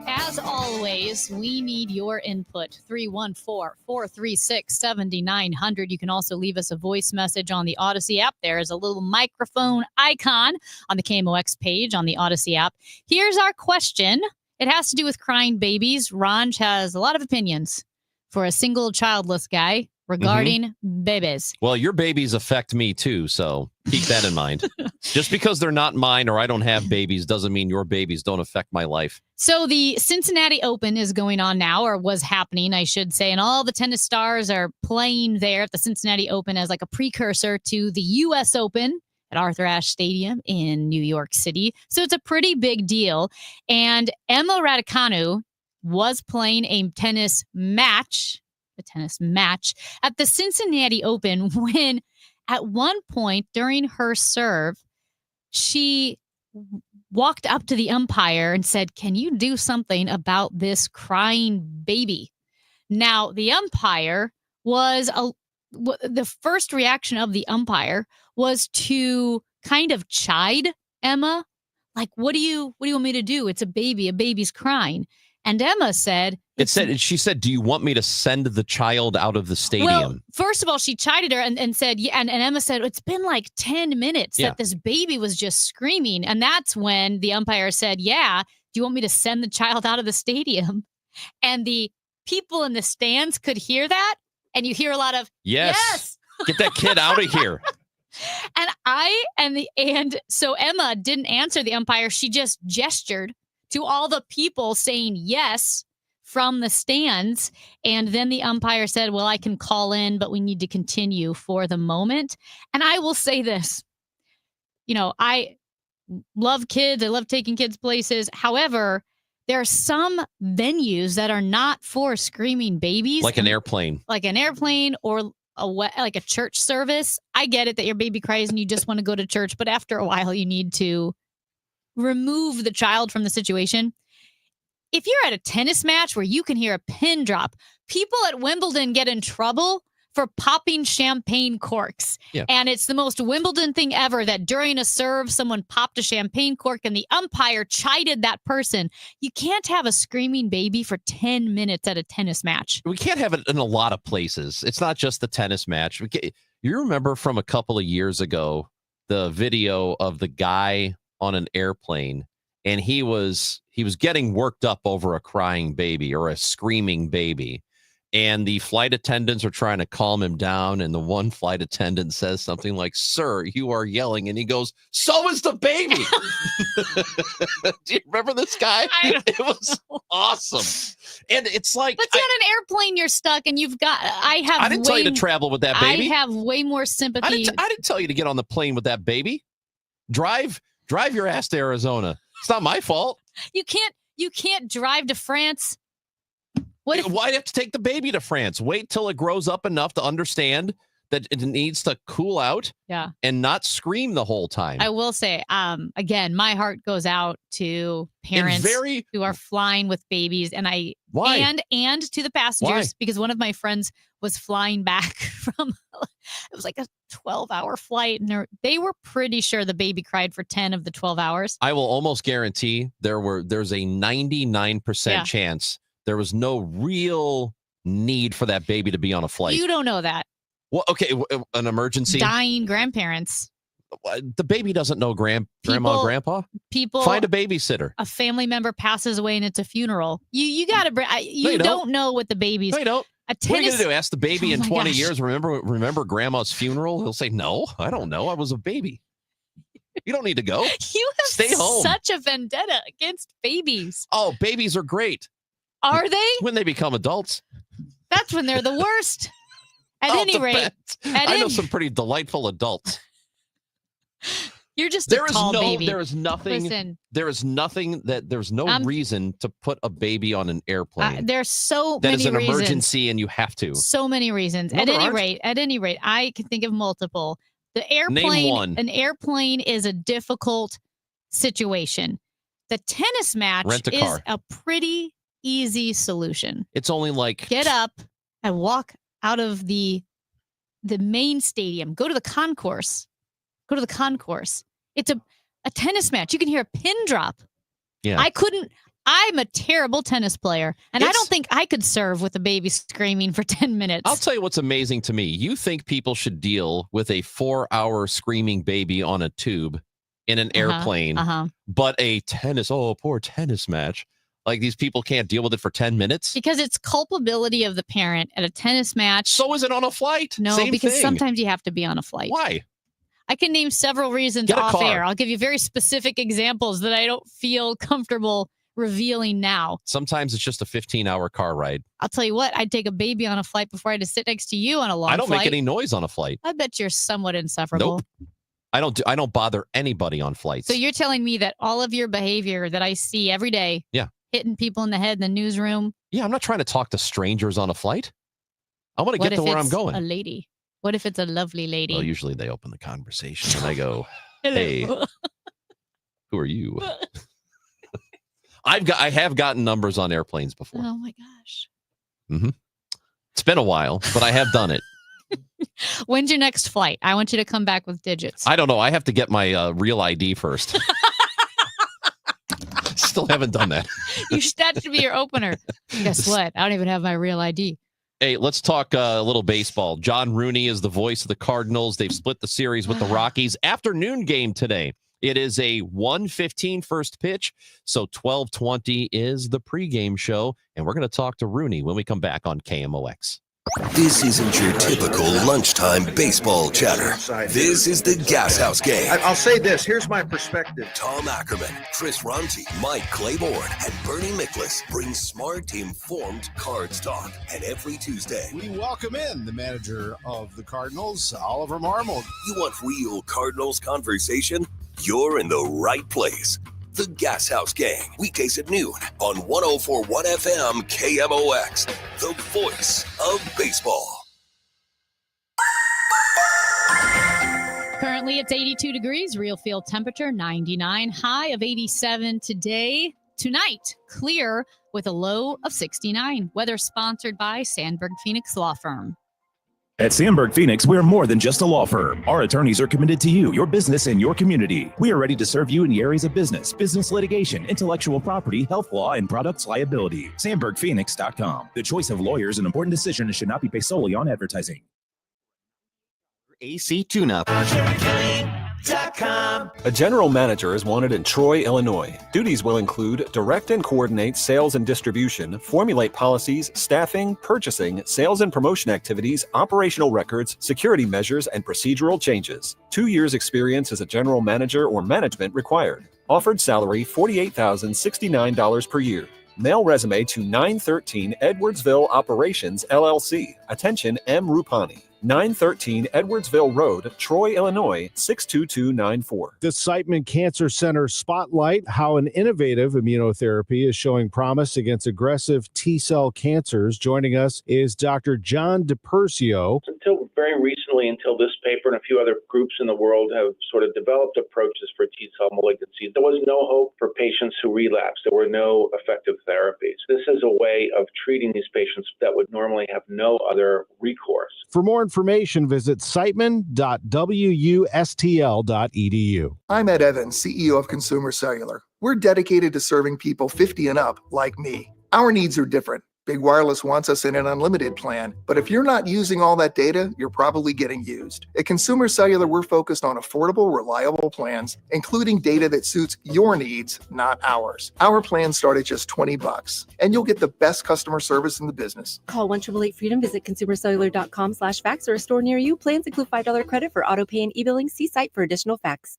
As always, we need your input. 314-436-7900. You can also leave us a voice message on the Odyssey app. There is a little microphone icon on the KMOX page on the Odyssey app. Here's our question. It has to do with crying babies. Ranj has a lot of opinions for a single childless guy regarding babies. Well, your babies affect me too, so keep that in mind. Just because they're not mine or I don't have babies doesn't mean your babies don't affect my life. So the Cincinnati Open is going on now, or was happening, I should say, and all the tennis stars are playing there at the Cincinnati Open as like a precursor to the U.S. Open at Arthur Ashe Stadium in New York City. So it's a pretty big deal. And Emma Raducanu was playing a tennis match at the Cincinnati Open when at one point during her serve, she walked up to the umpire and said, "Can you do something about this crying baby?" Now, the umpire was the first reaction of the umpire was to kind of chide Emma, like, what do you want me to do? It's a baby's crying. And Emma said, she said, "Do you want me to send the child out of the stadium?" Well, first of all, she chided her and said, yeah, and Emma said, "It's been like 10 minutes that this baby was just screaming." And that's when the umpire said, "Yeah, do you want me to send the child out of the stadium?" And the people in the stands could hear that. And you hear a lot of, yes. Get that kid out of here. And so Emma didn't answer the umpire. She just gestured to all the people saying yes from the stands. And then the umpire said, "Well, I can call in, but we need to continue for the moment." And I will say this, I love kids. I love taking kids places. However, there are some venues that are not for screaming babies. Like an airplane. Like an airplane or like a church service. I get it that your baby cries and you just want to go to church, but after a while you need to remove the child from the situation. If you're at a tennis match where you can hear a pin drop, people at Wimbledon get in trouble for popping champagne corks. Yeah. And it's the most Wimbledon thing ever that during a serve, someone popped a champagne cork and the umpire chided that person. You can't have a screaming baby for 10 minutes at a tennis match. We can't have it in a lot of places. It's not just the tennis match. You remember from a couple of years ago, the video of the guy on an airplane, and he was getting worked up over a crying baby or a screaming baby. And the flight attendants are trying to calm him down. And the one flight attendant says something like, "Sir, you are yelling." And he goes, "So is the baby." Do you remember this guy? It was awesome. And it's like, but on an airplane, you're stuck and I didn't tell you to travel with that baby. I have way more sympathy. I didn't tell you to get on the plane with that baby. Drive your ass to Arizona. It's not my fault. You can't drive to France. Why do you have to take the baby to France? Wait till it grows up enough to understand that it needs to cool out and not scream the whole time. I will say, again, my heart goes out to parents who are flying with babies and and to the passengers. Why? Because one of my friends was flying back from, it was like a 12-hour flight, and they were pretty sure the baby cried for 10 of the 12 hours. I will almost guarantee there's a 99% chance there was no real need for that baby to be on a flight. You don't know that. Well, okay, an emergency. Dying grandparents. The baby doesn't know grandma and grandpa. People find a babysitter. A family member passes away and it's a funeral. You got to. You don't know what the baby's. No, you don't. What are you going to do? Ask the baby in 20 years. Remember grandma's funeral? He'll say, "No, I don't know. I was a baby." You don't need to go. You have Stay home. Such a vendetta against babies. Oh, babies are great. Are they? When they become adults. That's when they're the worst. At any rate, I know some pretty delightful adults. You're just a tall baby. There is nothing. Listen, there's no reason to put a baby on an airplane. There's so that many is an reasons. Emergency, and you have to. So many reasons. No, at any rate, I can think of multiple. The airplane. Name one. An airplane is a difficult situation. The tennis match is a pretty easy solution. It's only like get up and walk out of the main stadium. Go to the concourse. It's a tennis match. You can hear a pin drop. Yeah. I'm a terrible tennis player, and I don't think I could serve with a baby screaming for 10 minutes. I'll tell you what's amazing to me. You think people should deal with a 4-hour screaming baby on a tube in an airplane, but a poor tennis match. Like these people can't deal with it for 10 minutes? Because it's culpability of the parent at a tennis match. So is it on a flight? No, Same because thing. Sometimes you have to be on a flight. Why? I can name several reasons off air. I'll give you very specific examples that I don't feel comfortable revealing now. Sometimes it's just a 15-hour car ride. I'll tell you what, I'd take a baby on a flight before I had to sit next to you on a long flight. I don't make any noise on a flight. I bet you're somewhat insufferable. Nope. I don't bother anybody on flights. So you're telling me that all of your behavior that I see every day, hitting people in the head in the newsroom. Yeah, I'm not trying to talk to strangers on a flight. I want to get to where I'm going. A lady. What if it's a lovely lady? Well, usually they open the conversation and I go, "Hey, who are you?" I have gotten numbers on airplanes before. Oh my gosh. Mm-hmm. It's been a while, but I have done it. When's your next flight? I want you to come back with digits. I don't know. I have to get my real ID first. Still haven't done that. That should be your opener. Guess what? I don't even have my real ID. Hey, let's talk a little baseball. John Rooney is the voice of the Cardinals. They've split the series with the Rockies. Afternoon game today. It is a 1:15 first pitch, so 12:20 is the pregame show, and we're going to talk to Rooney when we come back on KMOX. This isn't your typical lunchtime baseball chatter. This is the Gas House Gang. I'll say this. Here's my perspective. Tom Ackerman, Chris Ronti, Mike Claiborne, and Bernie Miklasz bring smart, informed Cards talk. And every Tuesday, we welcome in the manager of the Cardinals, Oliver Marmol. You want real Cardinals conversation? You're in the right place. The Gas House Gang, weekdays at noon on 104.1 FM KMOX, the voice of baseball. Currently, it's 82 degrees, real field temperature 99, high of 87 today. Tonight, clear with a low of 69. Weather sponsored by Sandberg Phoenix Law Firm. At Sandberg Phoenix, we're more than just a law firm. Our attorneys are committed to you, your business, and your community. We are ready to serve you in the areas of business litigation, intellectual property, health law, and products liability. SandbergPhoenix.com. The choice of lawyers, an important decision, and should not be based solely on advertising. AC Tune-Up. A general manager is wanted in Troy, Illinois. Duties will include direct and coordinate sales and distribution, formulate policies, staffing, purchasing, sales and promotion activities, operational records, security measures, and procedural changes. 2 years experience as a general manager or management required. Offered salary $48,069 per year. Mail resume to 913 Edwardsville Operations, LLC. Attention, M. Rupani. 913 Edwardsville Road, Troy, Illinois, 62294. The Siteman Cancer Center Spotlight, how an innovative immunotherapy is showing promise against aggressive T-cell cancers. Joining us is Dr. John DiPersio. Until very recently, until this paper and a few other groups in the world have sort of developed approaches for T-cell malignancies, there was no hope for patients who relapsed. There were no effective therapies. This is a way of treating these patients that would normally have no other recourse. For more information, visit siteman.wustl.edu. I'm Ed Evans, CEO of Consumer Cellular. We're dedicated to serving people 50 and up like me. Our needs are different. Big Wireless wants us in an unlimited plan, but if you're not using all that data, you're probably getting used. At Consumer Cellular, we're focused on affordable, reliable plans, including data that suits your needs, not ours. Our plans start at just $20, and you'll get the best customer service in the business. Call 1-888-FREEDOM, visit consumercellular.com/facts or a store near you. Plans include $5 credit for auto pay and e-billing. See site for additional facts.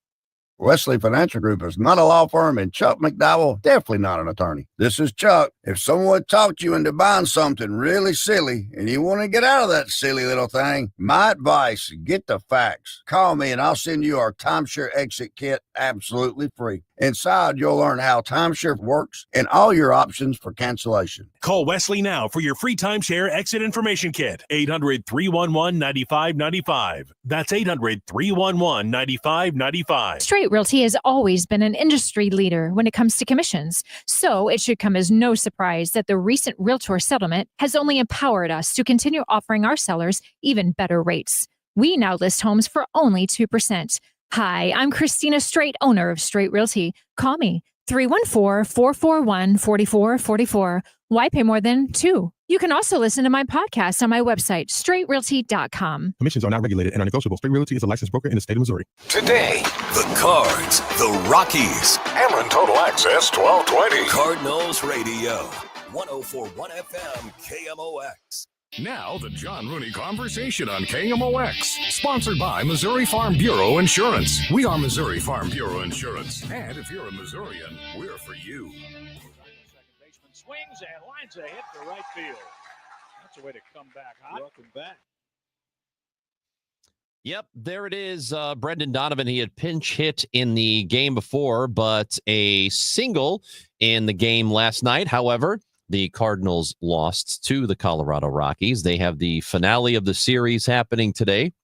Wesley Financial Group is not a law firm, and Chuck McDowell definitely not an attorney. This is Chuck. If someone talked you into buying something really silly and you want to get out of that silly little thing, my advice, get the facts. Call me and I'll send you our timeshare exit kit absolutely free. Inside, you'll learn how timeshare works and all your options for cancellation. Call Wesley now for your free timeshare exit information kit. 800-311-9595. That's 800-311-9595. Straight Realty has always been an industry leader when it comes to commissions. So it should come as no surprise that the recent Realtor settlement has only empowered us to continue offering our sellers even better rates. We now list homes for only 2%. Hi, I'm Christina Straight, owner of Straight Realty. Call me 314-441-4444. Why pay more than 2? You can also listen to my podcast on my website, straightrealty.com. Commissions are not regulated and are negotiable. Straight Realty is a licensed broker in the state of Missouri. Today, the Cards, the Rockies. Ameren Total Access 1220. Cardinals Radio, 104.1 FM, KMOX. Now, the John Rooney Conversation on KMOX. Sponsored by Missouri Farm Bureau Insurance. We are Missouri Farm Bureau Insurance. And if you're a Missourian, we're for you. Second baseman swings and lines a hit to right field. That's a way to come back hot. Welcome back. Yep, there it is. Brendan Donovan, he had pinch hit in the game before, but a single in the game last night. However, the Cardinals lost to the Colorado Rockies. They have the finale of the series happening today.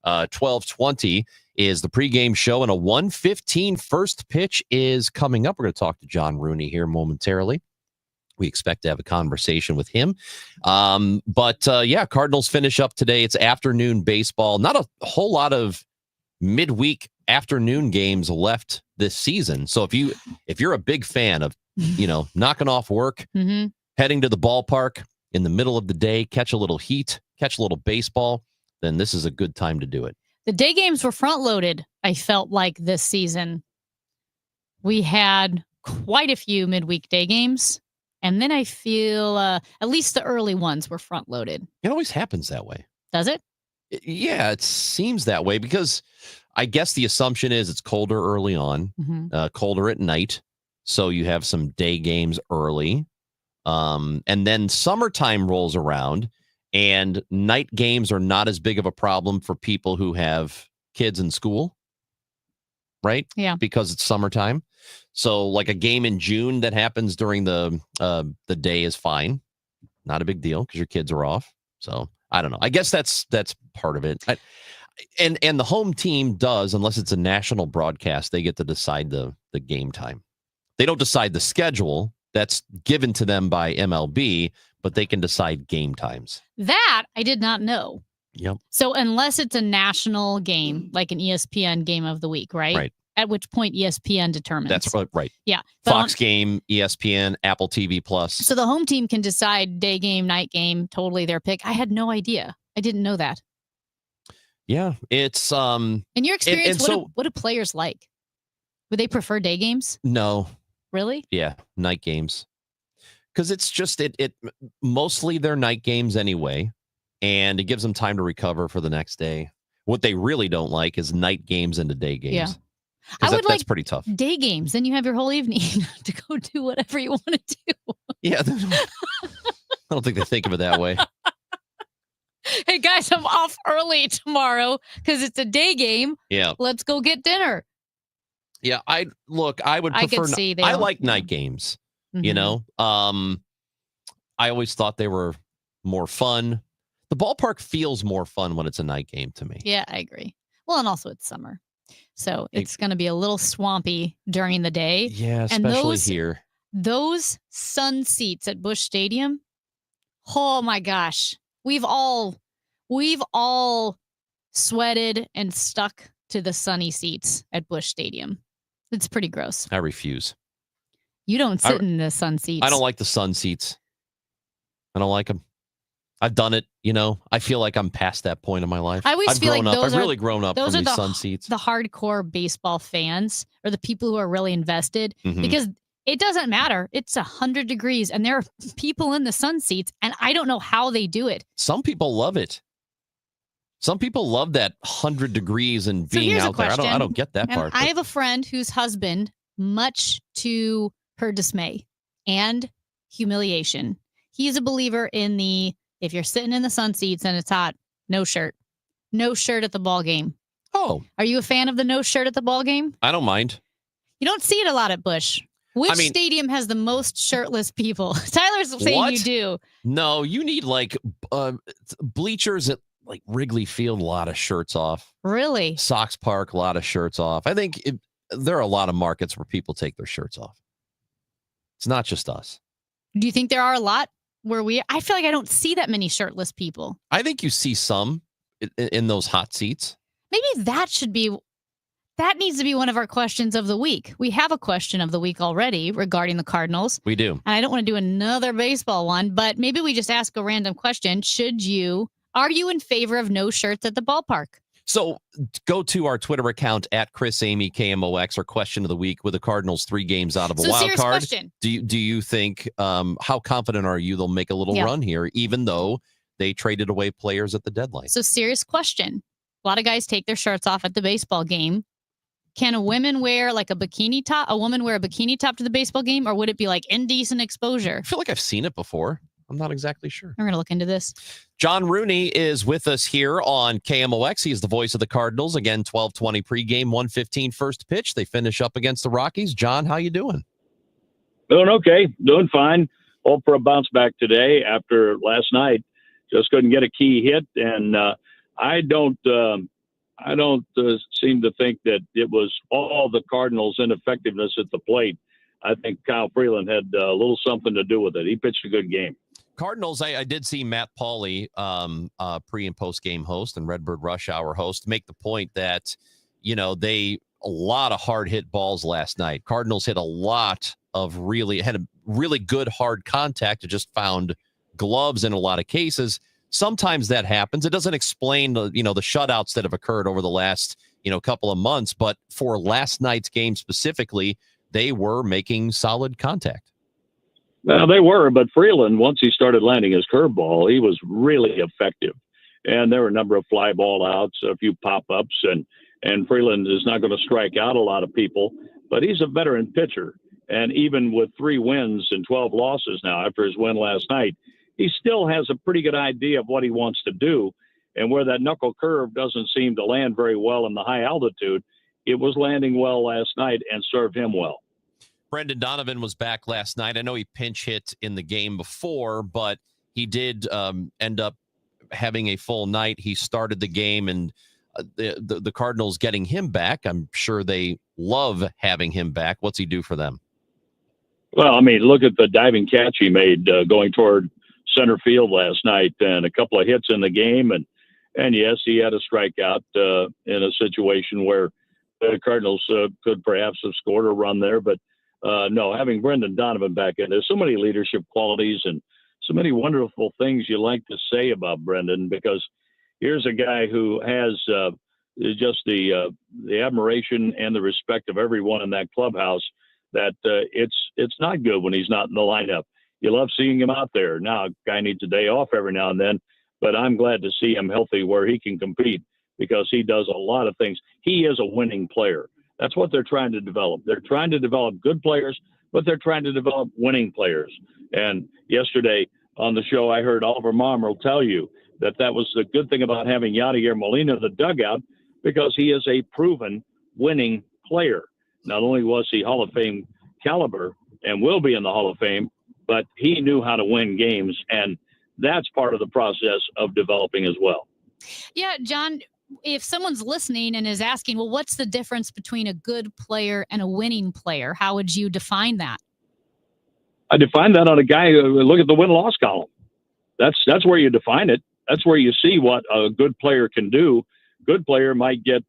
12:20 is the pregame show, and a 1:15 first pitch is coming up. We're going to talk to John Rooney here momentarily. We expect to have a conversation with him. Cardinals finish up today. It's afternoon baseball. Not a whole lot of midweek afternoon games left this season. So if you're a big fan of knocking off work, heading to the ballpark in the middle of the day, catch a little heat, catch a little baseball, then this is a good time to do it. The day games were front loaded, I felt like, this season. We had quite a few midweek day games, and then I feel at least the early ones were front loaded. It always happens that way. Does it? Yeah, it seems that way because I guess the assumption is it's colder early on, colder at night. So you have some day games early. And then summertime rolls around and night games are not as big of a problem for people who have kids in school. Right? Yeah. Because it's summertime. So like a game in June that happens during the day is fine. Not a big deal because your kids are off. So I don't know. I guess that's part of it. And the home team does, unless it's a national broadcast, they get to decide the game time. They don't decide the schedule. That's given to them by MLB, but they can decide game times. That I did not know. Yep. So unless it's a national game, like an ESPN game of the week, right? Right. At which point ESPN determines. That's right. Yeah. Fox game, ESPN, Apple TV Plus. So the home team can decide day game, night game, totally their pick. I had no idea. I didn't know that. Yeah. It's in your experience, what do players like? Would they prefer day games? No. Really? Yeah, night games. Because it's just it mostly they're night games anyway, and it gives them time to recover for the next day. What they really don't like is night games into day games. Yeah. That's pretty tough. Day games, then you have your whole evening to go do whatever you want to do. Yeah. I don't think they think of it that way. Hey guys, I'm off early tomorrow because it's a day game. Yeah. Let's go get dinner. Yeah, I would prefer. I like night games. I always thought they were more fun. The ballpark feels more fun when it's a night game to me. Yeah, I agree. Well, and also it's summer, so it's going to be a little swampy during the day. Yeah, especially here. Those sun seats at Busch Stadium. Oh my gosh, we've all sweated and stuck to the sunny seats at Busch Stadium. It's pretty gross. I refuse. You don't sit in the sun seats. I don't like the sun seats. I don't like them. I've done it. I feel like I'm past that point in my life. I always feel like I've really grown up from these sun seats. The hardcore baseball fans or the people who are really invested Mhm. because it doesn't matter. It's 100 degrees and there are people in the sun seats and I don't know how they do it. Some people love it. Some people love that 100 degrees and being out there. I don't get that part. I have a friend whose husband, much to her dismay and humiliation, he's a believer in if you're sitting in the sun seats and it's hot, no shirt. No shirt at the ball game. Oh. Are you a fan of the no shirt at the ball game? I don't mind. You don't see it a lot at Busch. Which stadium has the most shirtless people? Tyler's saying you do. No, you need bleachers at Wrigley Field, a lot of shirts off. Really? Sox Park, a lot of shirts off. I think there are a lot of markets where people take their shirts off. It's not just us. Do you think there are a lot where I feel like I don't see that many shirtless people. I think you see some in those hot seats. Maybe that needs to be one of our questions of the week. We have a question of the week already regarding the Cardinals. We do. And I don't want to do another baseball one, but maybe we just ask a random question. Are you in favor of no shirts at the ballpark? So go to our Twitter account at KrisAmyKMOX, our question of the week with the Cardinals 3 games out of a wild card. Question. Do you think, how confident are you they'll make a little run here, even though they traded away players at the deadline? So serious question. A lot of guys take their shirts off at the baseball game. Can a woman wear a bikini top? A woman wear a bikini top to the baseball game, or would it be indecent exposure? I feel like I've seen it before. I'm not exactly sure. We're going to look into this. John Rooney is with us here on KMOX. He is the voice of the Cardinals. Again, 12:20 pregame, 1:15 first pitch. They finish up against the Rockies. John, how you doing? Doing okay. Doing fine. Hope for a bounce back today after last night. Just couldn't get a key hit, and I don't seem to think that it was all the Cardinals' ineffectiveness at the plate. I think Kyle Freeland had a little something to do with it. He pitched a good game. Cardinals, I did see Matt Pauley, pre and post game host and Redbird Rush Hour host, make the point that, a lot of hard hit balls last night. Cardinals hit a lot of had a really good hard contact. It just found gloves in a lot of cases. Sometimes that happens. It doesn't explain the shutouts that have occurred over the last, couple of months. But for last night's game specifically, they were making solid contact. Well, they were, but Freeland, once he started landing his curveball, he was really effective. And there were a number of fly ball outs, a few pop-ups, and Freeland is not going to strike out a lot of people, but he's a veteran pitcher. And even with 3 wins and 12 losses now after his win last night, he still has a pretty good idea of what he wants to do. And where that knuckle curve doesn't seem to land very well in the high altitude, it was landing well last night and served him well. Brendan Donovan was back last night. I know he pinch hit in the game before, but he did end up having a full night. He started the game, and the Cardinals getting him back, I'm sure they love having him back. What's he do for them? Well, I mean, look at the diving catch he made going toward center field last night, and a couple of hits in the game. And yes, he had a strikeout in a situation where the Cardinals could perhaps have scored a run there. But no, having Brendan Donovan back in, there's so many leadership qualities and so many wonderful things you like to say about Brendan, because here's a guy who has just the admiration and the respect of everyone in that clubhouse, that it's not good when he's not in the lineup. You love seeing him out there. Now, guy needs a day off every now and then, but I'm glad to see him healthy where he can compete, because he does a lot of things. He is a winning player. That's what they're trying to develop. They're trying to develop good players, but they're trying to develop winning players. And yesterday on the show, I heard Oliver Marmol tell you that was the good thing about having Yadier Molina in the dugout, because he is a proven winning player. Not only was he Hall of Fame caliber and will be in the Hall of Fame, but he knew how to win games, and that's part of the process of developing as well. Yeah, John, if someone's listening and is asking, well, what's the difference between a good player and a winning player? How would you define that? I define that on a guy look at the win-loss column. That's where you define it. That's where you see what a good player can do. Good player might get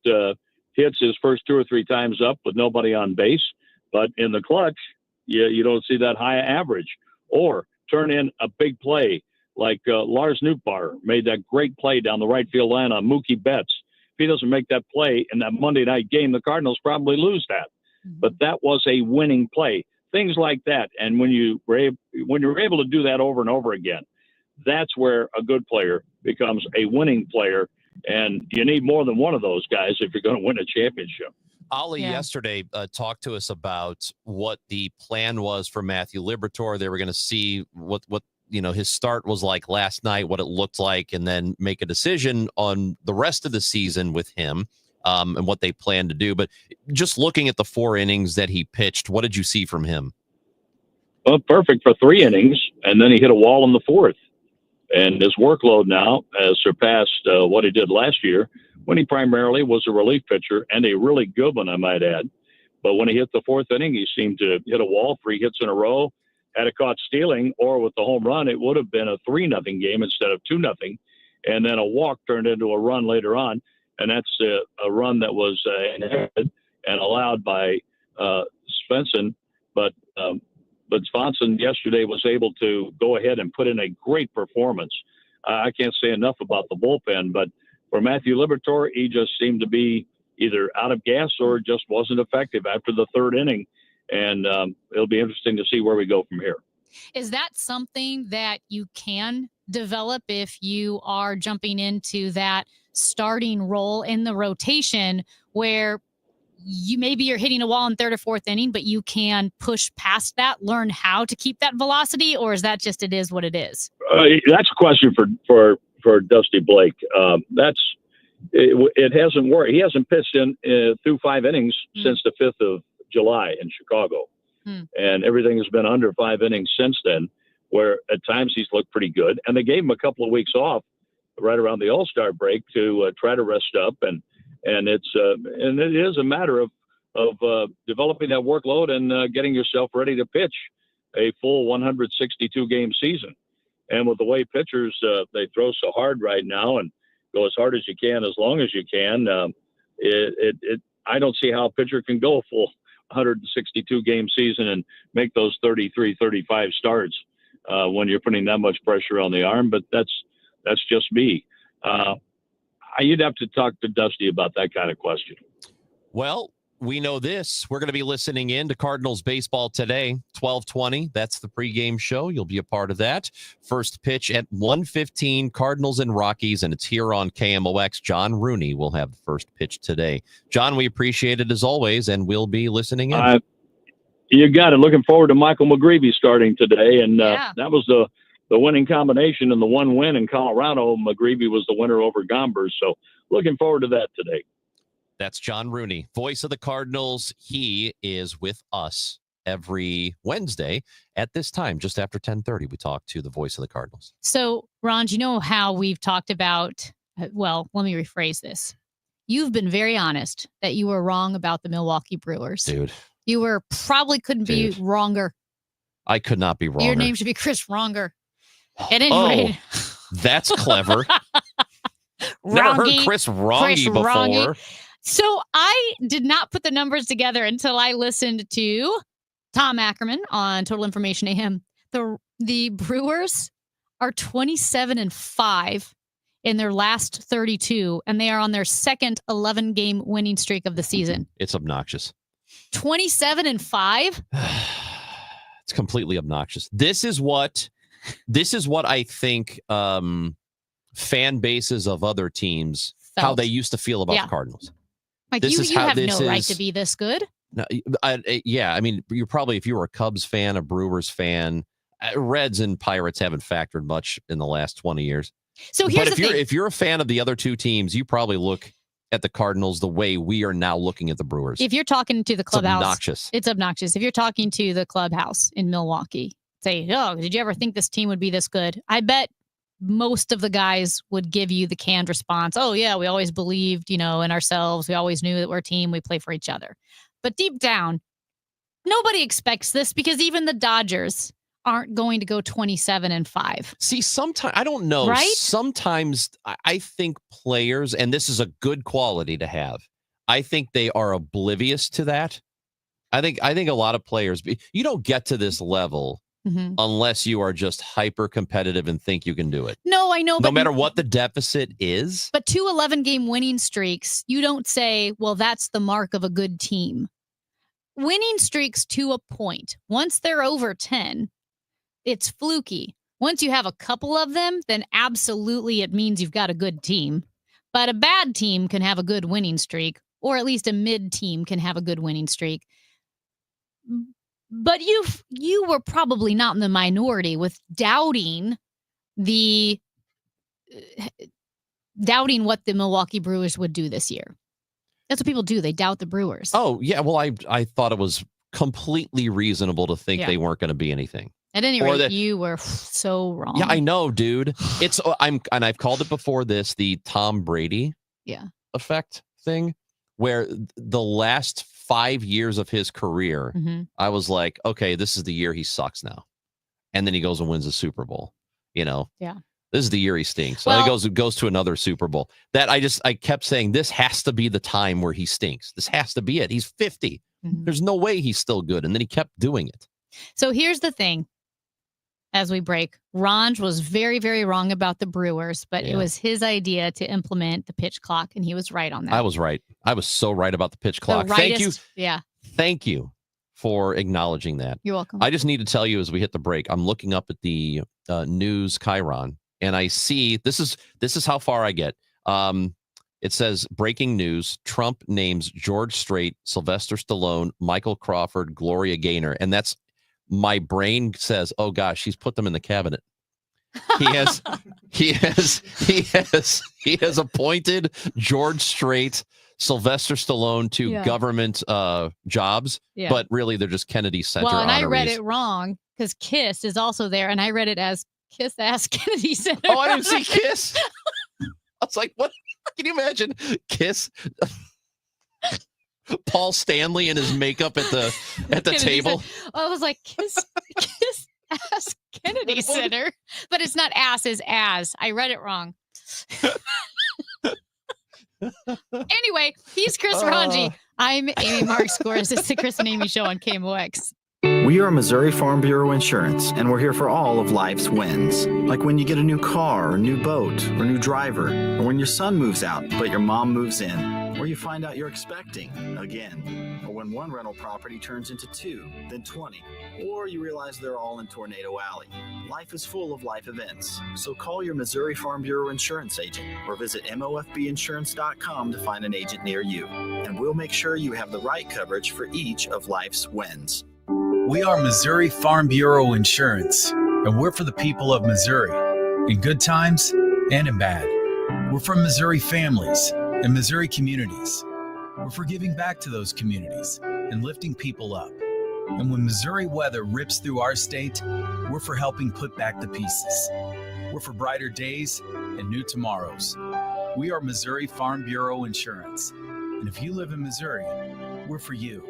hits his first 2 or 3 times up with nobody on base, but in the clutch, you don't see that high average. Or turn in a big play like Lars Nootbaar made that great play down the right field line on Mookie Betts. If he doesn't make that play in that Monday night game, the Cardinals probably lose that. But that was a winning play. Things like that. And when you're able to do that over and over again, that's where a good player becomes a winning player. And you need more than one of those guys if you're going to win a championship. Ollie yesterday talked to us about what the plan was for Matthew Liberatore. They were going to see what his start was like last night, what it looked like, and then make a decision on the rest of the season with him. And what they plan to do. But just looking at the 4 innings that he pitched, what did you see from him? Well, perfect for 3 innings, and then he hit a wall in the 4th. And his workload now has surpassed what he did last year when he primarily was a relief pitcher, and a really good one, I might add. But when he hit the 4th inning, he seemed to hit a wall 3 hits in a row. Had it caught stealing or with the home run, it would have been a 3-0 game instead of 2-0. And then a walk turned into a run later on. And that's a run that was inherited and allowed by Svensson. But Svensson yesterday was able to go ahead and put in a great performance. I can't say enough about the bullpen, but for Matthew Liberatore, he just seemed to be either out of gas or just wasn't effective after the 3rd inning. And it'll be interesting to see where we go from here. Is that something that you can develop if you are jumping into that starting role in the rotation where you're hitting a wall in 3rd or 4th inning, but you can push past that, learn how to keep that velocity, or is that just it is what it is? That's a question for Dusty Blake. It hasn't worked. He hasn't pitched through 5 innings since the 5th of July in Chicago. And everything has been under 5 innings since then, where at times he's looked pretty good. And they gave him a couple of weeks off right around the All-Star break to try to rest up. And it is a matter of developing that workload and getting yourself ready to pitch a full 162 game season. And with the way pitchers, they throw so hard right now and go as hard as you can, as long as you can. I don't see how a pitcher can go a full 162 game season and make those 33, 35 starts when you're putting that much pressure on the arm. But that's just me. You'd have to talk to Dusty about that kind of question. Well, we know this. We're going to be listening in to Cardinals baseball today, 12:20. That's the pregame show. You'll be a part of that. First pitch at 1:15, Cardinals and Rockies, and it's here on KMOX. John Rooney will have the first pitch today. John, we appreciate it as always, and we'll be listening in. You got it. Looking forward to Michael McGreevy starting today, and that was the winning combination in the 1 win in Colorado. McGreevy was the winner over Gombers, so looking forward to that today. That's John Rooney, voice of the Cardinals. He is with us every Wednesday at this time, just after 10:30. We talk to the voice of the Cardinals. So, Ron, do you know how we've talked about, well, let me rephrase this. You've been very honest that you were wrong about the Milwaukee Brewers. Dude. You probably couldn't be wronger. I could not be wronger. Your name should be Chris Wronger. At any rate. That's clever. Never heard Chris Wrongy before. Wrongy. So I did not put the numbers together until I listened to Tom Ackerman on Total Information AM. The Brewers are 27-5 in their last 32, and they are on their second 11-game winning streak of the season. It's obnoxious. 27-5? It's completely obnoxious. This is what I think fan bases of other teams, how they used to feel about the Cardinals. Like you have no right to be this good. No, I mean, if you were a Cubs fan, a Brewers fan, Reds and Pirates haven't factored much in the last 20 years. So here's the thing. If you're a fan of the other two teams, you probably look at the Cardinals the way we are now looking at the Brewers. If you're talking to the clubhouse, it's obnoxious. If you're talking to the clubhouse in Milwaukee, say, "Oh, did you ever think this team would be this good?" I bet most of the guys would give you the canned response. "Oh yeah, we always believed, in ourselves. We always knew that we're a team. We play for each other." But deep down, nobody expects this because even the Dodgers aren't going to go 27-5. See, sometimes I don't know. Right? Sometimes I think players, and this is a good quality to have, I think they are oblivious to that. I think a lot of players, you don't get to this level unless you are just hyper competitive and think you can do it. No, I know. No matter what the deficit is. But 2 11-game winning streaks, you don't say, well, that's the mark of a good team. Winning streaks to a point. Once they're over 10, it's fluky. Once you have a couple of them, then absolutely it means you've got a good team. But a bad team can have a good winning streak, or at least a mid team can have a good winning streak. But you were probably not in the minority with doubting what the Milwaukee Brewers would do this year. That's what people do. They doubt the Brewers. Oh, yeah. Well, I thought it was completely reasonable to think they weren't going to be anything. At any rate, you were so wrong. Yeah, I know, dude. I've called it before this, the Tom Brady effect thing, where the last 5 years of his career, I was like, okay, this is the year he sucks now. And then he goes and wins a Super Bowl, Yeah. This is the year he stinks. Well, and it goes to another Super Bowl. That I kept saying, this has to be the time where he stinks. This has to be it. He's 50. There's no way he's still good. And then he kept doing it. So here's the thing. As we break, Ronj was very, very wrong about the Brewers, but it was his idea to implement the pitch clock, and he was right on that. I was right. I was so right about the pitch clock. Thank you. Yeah. Thank you for acknowledging that. You're welcome. I just need to tell you as we hit the break, I'm looking up at the news Chiron, and I see this is how far I get. It says breaking news: Trump names George Strait, Sylvester Stallone, Michael Crawford, Gloria Gaynor, and that's. My brain says, "Oh gosh, he's put them in the cabinet." He has appointed George Strait, Sylvester Stallone to government jobs, but really they're just Kennedy Center. Well, and honorees. I read it wrong because KISS is also there, and I read it as Kiss Ass Kennedy Center. Oh, I didn't see KISS. I was like, what? Can you imagine KISS? Paul Stanley in his makeup at the table. I was like, Kiss Ass Kennedy Center, but it's not ass, is as. I read it wrong. Anyway, he's Chris Ranji. I'm Amy Marks-Gores. It's the Chris and Amy Show on KMOX. We are Missouri Farm Bureau Insurance, and we're here for all of life's wins. Like when you get a new car, or new boat, or new driver, or when your son moves out, but your mom moves in, or you find out you're expecting again, or when one rental property turns into 2, then 20, or you realize they're all in Tornado Alley. Life is full of life events, so call your Missouri Farm Bureau Insurance agent or visit mofbinsurance.com to find an agent near you, and we'll make sure you have the right coverage for each of life's wins. We are Missouri Farm Bureau Insurance, and we're for the people of Missouri, in good times and in bad. We're for Missouri families and Missouri communities. We're for giving back to those communities and lifting people up. And when Missouri weather rips through our state, we're for helping put back the pieces. We're for brighter days and new tomorrows. We are Missouri Farm Bureau Insurance. And if you live in Missouri, we're for you.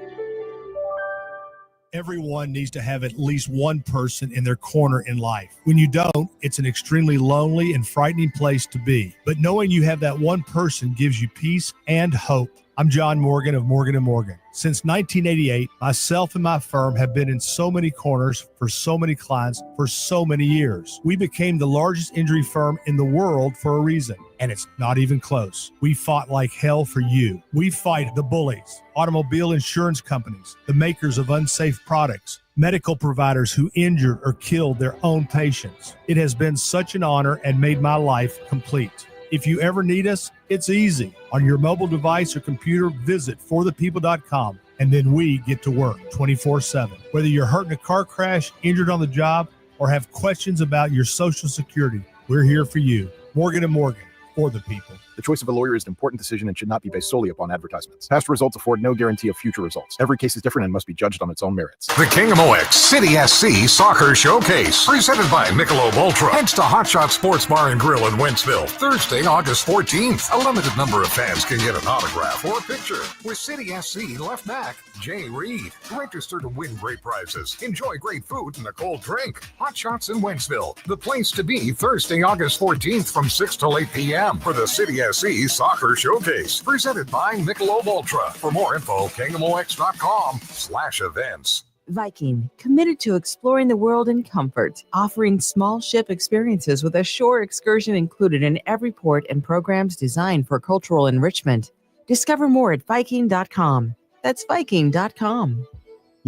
Everyone needs to have at least one person in their corner in life. When you don't, it's an extremely lonely and frightening place to be. But knowing you have that one person gives you peace and hope. I'm John Morgan of Morgan & Morgan. Since 1988, myself and my firm have been in so many corners for so many clients for so many years. We became the largest injury firm in the world for a reason, and it's not even close. We fought like hell for you. We fight the bullies, automobile insurance companies, the makers of unsafe products, medical providers who injured or killed their own patients. It has been such an honor and made my life complete. If you ever need us, it's easy. On your mobile device or computer, visit forthepeople.com, and then we get to work 24/7. Whether you're hurt in a car crash, injured on the job, or have questions about your Social Security, we're here for you. Morgan & Morgan, for the people. The choice of a lawyer is an important decision and should not be based solely upon advertisements. Past results afford no guarantee of future results. Every case is different and must be judged on its own merits. The KMOX City SC Soccer Showcase, presented by Michelob Ultra. Heads to Hot Shot Sports Bar and Grill in Wentzville, Thursday, August 14th. A limited number of fans can get an autograph or a picture with City SC left back Jay Reed. Register to win great prizes. Enjoy great food and a cold drink. Hot Shots in Wentzville, the place to be Thursday, August 14th from 6 till 8 p.m. for the City SC Soccer Showcase, presented by Michelob Ultra. For more info, KMOX.com/events. Viking, committed to exploring the world in comfort, offering small ship experiences with a shore excursion included in every port and programs designed for cultural enrichment. Discover more at Viking.com. That's Viking.com.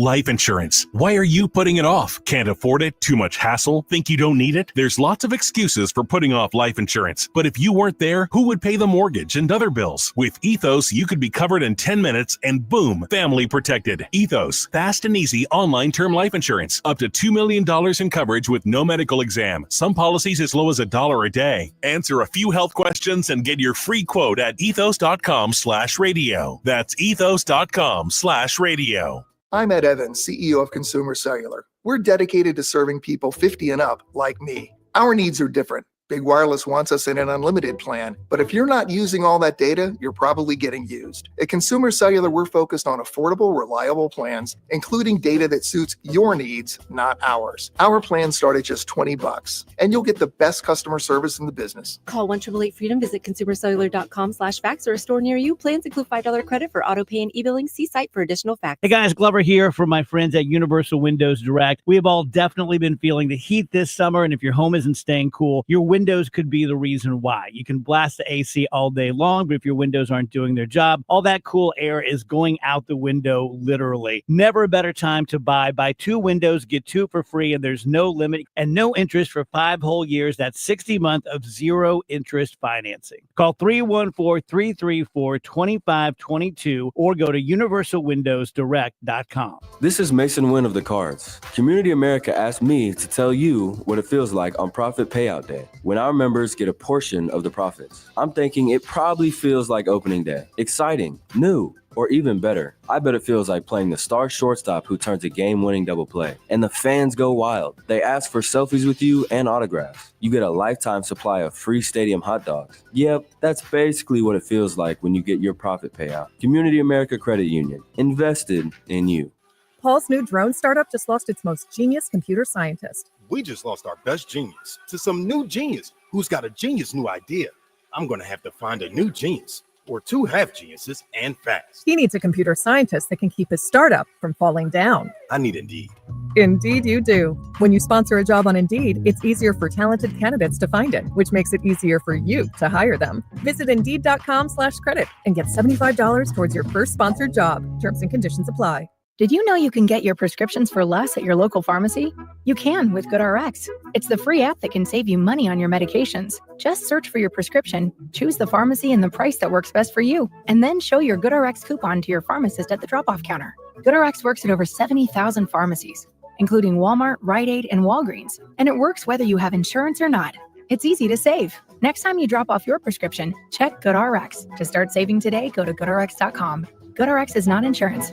Life insurance. Why are you putting it off? Can't afford it? Too much hassle? Think you don't need it? There's lots of excuses for putting off life insurance. But if you weren't there, who would pay the mortgage and other bills? With Ethos, you could be covered in 10 minutes and boom, family protected. Ethos, fast and easy online term life insurance. Up to $2 million in coverage with no medical exam. Some policies as low as $1 a day. Answer a few health questions and get your free quote at ethos.com/radio. That's ethos.com/radio. I'm Ed Evans, CEO of Consumer Cellular. We're dedicated to serving people 50 and up like me. Our needs are different. Big Wireless wants us in an unlimited plan, but if you're not using all that data, you're probably getting used. At Consumer Cellular, we're focused on affordable, reliable plans, including data that suits your needs, not ours. Our plans start at just $20, and you'll get the best customer service in the business. Call 1-888-FREEDOM, visit consumercellular.com/fax or a store near you. Plans include $5 credit for auto pay and e-billing. See site for additional facts. Hey guys, Glover here from my friends at Universal Windows Direct. We have all definitely been feeling the heat this summer, and if your home isn't staying cool, your windows could be the reason why. You can blast the AC all day long, but if your windows aren't doing their job, all that cool air is going out the window, literally. Never a better time to buy. Buy 2 windows, get 2 for free, and there's no limit and no interest for 5 whole years. That's 60 months of 0 interest financing. Call 314-334-2522 or go to universalwindowsdirect.com. This is Mason Wynn of the Cards. Community America asked me to tell you what it feels like on Profit Payout Day, when our members get a portion of the profits. I'm thinking it probably feels like opening day. Exciting, new, or even better. I bet it feels like playing the star shortstop who turns a game-winning double play. And the fans go wild. They ask for selfies with you and autographs. You get a lifetime supply of free stadium hot dogs. Yep, that's basically what it feels like when you get your profit payout. Community America Credit Union. Invested in you. Paul's new drone startup just lost its most genius computer scientist. We just lost our best genius to some new genius who's got a genius new idea. I'm going to have to find a new genius or 2 half geniuses and fast. He needs a computer scientist that can keep his startup from falling down. I need Indeed. Indeed you do. When you sponsor a job on Indeed, it's easier for talented candidates to find it, which makes it easier for you to hire them. Visit Indeed.com/credit and get $75 towards your first sponsored job. Terms and conditions apply. Did you know you can get your prescriptions for less at your local pharmacy? You can with GoodRx. It's the free app that can save you money on your medications. Just search for your prescription, choose the pharmacy and the price that works best for you, and then show your GoodRx coupon to your pharmacist at the drop-off counter. GoodRx works at over 70,000 pharmacies, including Walmart, Rite Aid, and Walgreens, and it works whether you have insurance or not. It's easy to save. Next time you drop off your prescription, check GoodRx. To start saving today, go to GoodRx.com. GoodRx is not insurance.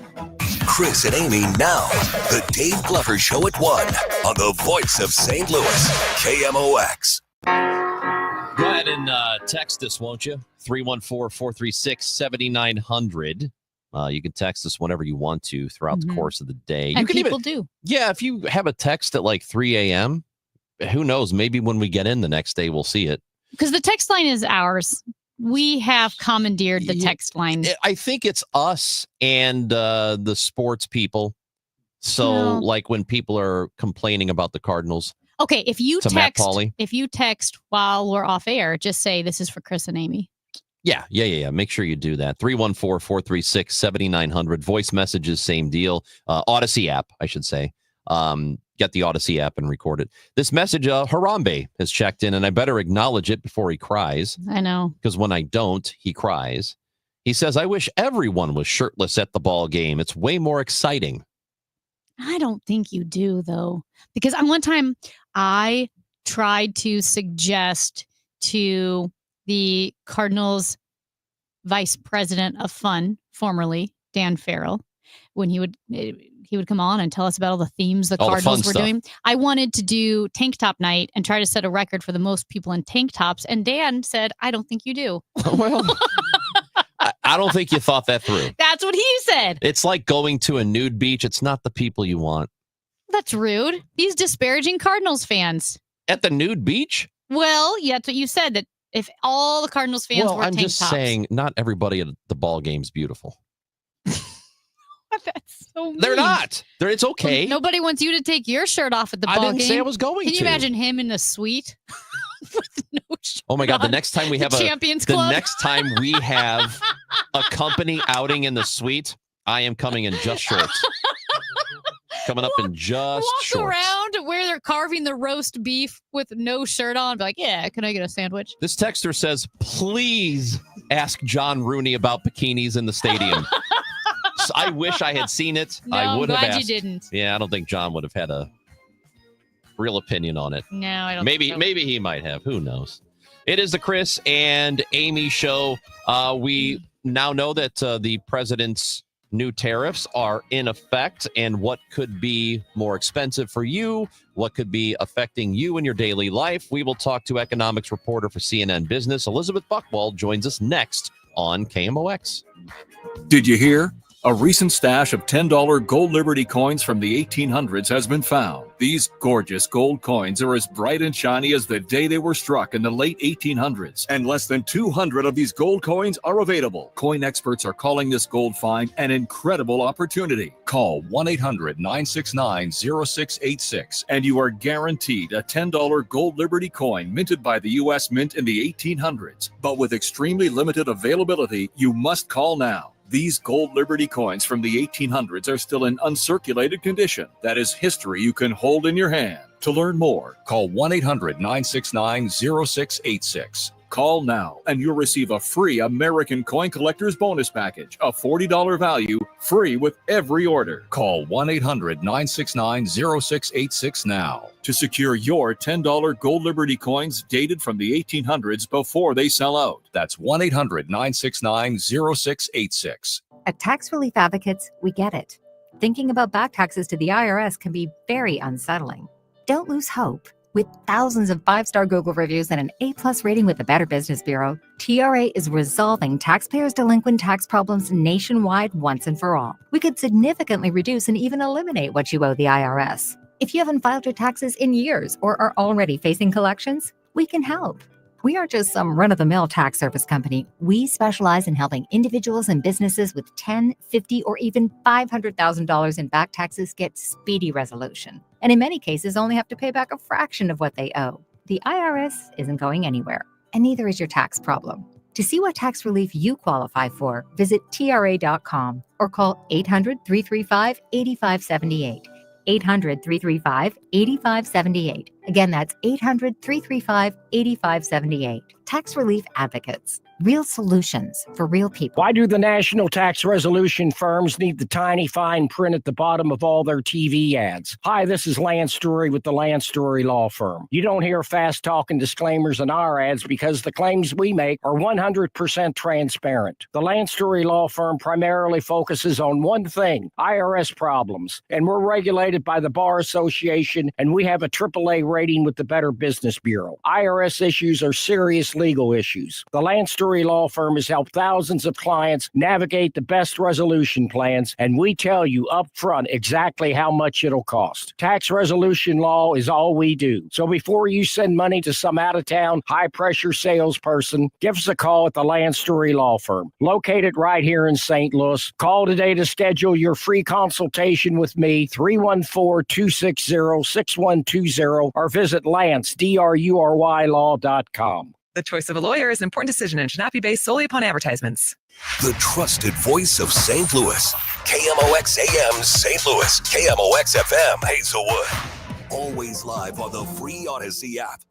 Chris and Amy now. The Dave Glover Show at 1 on the voice of St. Louis, KMOX. Go ahead and text us, won't you? 314-436-7900. You can text us whenever you want to throughout the course of the day. And people do. Yeah, if you have a text at like 3 a.m., who knows? Maybe when we get in the next day, we'll see it. Because the text line is ours. We have commandeered the text line. I think it's us and the sports people. So, like when people are complaining about the Cardinals. Okay, if you text while we're off air, just say this is for Chris and Amy. Yeah. Make sure you do that. 314-436-7900. Voice messages, same deal. Odyssey app, I should say. Get the Odyssey app and record it. This message, Harambe has checked in, and I better acknowledge it before he cries. I know. Because when I don't, he cries. He says, I wish everyone was shirtless at the ball game. It's way more exciting. I don't think you do, though. Because one time I tried to suggest to the Cardinals vice president of fun, formerly Dan Farrell, when he would come on and tell us about all the themes the Cardinals were doing. I wanted to do tank top night and try to set a record for the most people in tank tops. And Dan said, I don't think you do. Well, I don't think you thought that through. That's what he said. It's like going to a nude beach. It's not the people you want. That's rude. He's disparaging Cardinals fans. At the nude beach? Well, yeah, that's what you said, that if all the Cardinals fans were tank tops. I'm just saying, not everybody at the ball game's beautiful. That's so mean. They're not. It's okay. Well, nobody wants you to take your shirt off at the ball I game. didn't say I was going Can you to. imagine him in a suite with no shirt Oh my God! The on? next time we have Champions Club. the next time we have a company outing in the suite, I am coming in just shorts. Coming up in just Walk shorts. around where they're carving the roast beef with no shirt on. Be like, yeah, can I get a sandwich? This texter says, please ask John Rooney about bikinis in the stadium. So I wish I had seen it. No, I would I'm have glad asked. you didn't. Yeah, I don't think John would have had a real opinion on it. No, I don't Maybe think so. he might have. Who knows? It is the Chris and Amy show. We now know that the president's new tariffs are in effect, and what could be more expensive for you, what could be affecting you in your daily life. We will talk to economics reporter for CNN Business, Elizabeth Buchwald, joins us next on KMOX. Did you hear? A recent stash of $10 gold Liberty coins from the 1800s has been found. These gorgeous gold coins are as bright and shiny as the day they were struck in the late 1800s, and less than 200 of these gold coins are available. Coin experts are calling this gold find an incredible opportunity. Call 1-800-969-0686 and you are guaranteed a $10 gold Liberty coin minted by the U.S. Mint in the 1800s. But with extremely limited availability, you must call now. These gold Liberty coins from the 1800s are still in uncirculated condition. That is history you can hold in your hand. To learn more, call 1-800-969-0686. Call now and you'll receive a free American Coin Collector's Bonus Package, a $40 value, free with every order. Call 1-800-969-0686 now to secure your $10 gold Liberty coins dated from the 1800s before they sell out. That's 1-800-969-0686. At Tax Relief Advocates, we get it. Thinking about back taxes to the IRS can be very unsettling. Don't lose hope. With thousands of 5-star Google reviews and an A+ rating with the Better Business Bureau, TRA is resolving taxpayers' delinquent tax problems nationwide once and for all. We could significantly reduce and even eliminate what you owe the IRS. If you haven't filed your taxes in years or are already facing collections, we can help. We aren't just some run-of-the-mill tax service company. We specialize in helping individuals and businesses with $10,000, $50,000, or even $500,000 in back taxes get speedy resolution. And in many cases, only have to pay back a fraction of what they owe. The IRS isn't going anywhere, and neither is your tax problem. To see what tax relief you qualify for, visit TRA.com or call 800-335-8578. 800-335-8578. Again, that's 800-335-8578. Tax Relief Advocates. Real solutions for real people. Why do the national tax resolution firms need the tiny fine print at the bottom of all their TV ads? Hi, this is Lance Story with the Lance Story Law Firm. You don't hear fast-talking disclaimers in our ads because the claims we make are 100% transparent. The Lance Story Law Firm primarily focuses on one thing, IRS problems, and we're regulated by the Bar Association, and we have a AAA rating with the Better Business Bureau. IRS issues are serious legal issues. The Lance Story Law Firm has helped thousands of clients navigate the best resolution plans, and we tell you up front exactly how much it'll cost. Tax resolution law is all we do. So before you send money to some out-of-town, high-pressure salesperson, give us a call at the Lance Story Law Firm, located right here in St. Louis. Call today to schedule your free consultation with me, 314-260-6120, or visit LanceDruryLaw.com. The choice of a lawyer is an important decision and should not be based solely upon advertisements. The trusted voice of St. Louis. KMOX AM St. Louis. KMOX FM Hazelwood. Always live on the free Odyssey app.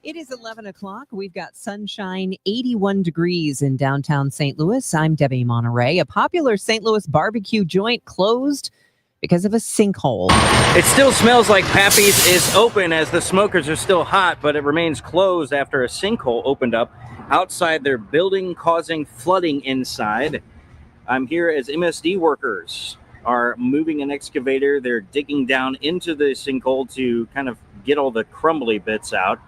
It is 11 o'clock. We've got sunshine, 81 degrees in downtown St. Louis. I'm Debbie Monterey. A popular St. Louis barbecue joint closed because of a sinkhole. It still smells like Pappy's is open as the smokers are still hot, but it remains closed after a sinkhole opened up outside their building, causing flooding inside. I'm here as MSD workers are moving an excavator. They're digging down into the sinkhole to kind of get all the crumbly bits out.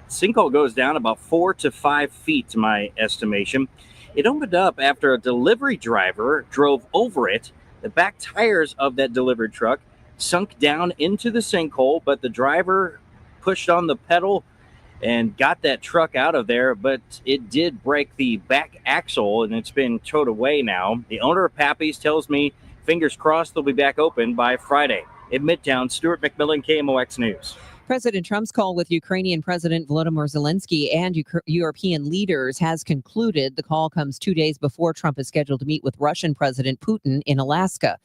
Sinkhole goes down about 4 to 5 feet to my estimation. It opened up after a delivery driver drove over it. The back tires of that delivery truck sunk down into the sinkhole, but the driver pushed on the pedal and got that truck out of there, but it did break the back axle, and it's been towed away now. The owner of Pappy's tells me, fingers crossed, they'll be back open by Friday. In Midtown, Stuart McMillan, KMOX News. President Trump's call with Ukrainian President Volodymyr Zelensky and European leaders has concluded. The call comes 2 days before Trump is scheduled to meet with Russian President Putin in Alaska.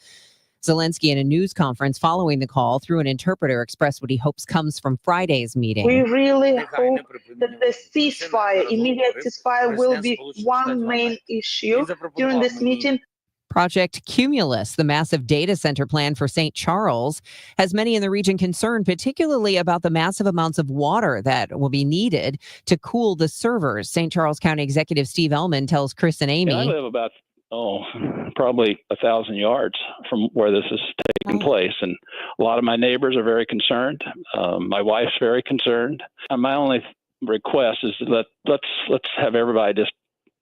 Zelensky, in a news conference following the call through an interpreter, expressed what he hopes comes from Friday's meeting. We really hope that the ceasefire, immediate ceasefire, will be one main issue during this meeting. Project Cumulus, the massive data center plan for St. Charles, has many in the region concerned, particularly about the massive amounts of water that will be needed to cool the servers. St. Charles County Executive Steve Ellman tells Chris and Amy. Yeah, I live about, probably 1,000 yards from where this is taking place. And a lot of my neighbors are very concerned. My wife's very concerned. And my only request is let's have everybody just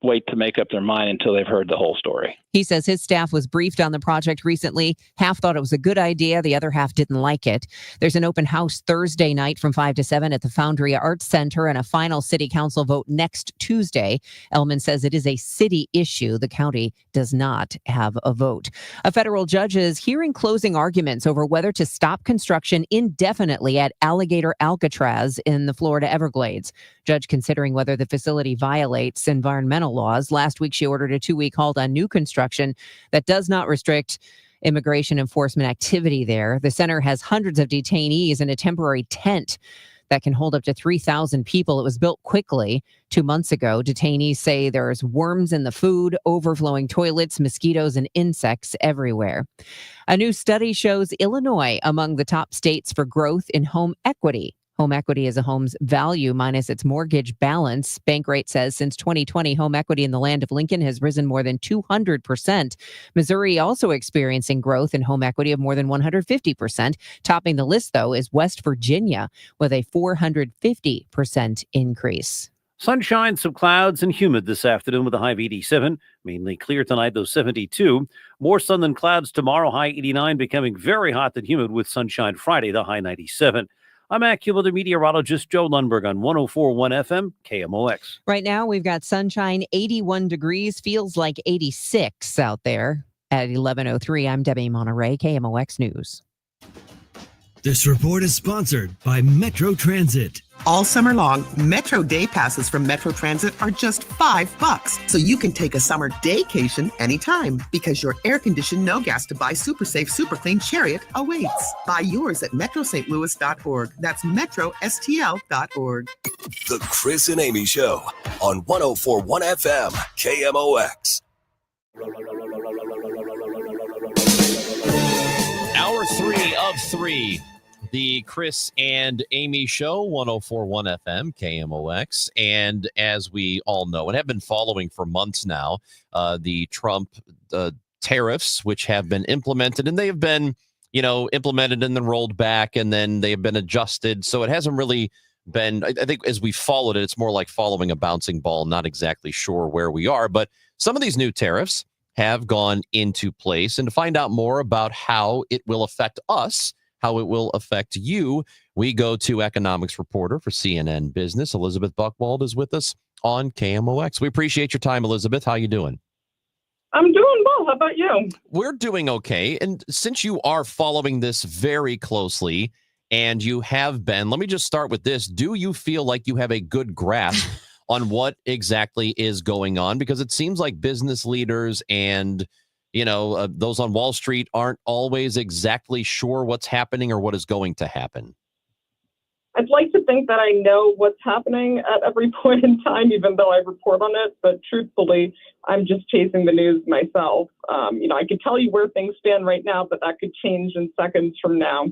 wait to make up their mind until they've heard the whole story. He says his staff was briefed on the project recently. Half thought it was a good idea. The other half didn't like it. There's an open house Thursday night from 5 to 7 at the Foundry Arts Center and a final city council vote next Tuesday. Ellman says it is a city issue. The county does not have a vote. A federal judge is hearing closing arguments over whether to stop construction indefinitely at Alligator Alcatraz in the Florida Everglades. Judge considering whether the facility violates environmental laws. Last week, she ordered a 2-week halt on new construction that does not restrict immigration enforcement activity there. The center has hundreds of detainees in a temporary tent that can hold up to 3,000 people. It was built quickly 2 months ago. Detainees say there's worms in the food, overflowing toilets, mosquitoes, and insects everywhere. A new study shows Illinois among the top states for growth in home equity. Home equity is a home's value minus its mortgage balance. Bankrate says since 2020, home equity in the land of Lincoln has risen more than 200%. Missouri also experiencing growth in home equity of more than 150%. Topping the list, though, is West Virginia with a 450% increase. Sunshine, some clouds, and humid this afternoon with a high of 87. Mainly clear tonight, though 72. More sun than clouds tomorrow, high 89, becoming very hot and humid with sunshine Friday, the high 97. I'm AccuWeather meteorologist Joe Lundberg on 104.1 FM KMOX. Right now, we've got sunshine, 81 degrees, feels like 86 out there. At 11:03, I'm Debbie Monterey, KMOX News. This report is sponsored by Metro Transit. All summer long, Metro Day Passes from Metro Transit are just $5, so you can take a summer daycation anytime because your air-conditioned, no-gas to buy super safe, super clean Chariot awaits. Buy yours at metrostlouis.org. That's metrostl.org. The Chris and Amy Show on 104.1 FM KMOX. Hour 3 of 3. The Chris and Amy Show, 104.1 FM, KMOX. And as we all know and have been following for months now, the Trump tariffs, which have been implemented, and they have been, implemented and then rolled back, and then they have been adjusted. So it hasn't really been, I think as we followed it, it's more like following a bouncing ball, not exactly sure where we are. But some of these new tariffs have gone into place. And to find out more about how it will affect us, how it will affect you, we go to economics reporter for CNN Business. Elizabeth Buchwald is with us on KMOX. We appreciate your time, Elizabeth. How you doing? I'm doing well. How about you? We're doing okay. And since you are following this very closely, and you have been, let me just start with this. Do you feel like you have a good grasp on what exactly is going on? Because it seems like business leaders and those on Wall Street aren't always exactly sure what's happening or what is going to happen. I'd like to think that I know what's happening at every point in time, even though I report on it. But truthfully, I'm just chasing the news myself. I could tell you where things stand right now, but that could change in seconds from now.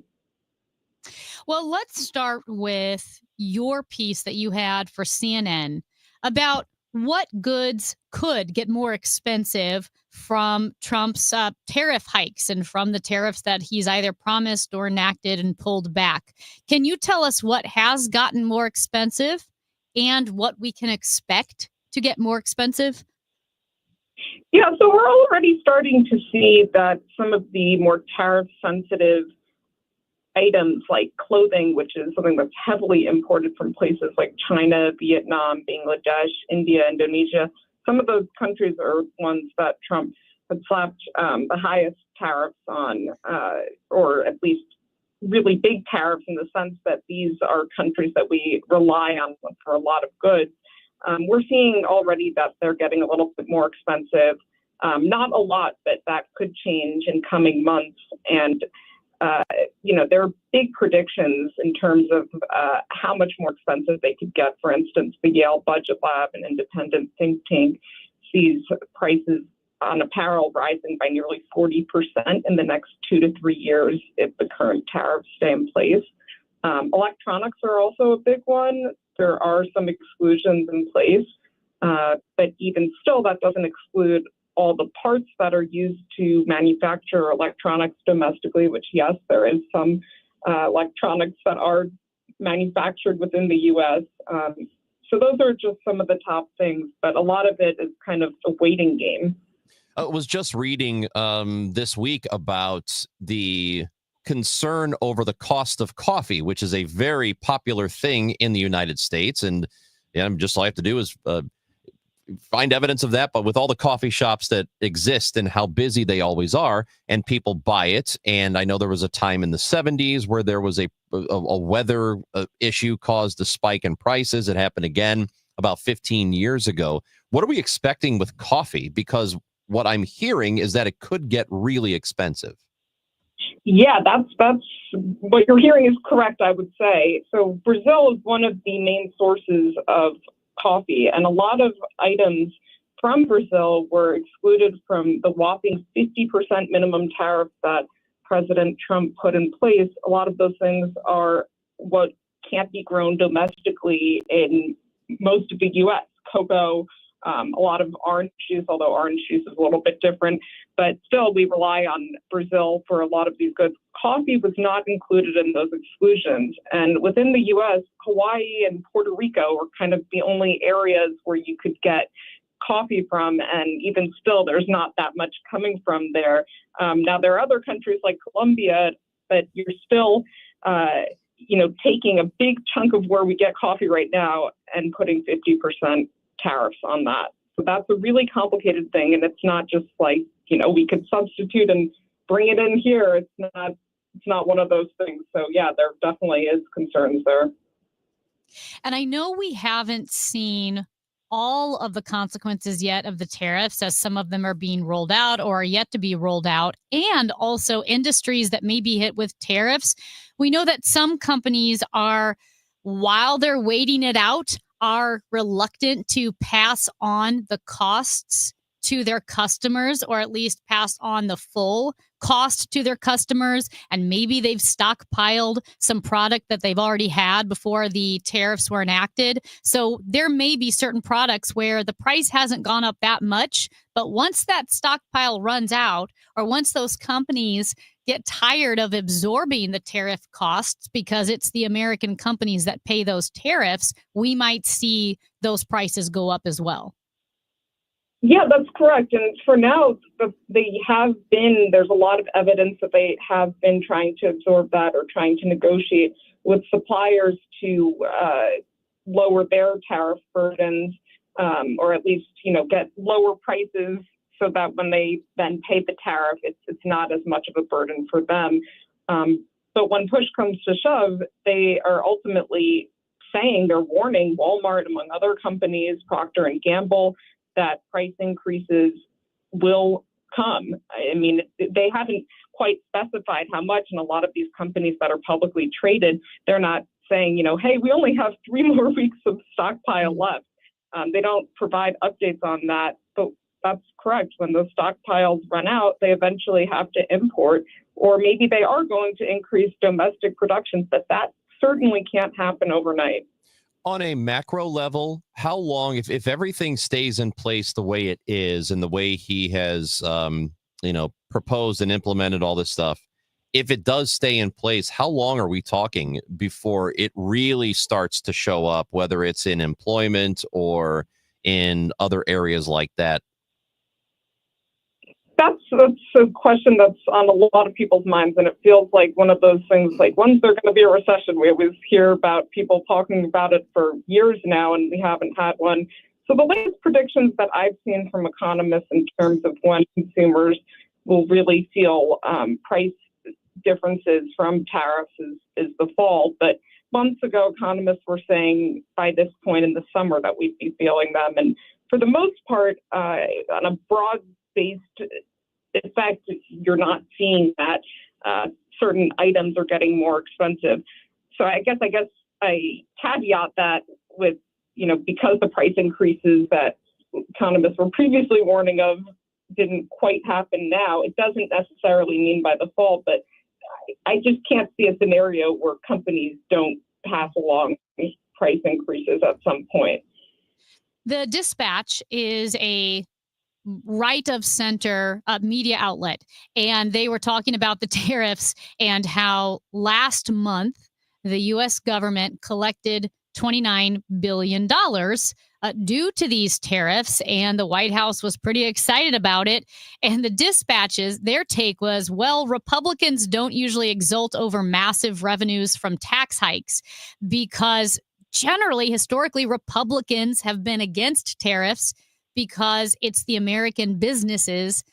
Well, let's start with your piece that you had for CNN about what goods could get more expensive from Trump's tariff hikes and from the tariffs that he's either promised or enacted and pulled back. Can you tell us what has gotten more expensive and what we can expect to get more expensive? Yeah, so we're already starting to see that some of the more tariff-sensitive items like clothing, which is something that's heavily imported from places like China, Vietnam, Bangladesh, India, Indonesia. Some of those countries are ones that Trump had slapped the highest tariffs on, or at least really big tariffs in the sense that these are countries that we rely on for a lot of goods. We're seeing already that they're getting a little bit more expensive. Not a lot, but that could change in coming months. And, there are big predictions in terms of how much more expensive they could get. For instance, the Yale Budget Lab, an independent think tank, sees prices on apparel rising by nearly 40% in the next 2 to 3 years if the current tariffs stay in place. Electronics are also a big one. There are some exclusions in place, but even still, that doesn't exclude all the parts that are used to manufacture electronics domestically, which, yes, there is some electronics that are manufactured within the U.S. So those are just some of the top things, but a lot of it is kind of a waiting game. I was just reading this week about the concern over the cost of coffee, which is a very popular thing in the United States. And just all I have to do is find evidence of that. But with all the coffee shops that exist and how busy they always are, and people buy it. And I know there was a time in the 70s where there was a weather issue caused a spike in prices. It happened again about 15 years ago. What are we expecting with coffee? Because what I'm hearing is that it could get really expensive. Yeah, that's what you're hearing is correct, I would say. So Brazil is one of the main sources of coffee, and a lot of items from Brazil were excluded from the whopping 50% minimum tariff that President Trump put in place. A lot of those things are what can't be grown domestically in most of the U.S. Cocoa, a lot of orange juice, although orange juice is a little bit different, but still we rely on Brazil for a lot of these goods. Coffee was not included in those exclusions. And within the U.S., Hawaii and Puerto Rico are kind of the only areas where you could get coffee from. And even still, there's not that much coming from there. Now, there are other countries like Colombia, but you're still, taking a big chunk of where we get coffee right now and putting 50% tariffs on that. So that's a really complicated thing. And it's not just like, we could substitute and bring it in here. It's not one of those things. So yeah, there definitely is concerns there. And I know we haven't seen all of the consequences yet of the tariffs, as some of them are being rolled out or are yet to be rolled out, and also industries that may be hit with tariffs. We know that some companies are, while they're waiting it out, are reluctant to pass on the costs to their customers, or at least pass on the full cost to their customers. And maybe they've stockpiled some product that they've already had before the tariffs were enacted. So there may be certain products where the price hasn't gone up that much, but once that stockpile runs out, or once those companies get tired of absorbing the tariff costs, because it's the American companies that pay those tariffs, we might see those prices go up as well. Yeah, that's correct. And for now, there's a lot of evidence that they have been trying to absorb that, or trying to negotiate with suppliers to lower their tariff burdens, or at least, get lower prices so that when they then pay the tariff, it's not as much of a burden for them. But when push comes to shove, they are ultimately they're warning Walmart, among other companies, Procter & Gamble, that price increases will come. I mean, they haven't quite specified how much, and a lot of these companies that are publicly traded, they're not saying, hey, we only have 3 more weeks of stockpile left. They don't provide updates on that, but that's correct. When those stockpiles run out, they eventually have to import, or maybe they are going to increase domestic production, but that certainly can't happen overnight. On a macro level, how long, if everything stays in place the way it is and the way he has, proposed and implemented all this stuff, if it does stay in place, how long are we talking before it really starts to show up, whether it's in employment or in other areas like that? That's a question that's on a lot of people's minds, and it feels like one of those things, like, when's there going to be a recession? We always hear about people talking about it for years now, and we haven't had one. So the latest predictions that I've seen from economists in terms of when consumers will really feel price differences from tariffs is the fall. But months ago, economists were saying by this point in the summer that we'd be feeling them. And for the most part, on a broad-based effect, you're not seeing that. Certain items are getting more expensive. So I guess I caveat that with, because the price increases that economists were previously warning of didn't quite happen now, it doesn't necessarily mean by the fall, but I just can't see a scenario where companies don't pass along price increases at some point. The Dispatch is a right of center media outlet, and they were talking about the tariffs and how last month the U.S. government collected $29 billion due to these tariffs, and the White House was pretty excited about it. And the Dispatches, their take was, well, Republicans don't usually exult over massive revenues from tax hikes because generally, historically, Republicans have been against tariffs because it's the American businesses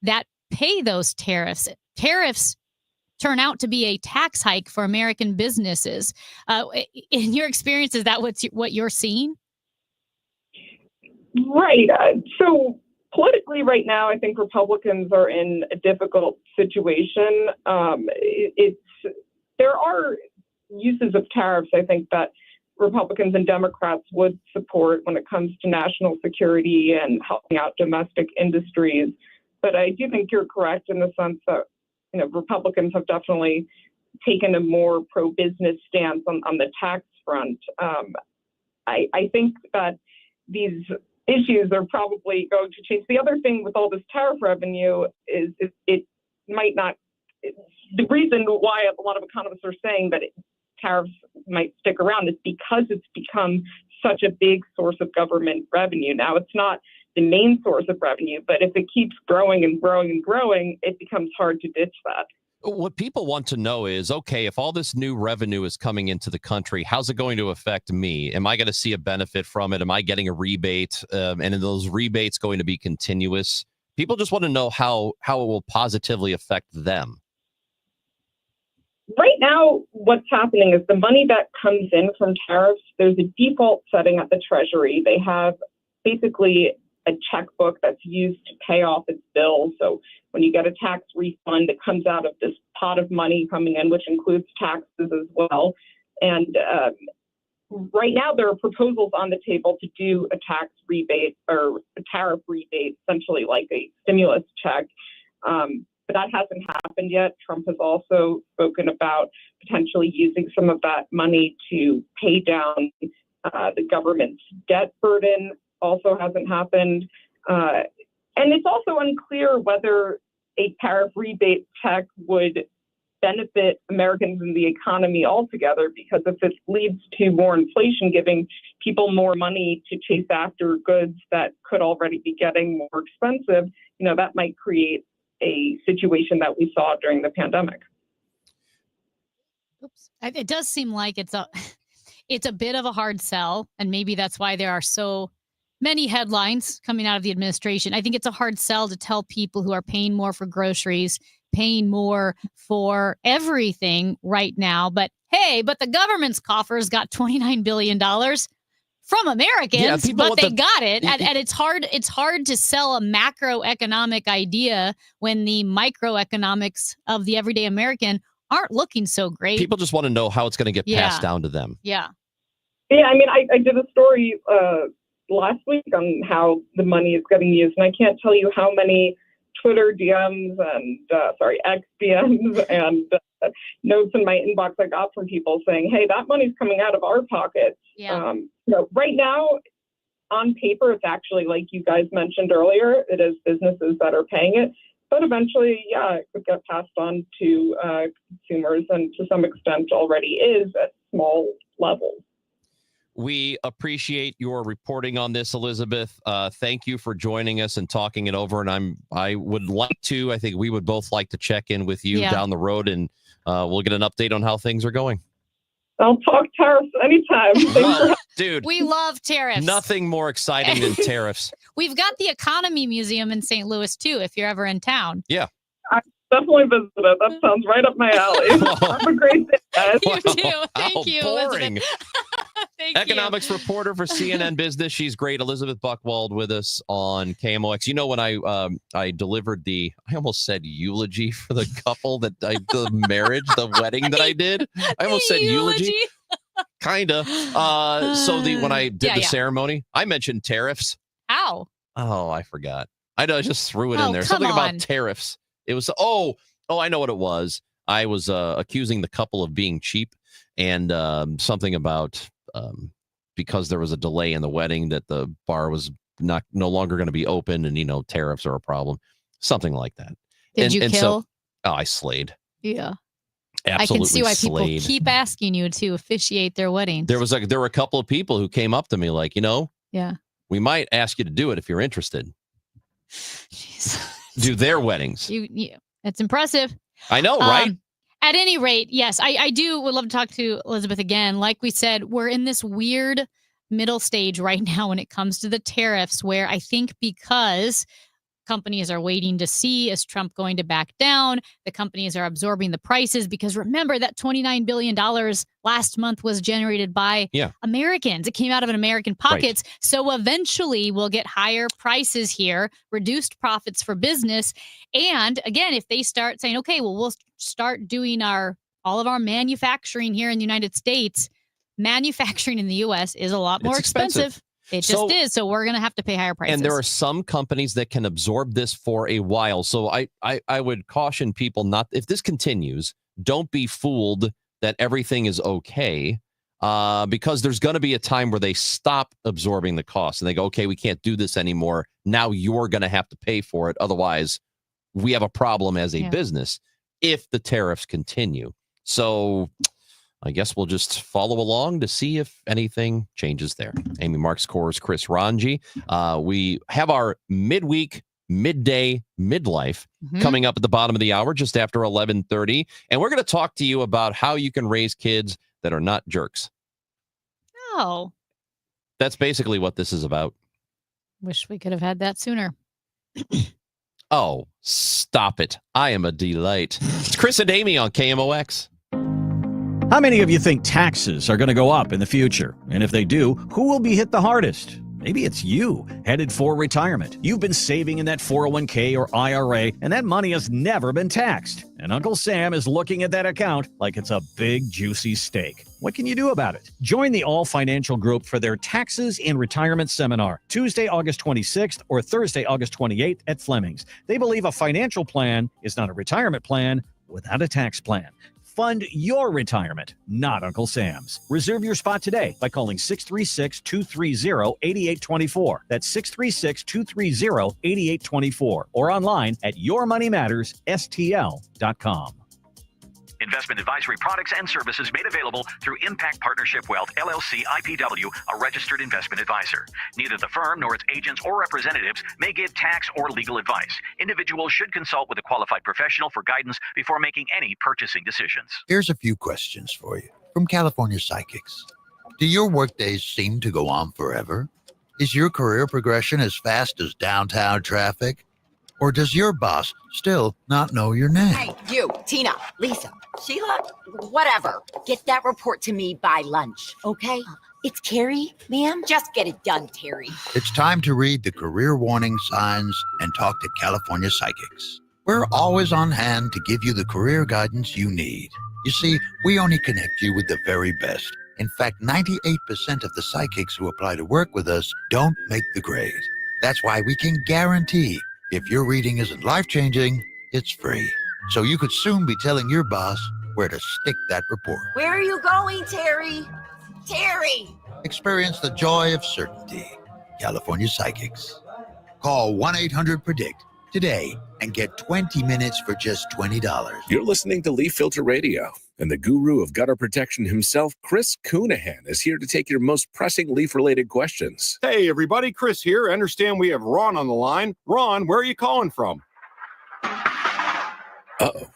that pay those tariffs. Tariffs turn out to be a tax hike for American businesses. In your experience, is that what you're seeing? Right. So politically right now, I think Republicans are in a difficult situation. There are uses of tariffs, I think, that Republicans and Democrats would support when it comes to national security and helping out domestic industries. But I do think you're correct in the sense that, Republicans have definitely taken a more pro-business stance on the tax front. I think that these issues are probably going to change. The other thing with all this tariff revenue is it might not. The reason why a lot of economists are saying that tariffs might stick around is because it's become such a big source of government revenue. Now, it's not the main source of revenue, but if it keeps growing and growing and growing, it becomes hard to ditch that. What people want to know is, okay, if all this new revenue is coming into the country, how's it going to affect me? Am I going to see a benefit from it? Am I getting a rebate? And are those rebates going to be continuous? People just want to know how it will positively affect them. Right now, what's happening is the money that comes in from tariffs, there's a default setting at the Treasury. They have basically a checkbook that's used to pay off its bills. So when you get a tax refund, it comes out of this pot of money coming in, which includes taxes as well. And right now, there are proposals on the table to do a tax rebate or a tariff rebate, essentially like a stimulus check. But that hasn't happened yet. Trump has also spoken about potentially using some of that money to pay down the government's debt burden. Also hasn't happened. And it's also unclear whether a tariff rebate check would benefit Americans and the economy altogether, because if it leads to more inflation, giving people more money to chase after goods that could already be getting more expensive, that might create a situation that we saw during the pandemic. Oops. It does seem like it's a bit of a hard sell, and maybe that's why there are so many headlines coming out of the administration. I think it's a hard sell to tell people who are paying more for groceries, paying more for everything right now. But hey, the government's coffers got $29 billion from Americans, but they got it. And it's hard to sell a macroeconomic idea when the microeconomics of the everyday American aren't looking so great. People just want to know how it's going to get passed down to them. Yeah. Yeah, I mean, I did a story last week on how the money is getting used, and I can't tell you how many Twitter DMs and X DMs and notes in my inbox I got from people saying, "Hey, that money's coming out of our pockets." Yeah. Right now, on paper, it's actually, like you guys mentioned earlier, it is businesses that are paying it, but eventually, it could get passed on to consumers, and to some extent already is at small levels. We appreciate your reporting on this, Elizabeth. Thank you for joining us and talking it over. And I think we would both like to check in with you down the road, and we'll get an update on how things are going. I'll talk tariffs anytime. Well, dude, We love tariffs. nothing more exciting than tariffs. We've got the Economy Museum in St. Louis, too, if you're ever in town. Yeah. I definitely visit it. That sounds right up my alley. Have a great day, guys. You too. Thank you, boring. Elizabeth. Thank Economics reporter for CNN Business. She's great. Elizabeth Buchwald with us on KMOX. You know, when I delivered I almost said eulogy for the couple the wedding that I did. I almost said eulogy. Kinda. When I did the ceremony, I mentioned tariffs. How? Oh, I forgot. I just threw it in there. come Something on. about tariffs. It was, I know what it was. I was accusing the couple of being cheap, and something about because there was a delay in the wedding that the bar was no longer going to be open, and tariffs are a problem. Something like that. Did you kill? I slayed. Yeah. Absolutely I can see why slayed. people keep asking you to officiate their weddings. There were a couple of people who came up to me like, Yeah. we might ask you to do it if you're interested. Do their weddings. It's impressive. I know, right? At any rate, yes, I would love to talk to Elizabeth again. Like we said, we're in this weird middle stage right now when it comes to the tariffs, where I think because companies are waiting to see, is Trump going to back down? The companies are absorbing the prices because remember that $29 billion last month was generated by Americans. It came out of an American pockets. Right. So eventually we'll get higher prices here, reduced profits for business. And again, if they start saying, okay, well, we'll start doing all of our manufacturing here in the United States, manufacturing in the U.S. is a lot more expensive. It just is. So we're going to have to pay higher prices. And there are some companies that can absorb this for a while. So I would caution people if this continues, don't be fooled that everything is okay, because there's going to be a time where they stop absorbing the cost and they go, okay, we can't do this anymore. Now you're going to have to pay for it. Otherwise, we have a problem as a business if the tariffs continue. So I guess we'll just follow along to see if anything changes there. Amy Marks Core's Chris Ranji. We have our midweek, midday, midlife coming up at the bottom of the hour, just after 11:30. And we're going to talk to you about how you can raise kids that are not jerks. Oh. That's basically what this is about. Wish we could have had that sooner. Oh, stop it. I am a delight. It's Chris and Amy on KMOX. How many of you think taxes are going to go up in the future? And if they do, who will be hit the hardest? Maybe it's you, headed for retirement. You've been saving in that 401k or IRA, and that money has never been taxed. And Uncle Sam is looking at that account like it's a big, juicy steak. What can you do about it? Join the All Financial Group for their Taxes in Retirement Seminar, Tuesday, August 26th or Thursday, August 28th at Fleming's. They believe a financial plan is not a retirement plan without a tax plan. Fund your retirement, not Uncle Sam's. Reserve your spot today by calling 636-230-8824. That's 636-230-8824. Or online at yourmoneymattersstl.com. Investment advisory products and services made available through Impact Partnership Wealth, LLC, IPW, a registered investment advisor. Neither the firm nor its agents or representatives may give tax or legal advice. Individuals should consult with a qualified professional for guidance before making any purchasing decisions. Here's a few questions for you from California Psychics. Do your workdays seem to go on forever? Is your career progression as fast as downtown traffic? Or does your boss still not know your name? Hey, you, Tina, Lisa, Sheila, whatever. Get that report to me by lunch, okay? It's Carrie, ma'am. Just get it done, Terry. It's time to read the career warning signs and talk to California Psychics. We're always on hand to give you the career guidance you need. You see, we only connect you with the very best. In fact, 98% of the psychics who apply to work with us don't make the grade. That's why we can guarantee if your reading isn't life-changing, it's free. So you could soon be telling your boss where to stick that report. Where are you going, Terry? Terry! Experience the joy of certainty. California Psychics. Call 1-800-PREDICT today and get 20 minutes for just $20. You're listening to Leaf Filter Radio, And the guru of gutter protection himself, Chris Coonahan, is here to take your most pressing leaf-related questions. Hey, everybody. Chris here. I understand we have Ron on the line. Ron, where are you calling from? Uh-oh.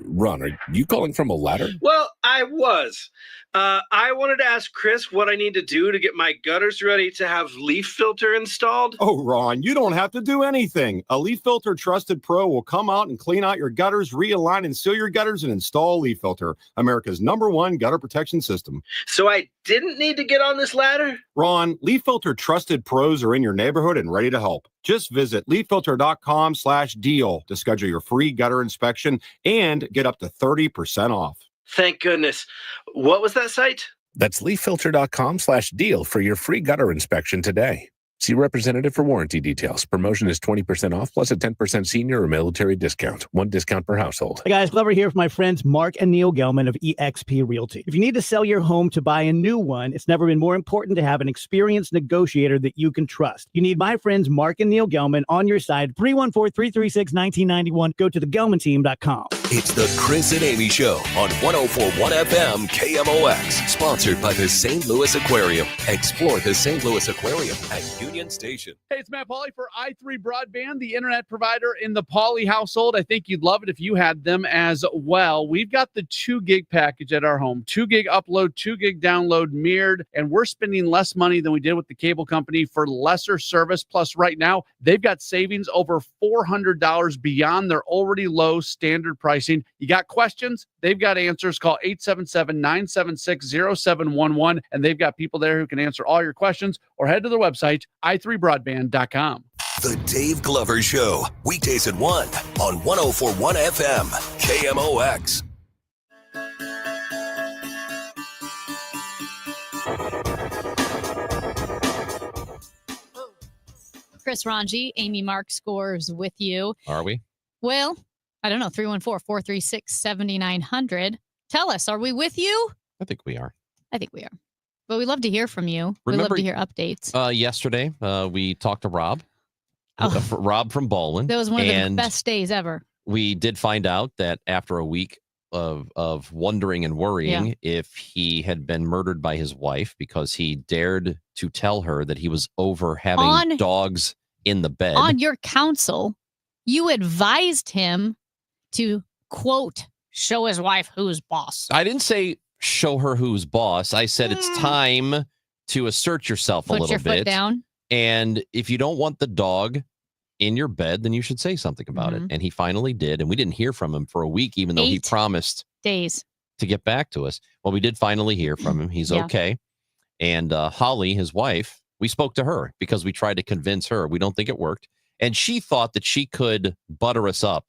Ron, are you calling from a ladder? Well, I was. I wanted to ask Chris what I need to do to get my gutters ready to have leaf filter installed. Oh, Ron, you don't have to do anything. A Leaf Filter Trusted Pro will come out and clean out your gutters, realign and seal your gutters, and install Leaf Filter, America's #1 gutter protection system. So I didn't need to get on this ladder? Ron, Leaf Filter Trusted Pros are in your neighborhood and ready to help. Just visit leaffilter.com/deal to schedule your free gutter inspection and get up to 30% off. Thank goodness. What was that site? That's leaffilter.com/deal for your free gutter inspection today. See representative for warranty details. Promotion is 20% off plus a 10% senior or military discount. One discount per household. Hey guys, Glover here with my friends Mark and Neil Gelman of eXp Realty. If you need to sell your home to buy a new one, it's never been more important to have an experienced negotiator that you can trust. You need my friends Mark and Neil Gelman on your side. 314-336-1991. Go to thegelmanteam.com. It's the Chris and Amy Show on 104.1 FM KMOX. Sponsored by the St. Louis Aquarium. Explore the St. Louis Aquarium at Union Station. Hey, it's Matt Pauley for i3 Broadband, the internet provider in the Pauley household. I think you'd love it if you had them as well. We've got the 2 gig package at our home. 2 gig upload, 2 gig download, mirrored, and we're spending less money than we did with the cable company for lesser service. Plus, right now, they've got savings over $400 beyond their already low standard pricing. You got questions? They've got answers. Call 877-976-0711, and they've got people there who can answer all your questions, or head to their website, i3broadband.com. The Dave Glover Show, weekdays at 1 on 104.1 FM KMOX. Chris Ranji, Amy Mark Scores with you. Are we? Well, I don't know, 314-436-7900. Tell us, are we with you? I think we are. I think we are. But we love to hear from you. We Remember, love to hear updates. Yesterday, we talked to Rob. Rob from Baldwin. That was one of the best days ever. We did find out that after a week of wondering and worrying if he had been murdered by his wife because he dared to tell her that he was over having dogs in the bed. On your counsel, you advised him to, quote, show his wife who's boss. I didn't say show her who's boss. I said it's time to assert yourself a little bit. Put your foot down. And if you don't want the dog in your bed, then you should say something about it. And he finally did. And we didn't hear from him for a week, even though he promised 8 days to get back to us. Well, we did finally hear from him. He's okay. And Holly, his wife, we spoke to her because we tried to convince her. We don't think it worked. And she thought that she could butter us up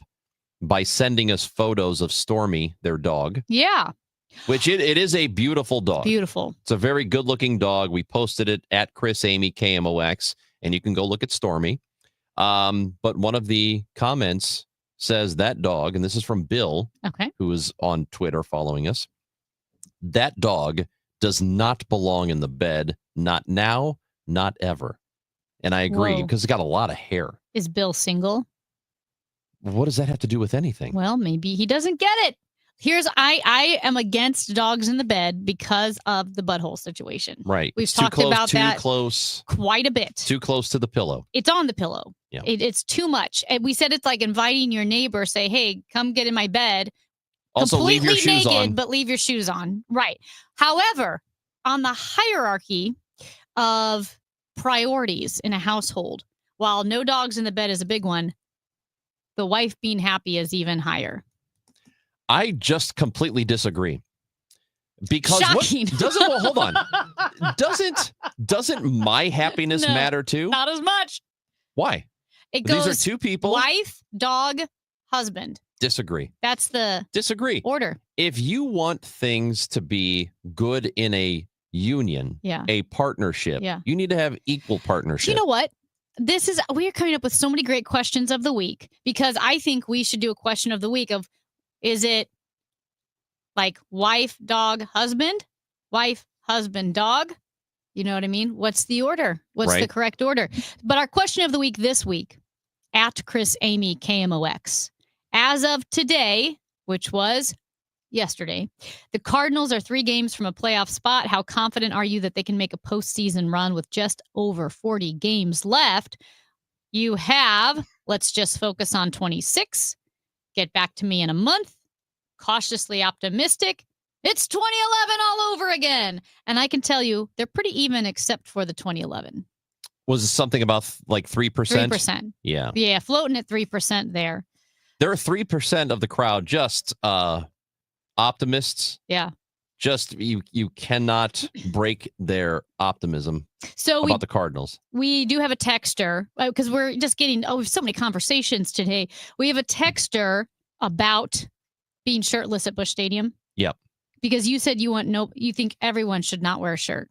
by sending us photos of Stormy, their dog. Yeah. Which it is a beautiful dog. Beautiful. It's a very good looking dog. We posted it at Chris Amy KMOX, and you can go look at Stormy. But one of the comments says that dog, and this is from Bill, who is on Twitter following us. That dog does not belong in the bed. Not now, not ever. And I agree because it's got a lot of hair. Is Bill single? What does that have to do with anything? Well, maybe he doesn't get it. I am against dogs in the bed because of the butthole situation. Right. We've talked about that too close, quite a bit. Too close to the pillow. It's on the pillow. Yeah. It's too much. And we said it's like inviting your neighbor, say, hey, come get in my bed. Also, leave your shoes naked, on. But leave your shoes on. Right. However, on the hierarchy of priorities in a household, while no dogs in the bed is a big one, the wife being happy is even higher. I just completely disagree. Because shocking. Hold on. Doesn't my happiness matter too? Not as much. Why? These are two people. Wife, dog, husband. Disagree. That's the order. If you want things to be good in a union, a partnership, you need to have equal partnership. You know what? We are coming up with so many great questions of the week because I think we should do a question of the week of, is it like wife, dog, husband? Wife, husband, dog? You know what I mean? What's the order? What's the correct order? But our question of the week this week, at Chris Amy KMOX. As of today, which was yesterday. The Cardinals are 3 games from a playoff spot. How confident are you that they can make a postseason run with just over 40 games left? You have, let's just focus on 26. Get back to me in a month. Cautiously optimistic. It's 2011 all over again. And I can tell you, they're pretty even except for the 2011. Was it something about like 3%? 3%. Yeah. Yeah, floating at 3% there. There are 3% of the crowd just optimists. Yeah. Just you cannot break their optimism about the Cardinals. We do have a texter because we're just getting so many conversations today. We have a texter about being shirtless at Busch Stadium. Yep. Because you said you think everyone should not wear a shirt.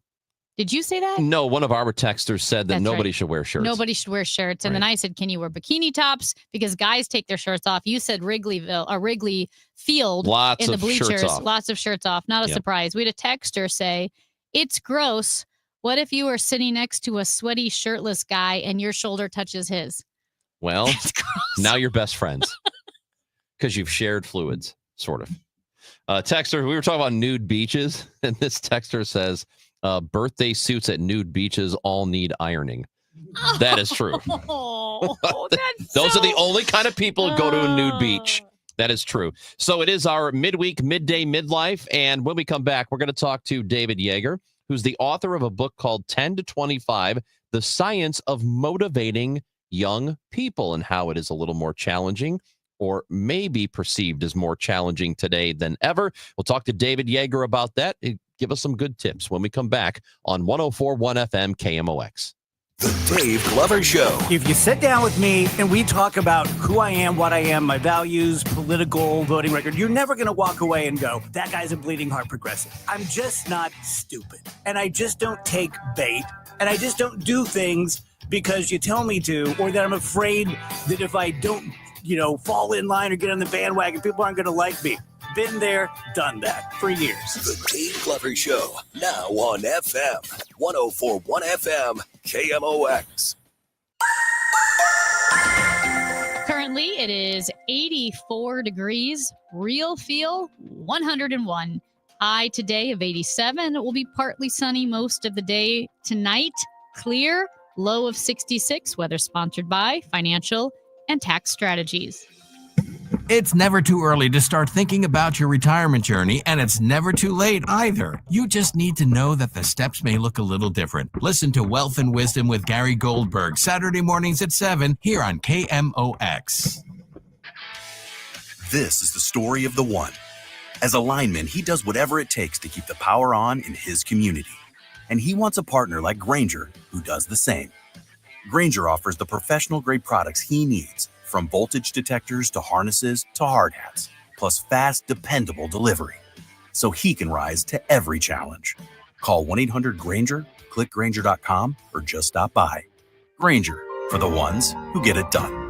Did you say that? No, one of our texters said that That's nobody right. should wear shirts. Nobody should wear shirts. And then I said, can you wear bikini tops? Because guys take their shirts off. You said Wrigley Field Lots in the of bleachers. shirts off. Lots of shirts off. Not a surprise. We had a texter say, it's gross. What if you were sitting next to a sweaty, shirtless guy and your shoulder touches his? Well, now you're best friends because you've shared fluids, sort of. Texter, we were talking about nude beaches, and this texter says, birthday suits at nude beaches all need ironing. That is true. Those are the only kind of people who go to a nude beach. That is true. So it is our midweek, midday, midlife. And when we come back, we're going to talk to David Yeager, who's the author of a book called 10 to 25, The Science of Motivating Young People, and how it is a little more challenging, or maybe perceived as more challenging today than ever. We'll talk to David Yeager about that and give us some good tips when we come back on 104.1 FM KMOX. The Dave Glover Show. If you sit down with me and we talk about who I am, what I am, my values, political, voting record, you're never going to walk away and go, that guy's a bleeding heart progressive. I'm just not stupid. And I just don't take bait. And I just don't do things because you tell me to, or that I'm afraid that if I don't, fall in line or get on the bandwagon, people aren't going to like me. Been there, done that for years. The Dave Glover Show, now on FM, 104.1 FM, KMOX. Currently, it is 84 degrees, real feel 101. High today of 87. It will be partly sunny most of the day tonight. Clear, low of 66. Weather sponsored by Financial and Tax Strategies. It's never too early to start thinking about your retirement journey, and it's never too late either. You just need to know that the steps may look a little different. Listen to Wealth and Wisdom with Gary Goldberg, Saturday mornings at 7 here on KMOX. This is the story of the one. As a lineman, he does whatever it takes to keep the power on in his community. And he wants a partner like Grainger who does the same. Grainger offers the professional-grade products he needs, from voltage detectors to harnesses to hard hats, plus fast, dependable delivery, so he can rise to every challenge. Call 1-800-GRAINGER, click Grainger.com, or just stop by. Grainger, for the ones who get it done.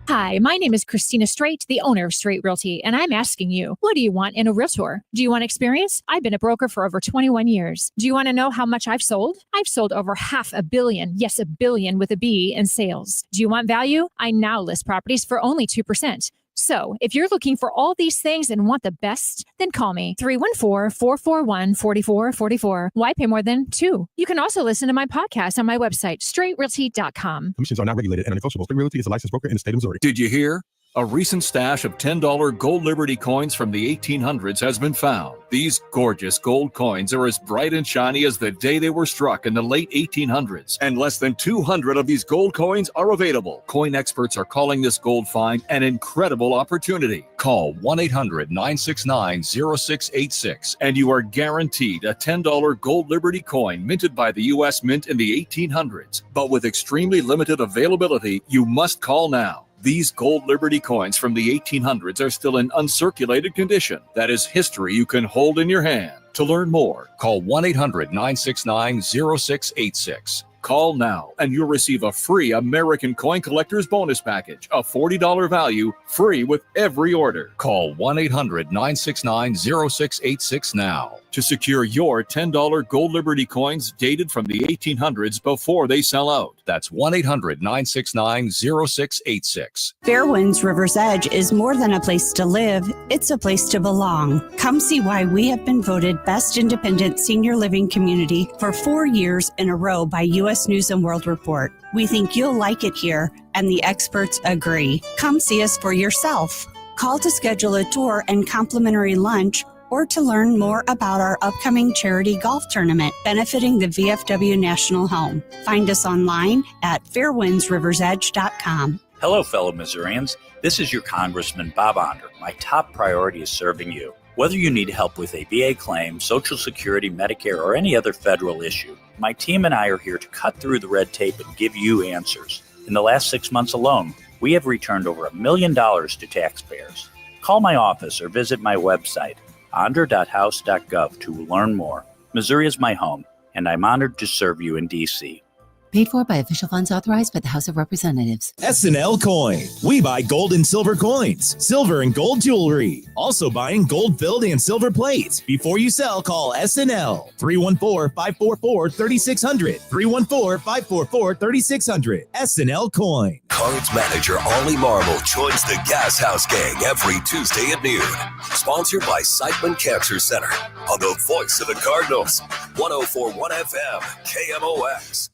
Hi, my name is Christina Straight, the owner of Straight Realty, and I'm asking you, what do you want in a realtor? Do you want experience? I've been a broker for over 21 years. Do you want to know how much I've sold? I've sold over $500 million, yes, $1 billion with a B, in sales. Do you want value? I now list properties for only 2%. So, if you're looking for all these things and want the best, then call me 314-441-4444. Why pay more than 2? You can also listen to my podcast on my website, straightrealty.com. Commissions are not regulated and negotiable. Straight Realty is a licensed broker in the state of Missouri. Did you hear? A recent stash of $10 gold Liberty coins from the 1800s has been found. These gorgeous gold coins are as bright and shiny as the day they were struck in the late 1800s, and less than 200 of these gold coins are available. Coin experts are calling this gold find an incredible opportunity. Call 1-800-969-0686 and you are guaranteed a $10 gold Liberty coin minted by the U.S. Mint in the 1800s. But with extremely limited availability, you must call now. These gold Liberty coins from the 1800s are still in uncirculated condition. That is history you can hold in your hand. To learn more, call 1-800-969-0686. Call now and you'll receive a free American Coin Collector's Bonus Package, a $40 value, free with every order. Call 1-800-969-0686 now to secure your $10 Gold Liberty coins dated from the 1800s before they sell out. That's 1-800-969-0686. Fairwinds River's Edge is more than a place to live, it's a place to belong. Come see why we have been voted Best Independent Senior Living Community for 4 years in a row by U.S. News & World Report. We think you'll like it here, and the experts agree. Come see us for yourself. Call to schedule a tour and complimentary lunch, or to learn more about our upcoming charity golf tournament benefiting the VFW National Home. Find us online at fairwindsriversedge.com. Hello, fellow Missourians. This is your Congressman, Bob Onder. My top priority is serving you. Whether you need help with a VA claim, Social Security, Medicare, or any other federal issue, my team and I are here to cut through the red tape and give you answers. In the last 6 months alone, we have returned over $1 million to taxpayers. Call my office or visit my website, onder.house.gov, to learn more. Missouri is my home, and I'm honored to serve you in D.C. Paid for by official funds authorized by the House of Representatives. SNL Coin. We buy gold and silver coins, silver and gold jewelry. Also buying gold filled and silver plates. Before you sell, call SNL. 314-544-3600. 314-544-3600. SNL Coin. Cards manager Ollie Marble joins the Gas House Gang every Tuesday at noon. Sponsored by Siteman Cancer Center on the voice of the Cardinals. 104.1 FM, KMOX.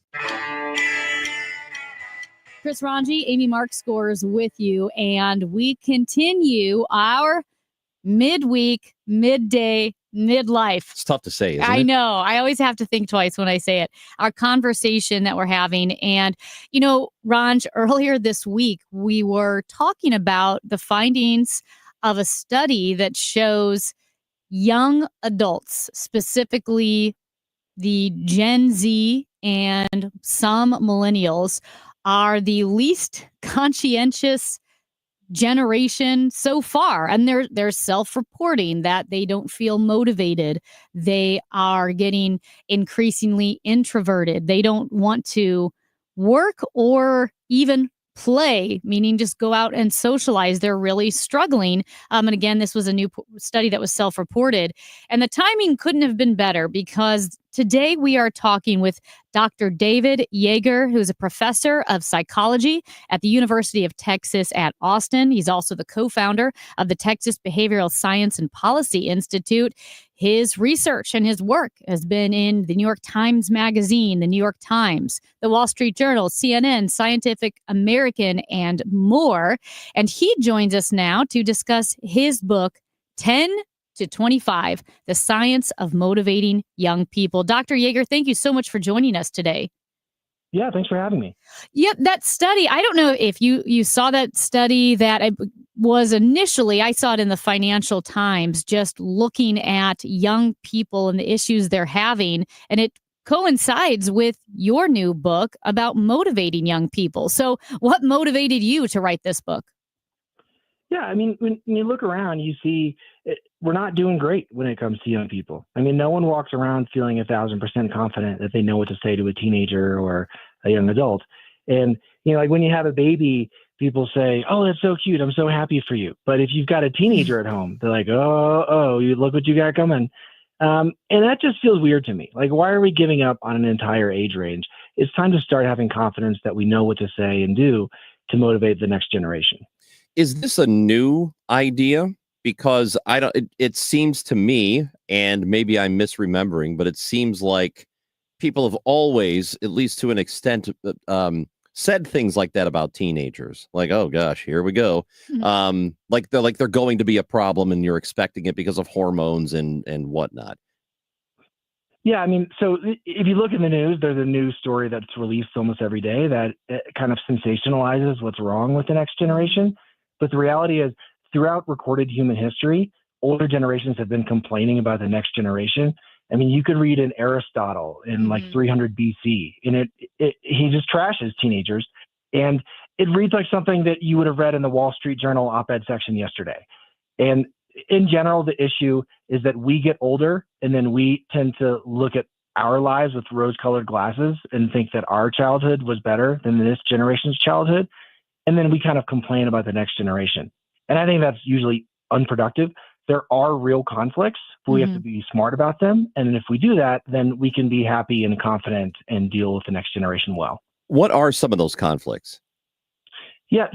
Chris Ranji, Amy Mark Scores with you, and we continue our midweek, midday, midlife. It's tough to say, isn't it? I know. I always have to think twice when I say it. Our conversation that we're having. And, you know, Ranj, earlier this week, we were talking about the findings of a study that shows young adults, specifically the Gen Z and some millennials, are the least conscientious generation so far. And they're self-reporting that they don't feel motivated. They are getting increasingly introverted. They don't want to work or even play, meaning just go out and socialize. They're really struggling. And again, this was a new study that was self-reported. And the timing couldn't have been better, because today we are talking with Dr. David Yeager, who's a professor of psychology at the University of Texas at Austin. He's also the co-founder of the Texas Behavioral Science and Policy Institute. His research and his work has been in the New York Times Magazine, the New York Times, the Wall Street Journal, CNN, Scientific American, and more. And he joins us now to discuss his book, 10 to 25, The Science of Motivating Young People. Dr. Yeager, thank you so much for joining us today. Yeah, thanks for having me. Yep, that study, I don't know if you saw that study that was initially, I saw it in the Financial Times, just looking at young people and the issues they're having, and it coincides with your new book about motivating young people. So what motivated you to write this book? Yeah, I mean, when you look around, you see we're not doing great when it comes to young people. I mean, no one walks around feeling 1,000% confident that they know what to say to a teenager or a young adult. And, you know, like when you have a baby, people say, oh, that's so cute. I'm so happy for you. But if you've got a teenager at home, they're like, oh, you look what you got coming. And that just feels weird to me. Like, why are we giving up on an entire age range? It's time to start having confidence that we know what to say and do to motivate the next generation. Is this a new idea? Because it seems to me, and maybe I'm misremembering, but it seems like people have always, at least to an extent, said things like that about teenagers. Like, oh gosh, here we go. Mm-hmm. Like they're going to be a problem, and you're expecting it because of hormones and whatnot. Yeah, I mean, so if you look in the news, there's a news story that's released almost every day that kind of sensationalizes what's wrong with the next generation. But the reality is, throughout recorded human history, older generations have been complaining about the next generation. I mean, you could read in Aristotle in like 300 BC, and he just trashes teenagers. And it reads like something that you would have read in the Wall Street Journal op-ed section yesterday. And in general, the issue is that we get older, and then we tend to look at our lives with rose-colored glasses and think that our childhood was better than this generation's childhood. And then we kind of complain about the next generation. And I think that's usually unproductive. There are real conflicts, but we have to be smart about them. And if we do that, then we can be happy and confident and deal with the next generation well. What are some of those conflicts? Yeah,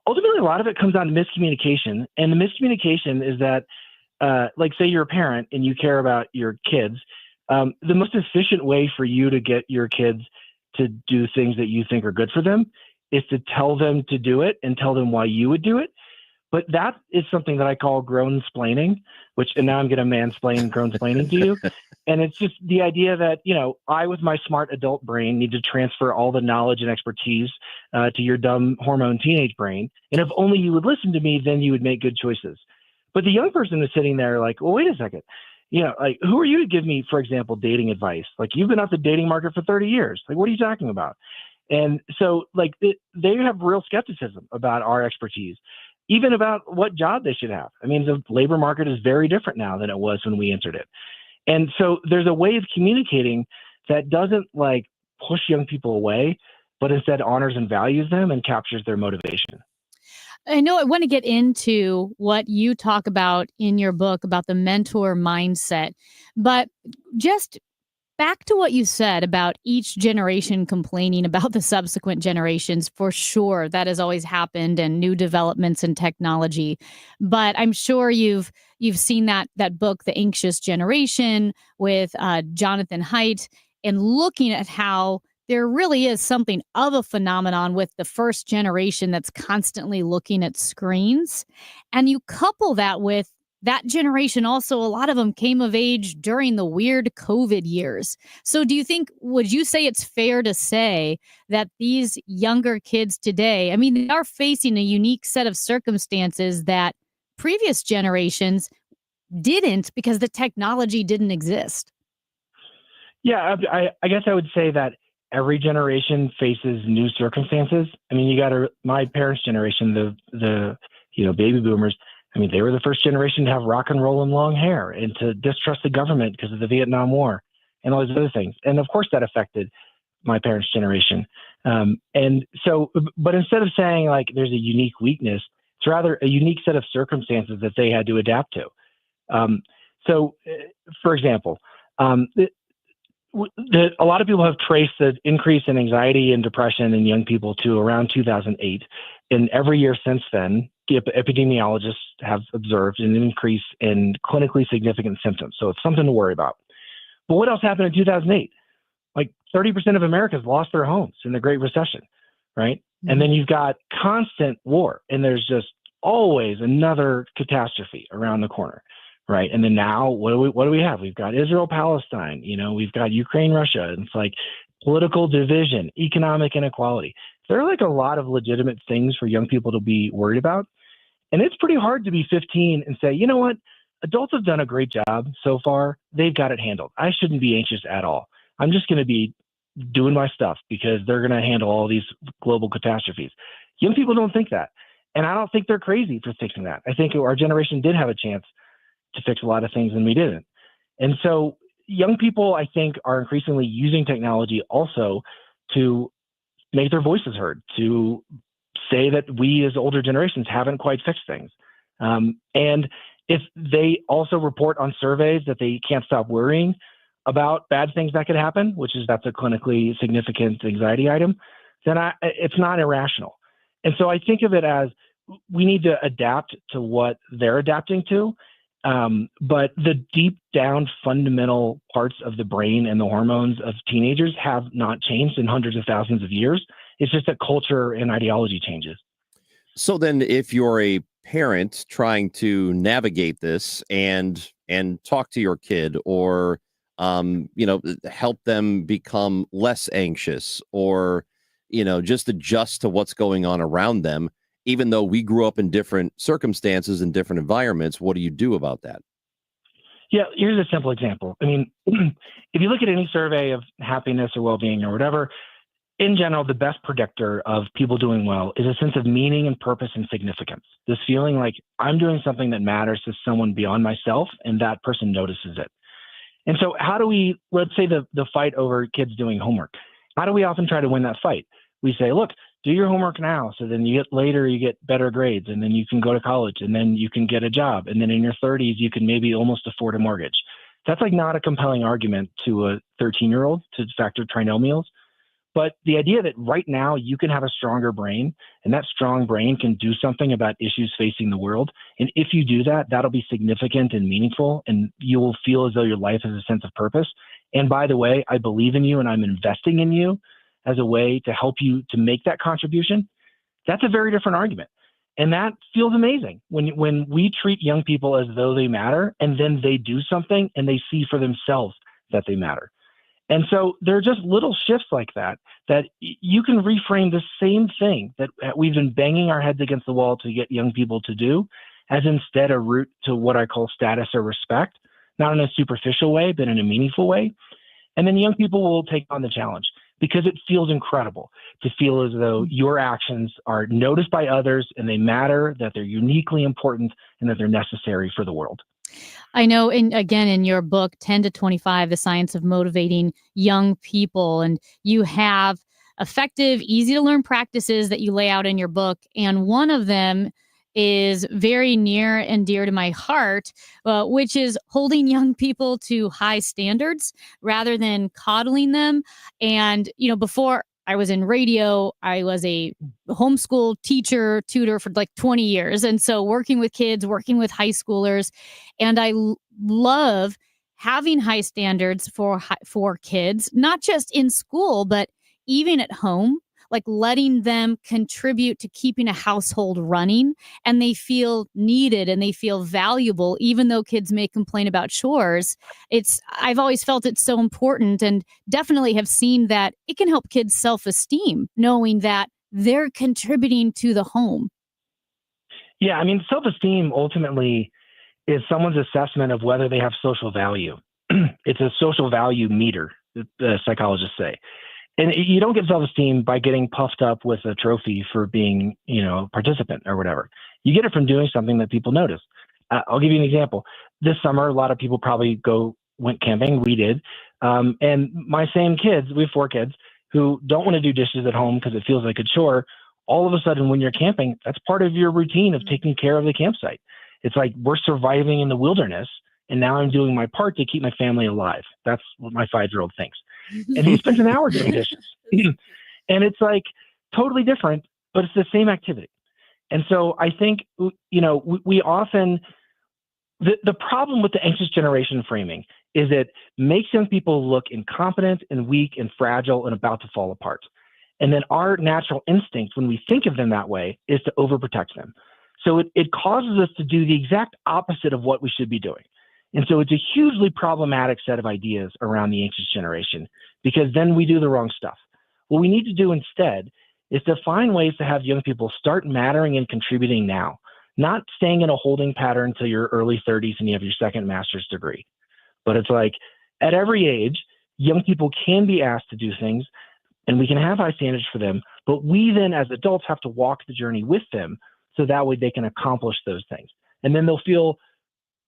ultimately, a lot of it comes down to miscommunication. And the miscommunication is that, like, say you're a parent and you care about your kids, the most efficient way for you to get your kids to do things that you think are good for them is to tell them to do it and tell them why you would do it. But that is something that I call grown-splaining, and now I'm going to mansplain grown-splaining to you. And it's just the idea that, I, with my smart adult brain, need to transfer all the knowledge and expertise to your dumb hormone teenage brain. And if only you would listen to me, then you would make good choices. But the young person is sitting there like, well, wait a second. Like, who are you to give me, for example, dating advice? Like, you've been out the dating market for 30 years. Like, what are you talking about? And so, like, they have real skepticism about our expertise, even about what job they should have. I mean, the labor market is very different now than it was when we entered it. And so there's a way of communicating that doesn't, like, push young people away, but instead honors and values them and captures their motivation. I know I want to get into what you talk about in your book about the mentor mindset, but just back to what you said about each generation complaining about the subsequent generations. For sure, that has always happened, and new developments in technology. But I'm sure you've seen that book, The Anxious Generation, with Jonathan Haidt, and looking at how there really is something of a phenomenon with the first generation that's constantly looking at screens. And you couple that with that generation also, a lot of them came of age during the weird COVID years. So would you say it's fair to say that these younger kids today, I mean, they are facing a unique set of circumstances that previous generations didn't, because the technology didn't exist? Yeah, I guess I would say that every generation faces new circumstances. I mean, my parents' generation, the baby boomers, I mean, they were the first generation to have rock and roll and long hair and to distrust the government because of the Vietnam War and all these other things. And of course that affected my parents' generation. And so, but instead of saying like there's a unique weakness, it's rather a unique set of circumstances that they had to adapt to. So for example, a lot of people have traced the increase in anxiety and depression in young people to around 2008. And every year since then, epidemiologists have observed an increase in clinically significant symptoms. So it's something to worry about. But what else happened in 2008? Like 30% of Americans lost their homes in the Great Recession, right? Mm-hmm. And then you've got constant war, and there's just always another catastrophe around the corner, right? And then now, what do we have? We've got Israel, Palestine, we've got Ukraine, Russia. And it's like political division, economic inequality. There are like a lot of legitimate things for young people to be worried about. And it's pretty hard to be 15 and say, you know what? Adults have done a great job so far. They've got it handled. I shouldn't be anxious at all. I'm just going to be doing my stuff because they're going to handle all these global catastrophes. Young people don't think that. And I don't think they're crazy for fixing that. I think our generation did have a chance to fix a lot of things and we didn't. And so young people, I think, are increasingly using technology also to make their voices heard, to say that we as older generations haven't quite fixed things. And if they also report on surveys that they can't stop worrying about bad things that could happen, that's a clinically significant anxiety item, then it's not irrational. And so I think of it as we need to adapt to what they're adapting to. But the deep down fundamental parts of the brain and the hormones of teenagers have not changed in hundreds of thousands of years. It's just that culture and ideology changes. So then if you're a parent trying to navigate this and talk to your kid or, help them become less anxious or, just adjust to what's going on around them, even though we grew up in different circumstances and different environments, what do you do about that? Yeah, here's a simple example. I mean, if you look at any survey of happiness or well-being or whatever, in general, the best predictor of people doing well is a sense of meaning and purpose and significance. This feeling like I'm doing something that matters to someone beyond myself and that person notices it. And so how do we, let's say the fight over kids doing homework, how do we often try to win that fight? We say, look, do your homework now. So then you get better grades, and then you can go to college, and then you can get a job. And then in your 30s, you can maybe almost afford a mortgage. That's like not a compelling argument to a 13-year-old to factor trinomials. But the idea that right now you can have a stronger brain, and that strong brain can do something about issues facing the world. And if you do that, that'll be significant and meaningful, and you will feel as though your life has a sense of purpose. And by the way, I believe in you, and I'm investing in you as a way to help you to make that contribution. That's a very different argument. And that feels amazing when we treat young people as though they matter, and then they do something and they see for themselves that they matter. And so there are just little shifts like that you can reframe the same thing that we've been banging our heads against the wall to get young people to do, as instead a route to what I call status or respect, not in a superficial way, but in a meaningful way. And then young people will take on the challenge because it feels incredible to feel as though your actions are noticed by others and they matter, that they're uniquely important, and that they're necessary for the world. I know, in your book, 10 to 25, The Science of Motivating Young People, and you have effective, easy to learn practices that you lay out in your book. And one of them is very near and dear to my heart, which is holding young people to high standards rather than coddling them. And, before I was in radio, I was a homeschool tutor for like 20 years. And so working with kids, working with high schoolers, and I love having high standards for kids, not just in school, but even at home, like letting them contribute to keeping a household running, and they feel needed and they feel valuable, even though kids may complain about chores. I've always felt it's so important, and definitely have seen that it can help kids' self-esteem, knowing that they're contributing to the home. Yeah, I mean, self-esteem ultimately is someone's assessment of whether they have social value. It's a social value meter, the psychologists say. And you don't get self-esteem by getting puffed up with a trophy for being, a participant or whatever. You get it from doing something that people notice. I'll give you an example. This summer, a lot of people probably went camping. We did. And my same kids, we have 4 kids who don't want to do dishes at home because it feels like a chore. All of a sudden, when you're camping, that's part of your routine of taking care of the campsite. It's like we're surviving in the wilderness, and now I'm doing my part to keep my family alive. That's what my 5-year-old thinks. And he spends an hour doing dishes. And it's like totally different, but it's the same activity. And so I think, we often, the problem with the anxious generation framing is it makes young people look incompetent and weak and fragile and about to fall apart. And then our natural instinct when we think of them that way is to overprotect them. So it causes us to do the exact opposite of what we should be doing. And so it's a hugely problematic set of ideas around the anxious generation, because then we do the wrong stuff. What we need to do instead is to find ways to have young people start mattering and contributing now, not staying in a holding pattern until your early 30s and you have your second master's degree. But it's like at every age, young people can be asked to do things, and we can have high standards for them, but we then as adults have to walk the journey with them so that way they can accomplish those things. And then they'll feel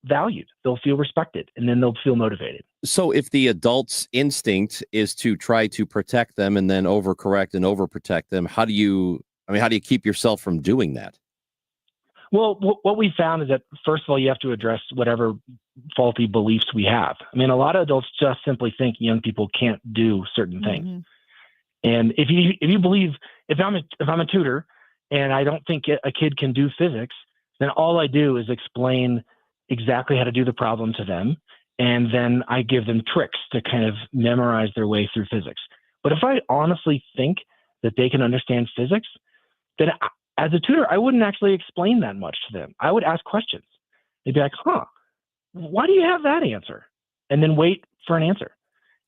valued, they'll feel respected, and then they'll feel motivated. So if the adult's instinct is to try to protect them and then overcorrect and overprotect them, how do you keep yourself from doing that? Well, what we found is that, first of all, you have to address whatever faulty beliefs we have. I mean, a lot of adults just simply think young people can't do certain things. Mm-hmm. And if you believe, if I'm a tutor and I don't think a kid can do physics, then all I do is explain exactly how to do the problem to them, and then I give them tricks to kind of memorize their way through physics. But if I honestly think that they can understand physics, then as a tutor, I wouldn't actually explain that much to them. I would ask questions. They'd be like, why do you have that answer? And then wait for an answer.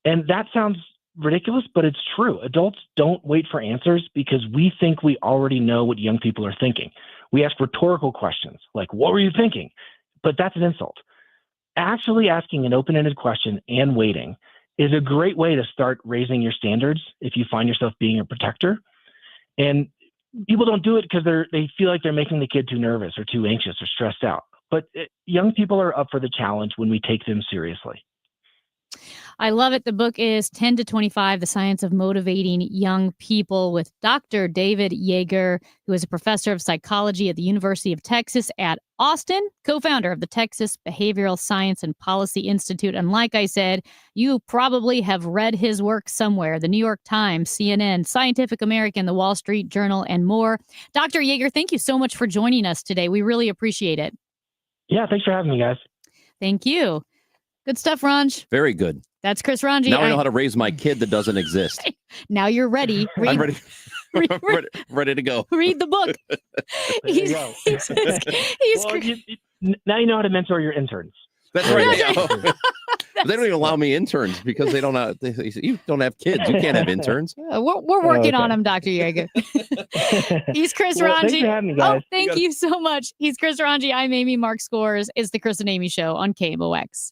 And that sounds ridiculous, but it's true. Adults don't wait for answers because we think we already know what young people are thinking. We ask rhetorical questions like, what were you thinking? But that's an insult. Actually asking an open-ended question and waiting is a great way to start raising your standards if you find yourself being a protector. And people don't do it because they feel like they're making the kid too nervous or too anxious or stressed out. But young people are up for the challenge when we take them seriously. I love it. The book is 10 to 25, The Science of Motivating Young People, with Dr. David Yeager, who is a professor of psychology at the University of Texas at Austin, co-founder of the Texas Behavioral Science and Policy Institute. And like I said, you probably have read his work somewhere: the New York Times, CNN, Scientific American, the Wall Street Journal, and more. Dr. Yeager, thank you so much for joining us today. We really appreciate it. Yeah, thanks for having me, guys. Thank you. Good stuff, Ranj. Very good. That's Chris Ranji. Now I know how to raise my kid that doesn't exist. Now you're ready. I'm ready. ready to go. Read the book. Now you know how to mentor your interns. That's right. They don't even allow me interns because they don't have. You don't have kids. You can't have interns. We're working on them, Dr. Yeager. He's Chris Ranji. Thanks for having me, guys. Thank you so much. He's Chris Ranji. I'm Amy Mark Scores. It's the Chris and Amy Show on KMOX.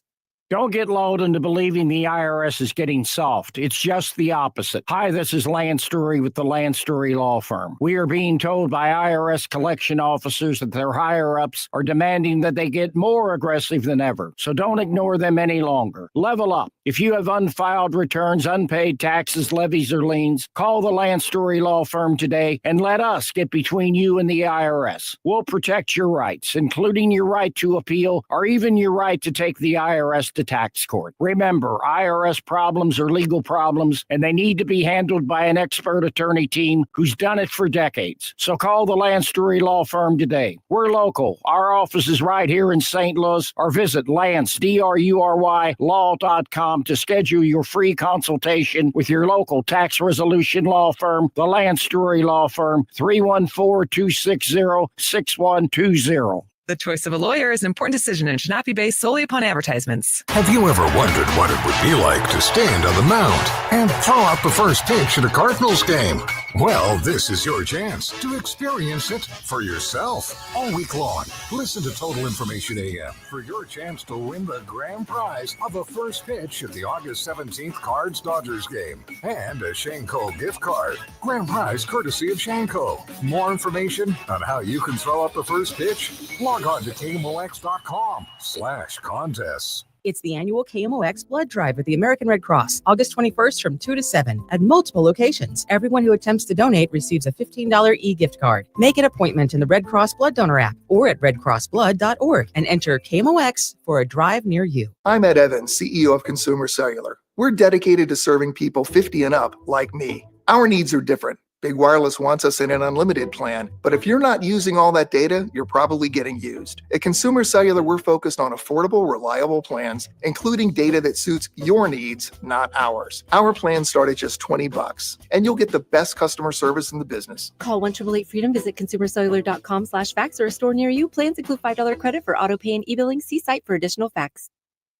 Don't get lulled into believing the IRS is getting soft. It's just the opposite. Hi, this is Lance Story with the Lance Story Law Firm. We are being told by IRS collection officers that their higher-ups are demanding that they get more aggressive than ever. So don't ignore them any longer. Level up. If you have unfiled returns, unpaid taxes, levies, or liens, call the Lance Story Law Firm today and let us get between you and the IRS. We'll protect your rights, including your right to appeal or even your right to take the IRS to tax court. Remember, IRS problems are legal problems, and they need to be handled by an expert attorney team who's done it for decades. So call the Lance Story Law Firm today. We're local. Our office is right here in St. Louis, or visit Lance, DRURY, law.com to schedule your free consultation with your local tax resolution law firm, the Lance Story Law Firm, 314-260-6120. The choice of a lawyer is an important decision and should not be based solely upon advertisements. Have you ever wondered what it would be like to stand on the mound and throw out the first pitch at a Cardinals game? Well, this is your chance to experience it for yourself all week long. Listen to Total Information AM for your chance to win the grand prize of a first pitch at the August 17th Cards-Dodgers game and a Shanco gift card. Grand prize courtesy of Shanco. More information on how you can throw out the first pitch? Log on to KMOX.com/contests. It's the annual KMOX Blood Drive at the American Red Cross, August 21st from 2 to 7 at multiple locations. Everyone who attempts to donate receives a $15 e-gift card. Make an appointment in the Red Cross Blood Donor app or at redcrossblood.org and enter KMOX for a drive near you. I'm Ed Evans, CEO of Consumer Cellular. We're dedicated to serving people 50 and up like me. Our needs are different. Big Wireless wants us in an unlimited plan, but if you're not using all that data, you're probably getting used. At Consumer Cellular, we're focused on affordable, reliable plans, including data that suits your needs, not ours. Our plans start at just $20, and you'll get the best customer service in the business. Call 1-888-FREEDOM, visit consumercellular.com/facts or a store near you. Plans include $5 credit for auto pay and e-billing. See site for additional facts.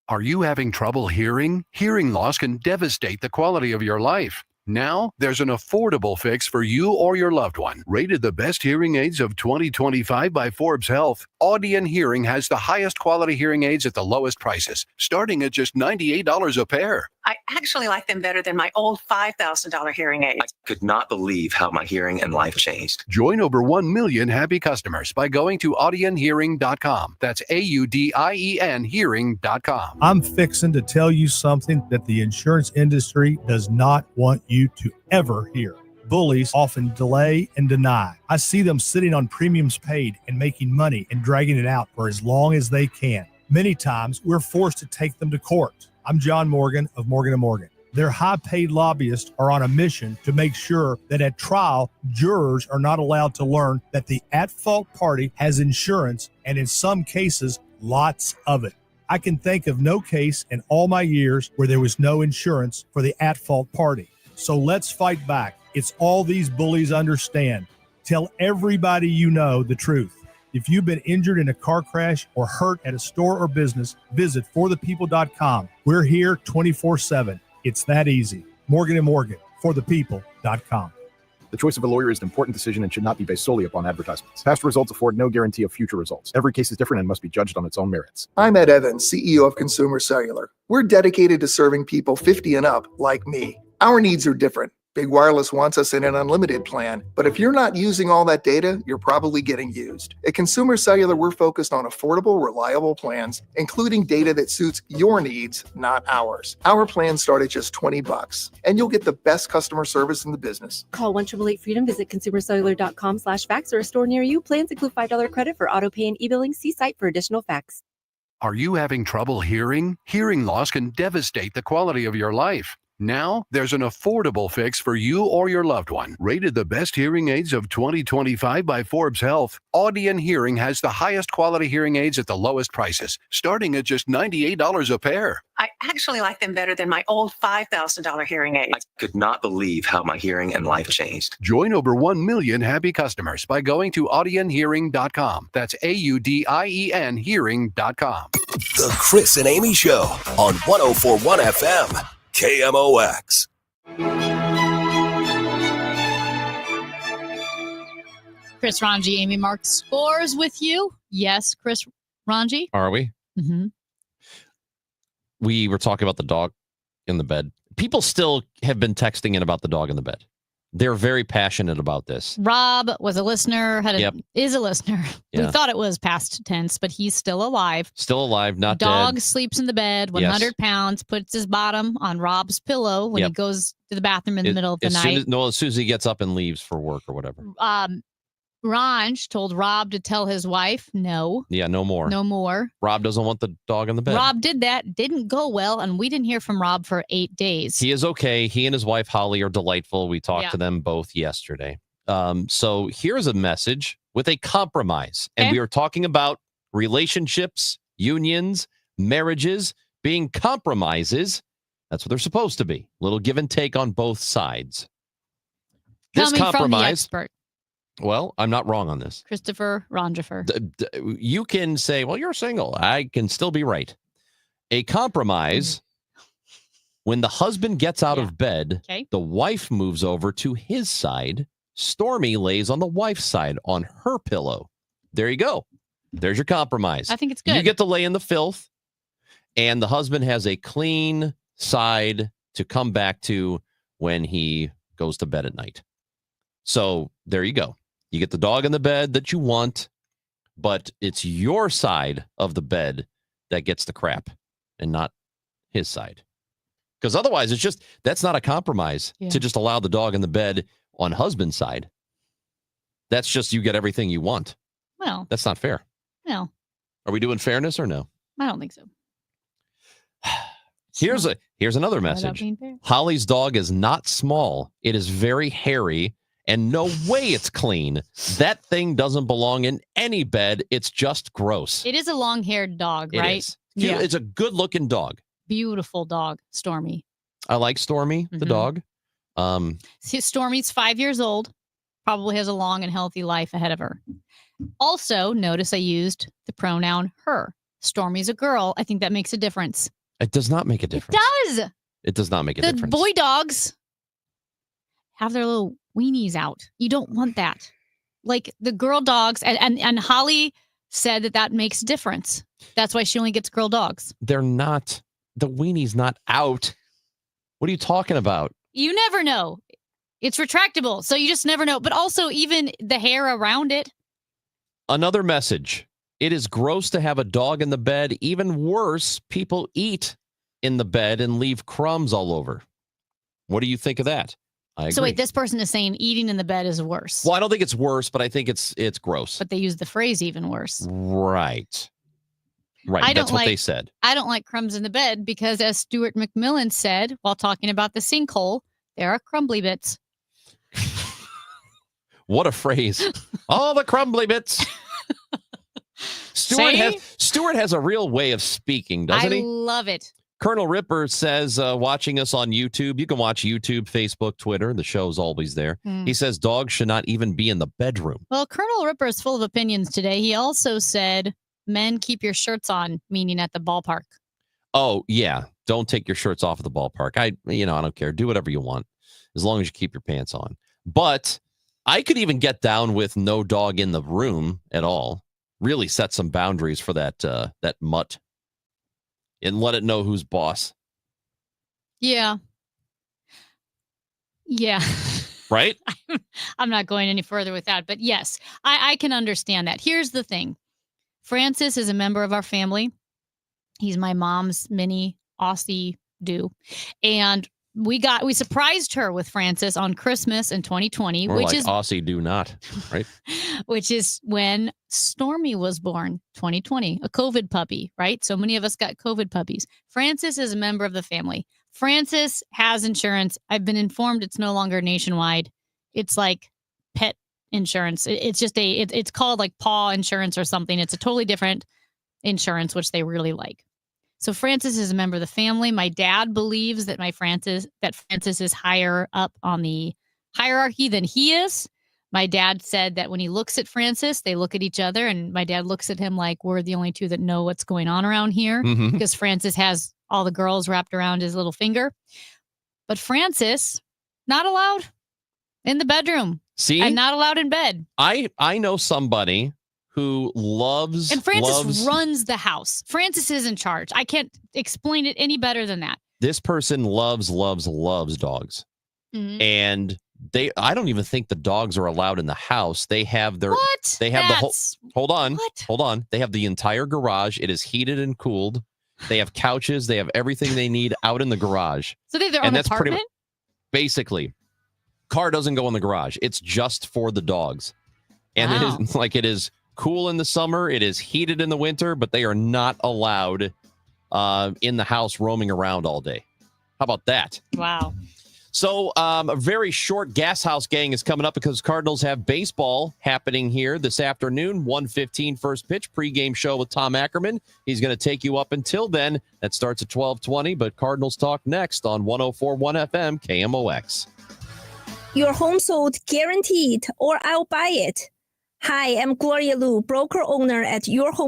Are you having trouble hearing? Hearing loss can devastate the quality of your life. Now, there's an affordable fix for you or your loved one. Rated the best hearing aids of 2025 by Forbes Health, Audion Hearing has the highest quality hearing aids at the lowest prices, starting at just $98 a pair. I actually like them better than my old $5,000 hearing aids. I could not believe how my hearing and life changed. Join over 1 million happy customers by going to audionhearing.com. That's AUDIEN hearing.com. I'm fixing to tell you something that the insurance industry does not want you to ever hear. Bullies often delay and deny. I see them sitting on premiums paid and making money and dragging it out for as long as they can. Many times, we're forced to take them to court. I'm John Morgan of Morgan & Morgan. Their high-paid lobbyists are on a mission to make sure that at trial, jurors are not allowed to learn that the at-fault party has insurance, and in some cases, lots of it. I can think of no case in all my years where there was no insurance for the at-fault party. So let's fight back. It's all these bullies understand. Tell everybody you know the truth. If you've been injured in a car crash or hurt at a store or business, visit forthepeople.com. We're here 24/7. It's that easy. Morgan & Morgan, forthepeople.com. The choice of a lawyer is an important decision and should not be based solely upon advertisements. Past results afford no guarantee of future results. Every case is different and must be judged on its own merits. I'm Ed Evans, CEO of Consumer Cellular. We're dedicated to serving people 50 and up like me. Our needs are different. Big Wireless wants us in an unlimited plan, but if you're not using all that data, you're probably getting used. At Consumer Cellular, we're focused on affordable, reliable plans, including data that suits your needs, not ours. Our plans start at just $20, and you'll get the best customer service in the business. Call 1-888-FREEDOM, visit consumercellular.com/fax or a store near you. Plans include $5 credit for auto pay and e-billing. See site for additional facts. Are you having trouble hearing? Hearing loss can devastate the quality of your life. Now, there's an affordable fix for you or your loved one. Rated the best hearing aids of 2025 by Forbes Health, Audion Hearing has the highest quality hearing aids at the lowest prices, starting at just $98 a pair. I actually like them better than my old $5,000 hearing aids. I could not believe how my hearing and life changed. Join over 1 million happy customers by going to audionhearing.com. That's AUDIEN hearing.com. The Chris and Amy Show on 104.1 FM. KMOX. Chris Ranji, Amy Mark scores with you. Yes, Chris Ranji. Are we? Mm-hmm. We were talking about the dog in the bed. People still have been texting in about the dog in the bed. They're very passionate about this. Rob was a listener, is a listener. Yeah. We thought it was past tense, but he's still alive. Still alive, not Dog dead. sleeps in the bed, 100 pounds, puts his bottom on Rob's pillow when he goes to the bathroom in the middle of the night. As soon as he gets up and leaves for work or whatever. Ranj told Rob to tell his wife, no. Yeah, no more. No more. Rob doesn't want the dog in the bed. Rob did that. Didn't go well, and we didn't hear from Rob for 8 days. He is okay. He and his wife, Holly, are delightful. We talked to them both yesterday. So here's a message with a compromise. And we were talking about relationships, unions, marriages being compromises. That's what they're supposed to be. A little give and take on both sides. This Coming compromise, from the expert. Well, I'm not wrong on this. Christopher Ranjifer. You can say, well, you're single. I can still be right. A compromise, when the husband gets out of bed, the wife moves over to his side. Stormy lays on the wife's side on her pillow. There you go. There's your compromise. I think it's good. You get to lay in the filth, and the husband has a clean side to come back to when he goes to bed at night. So there you go. You get the dog in the bed that you want, but it's your side of the bed that gets the crap and not his side. Because otherwise, that's not a compromise to just allow the dog in the bed on husband's side. That's just you get everything you want. Well, that's not fair. No. Are we doing fairness or no? I don't think so. Here's another message. Holly's dog is not small. It is very hairy. And no way it's clean. That thing doesn't belong in any bed. It's just gross. It is a long-haired dog, right? It is. Yeah. It's a good-looking dog. Beautiful dog, Stormy. I like Stormy, the dog. See, Stormy's 5 years old. Probably has a long and healthy life ahead of her. Also, notice I used the pronoun her. Stormy's a girl. I think that makes a difference. It does not make a difference. It does. It does not make a difference. The boy dogs have their little weenies out. You don't want that. Like the girl dogs, and Holly said that makes a difference. That's why she only gets girl dogs. They're not, the weenie's not out. What are you talking about? You never know. It's retractable, so you just never know. But also even the hair around it. Another message. It is gross to have a dog in the bed. Even worse, people eat in the bed and leave crumbs all over. What do you think of that? I agree. So wait, this person is saying eating in the bed is worse. Well, I don't think it's worse, but I think it's gross. But they use the phrase even worse. Right. That's what they said. I don't like crumbs in the bed because, as Stuart McMillan said while talking about the sinkhole, there are crumbly bits. What a phrase. All the crumbly bits. Stuart has a real way of speaking, doesn't he? I love it. Colonel Ripper says, watching us on YouTube, you can watch YouTube, Facebook, Twitter. The show's always there. He says dogs should not even be in the bedroom. Well, Colonel Ripper is full of opinions today. He also said, men, keep your shirts on, meaning at the ballpark. Oh, yeah. Don't take your shirts off at the ballpark. I don't care. Do whatever you want, as long as you keep your pants on. But I could even get down with no dog in the room at all. Really set some boundaries for that mutt. And let it know who's boss. Yeah. Yeah. Right? I'm not going any further with that. But yes, I can understand that. Here's the thing. Francis is a member of our family. He's my mom's mini Aussie do. And we surprised her with Francis on Christmas in 2020, Or is Aussie do not, right? Which is when Stormy was born, 2020, a COVID puppy, right? So many of us got COVID puppies. Francis is a member of the family. Francis has insurance. I've been informed it's no longer nationwide. It's like pet insurance. It's just it's called like paw insurance or something. It's a totally different insurance, which they really like. So Francis is a member of the family. My dad believes that Francis is higher up on the hierarchy than he is. My dad said that when he looks at Francis, they look at each other, and my dad looks at him like we're the only two that know what's going on around here because Francis has all the girls wrapped around his little finger. But Francis, not allowed in the bedroom. See? And not allowed in bed. I know somebody who loves... And Francis runs the house. Francis is in charge. I can't explain it any better than that. This person loves dogs. Mm-hmm. And I don't even think the dogs are allowed in the house. They have their... What? They have Hold on. They have the entire garage. It is heated and cooled. They have couches. They have everything they need out in the garage. So they have their own apartment? Basically. Car doesn't go in the garage. It's just for the dogs. And it is cool in the summer. It is heated in the winter, but they are not allowed in the house roaming around all day. How about that? Wow. So a very short Gas House Gang is coming up because Cardinals have baseball happening here this afternoon. 1:15 first pitch, pregame show with Tom Ackerman. He's going to take you up until then. That starts at 12:20, but Cardinals talk next on 104.1 FM KMOX. Your home sold guaranteed, or I'll buy it. Hi, I'm Gloria Liu, broker owner at Your Home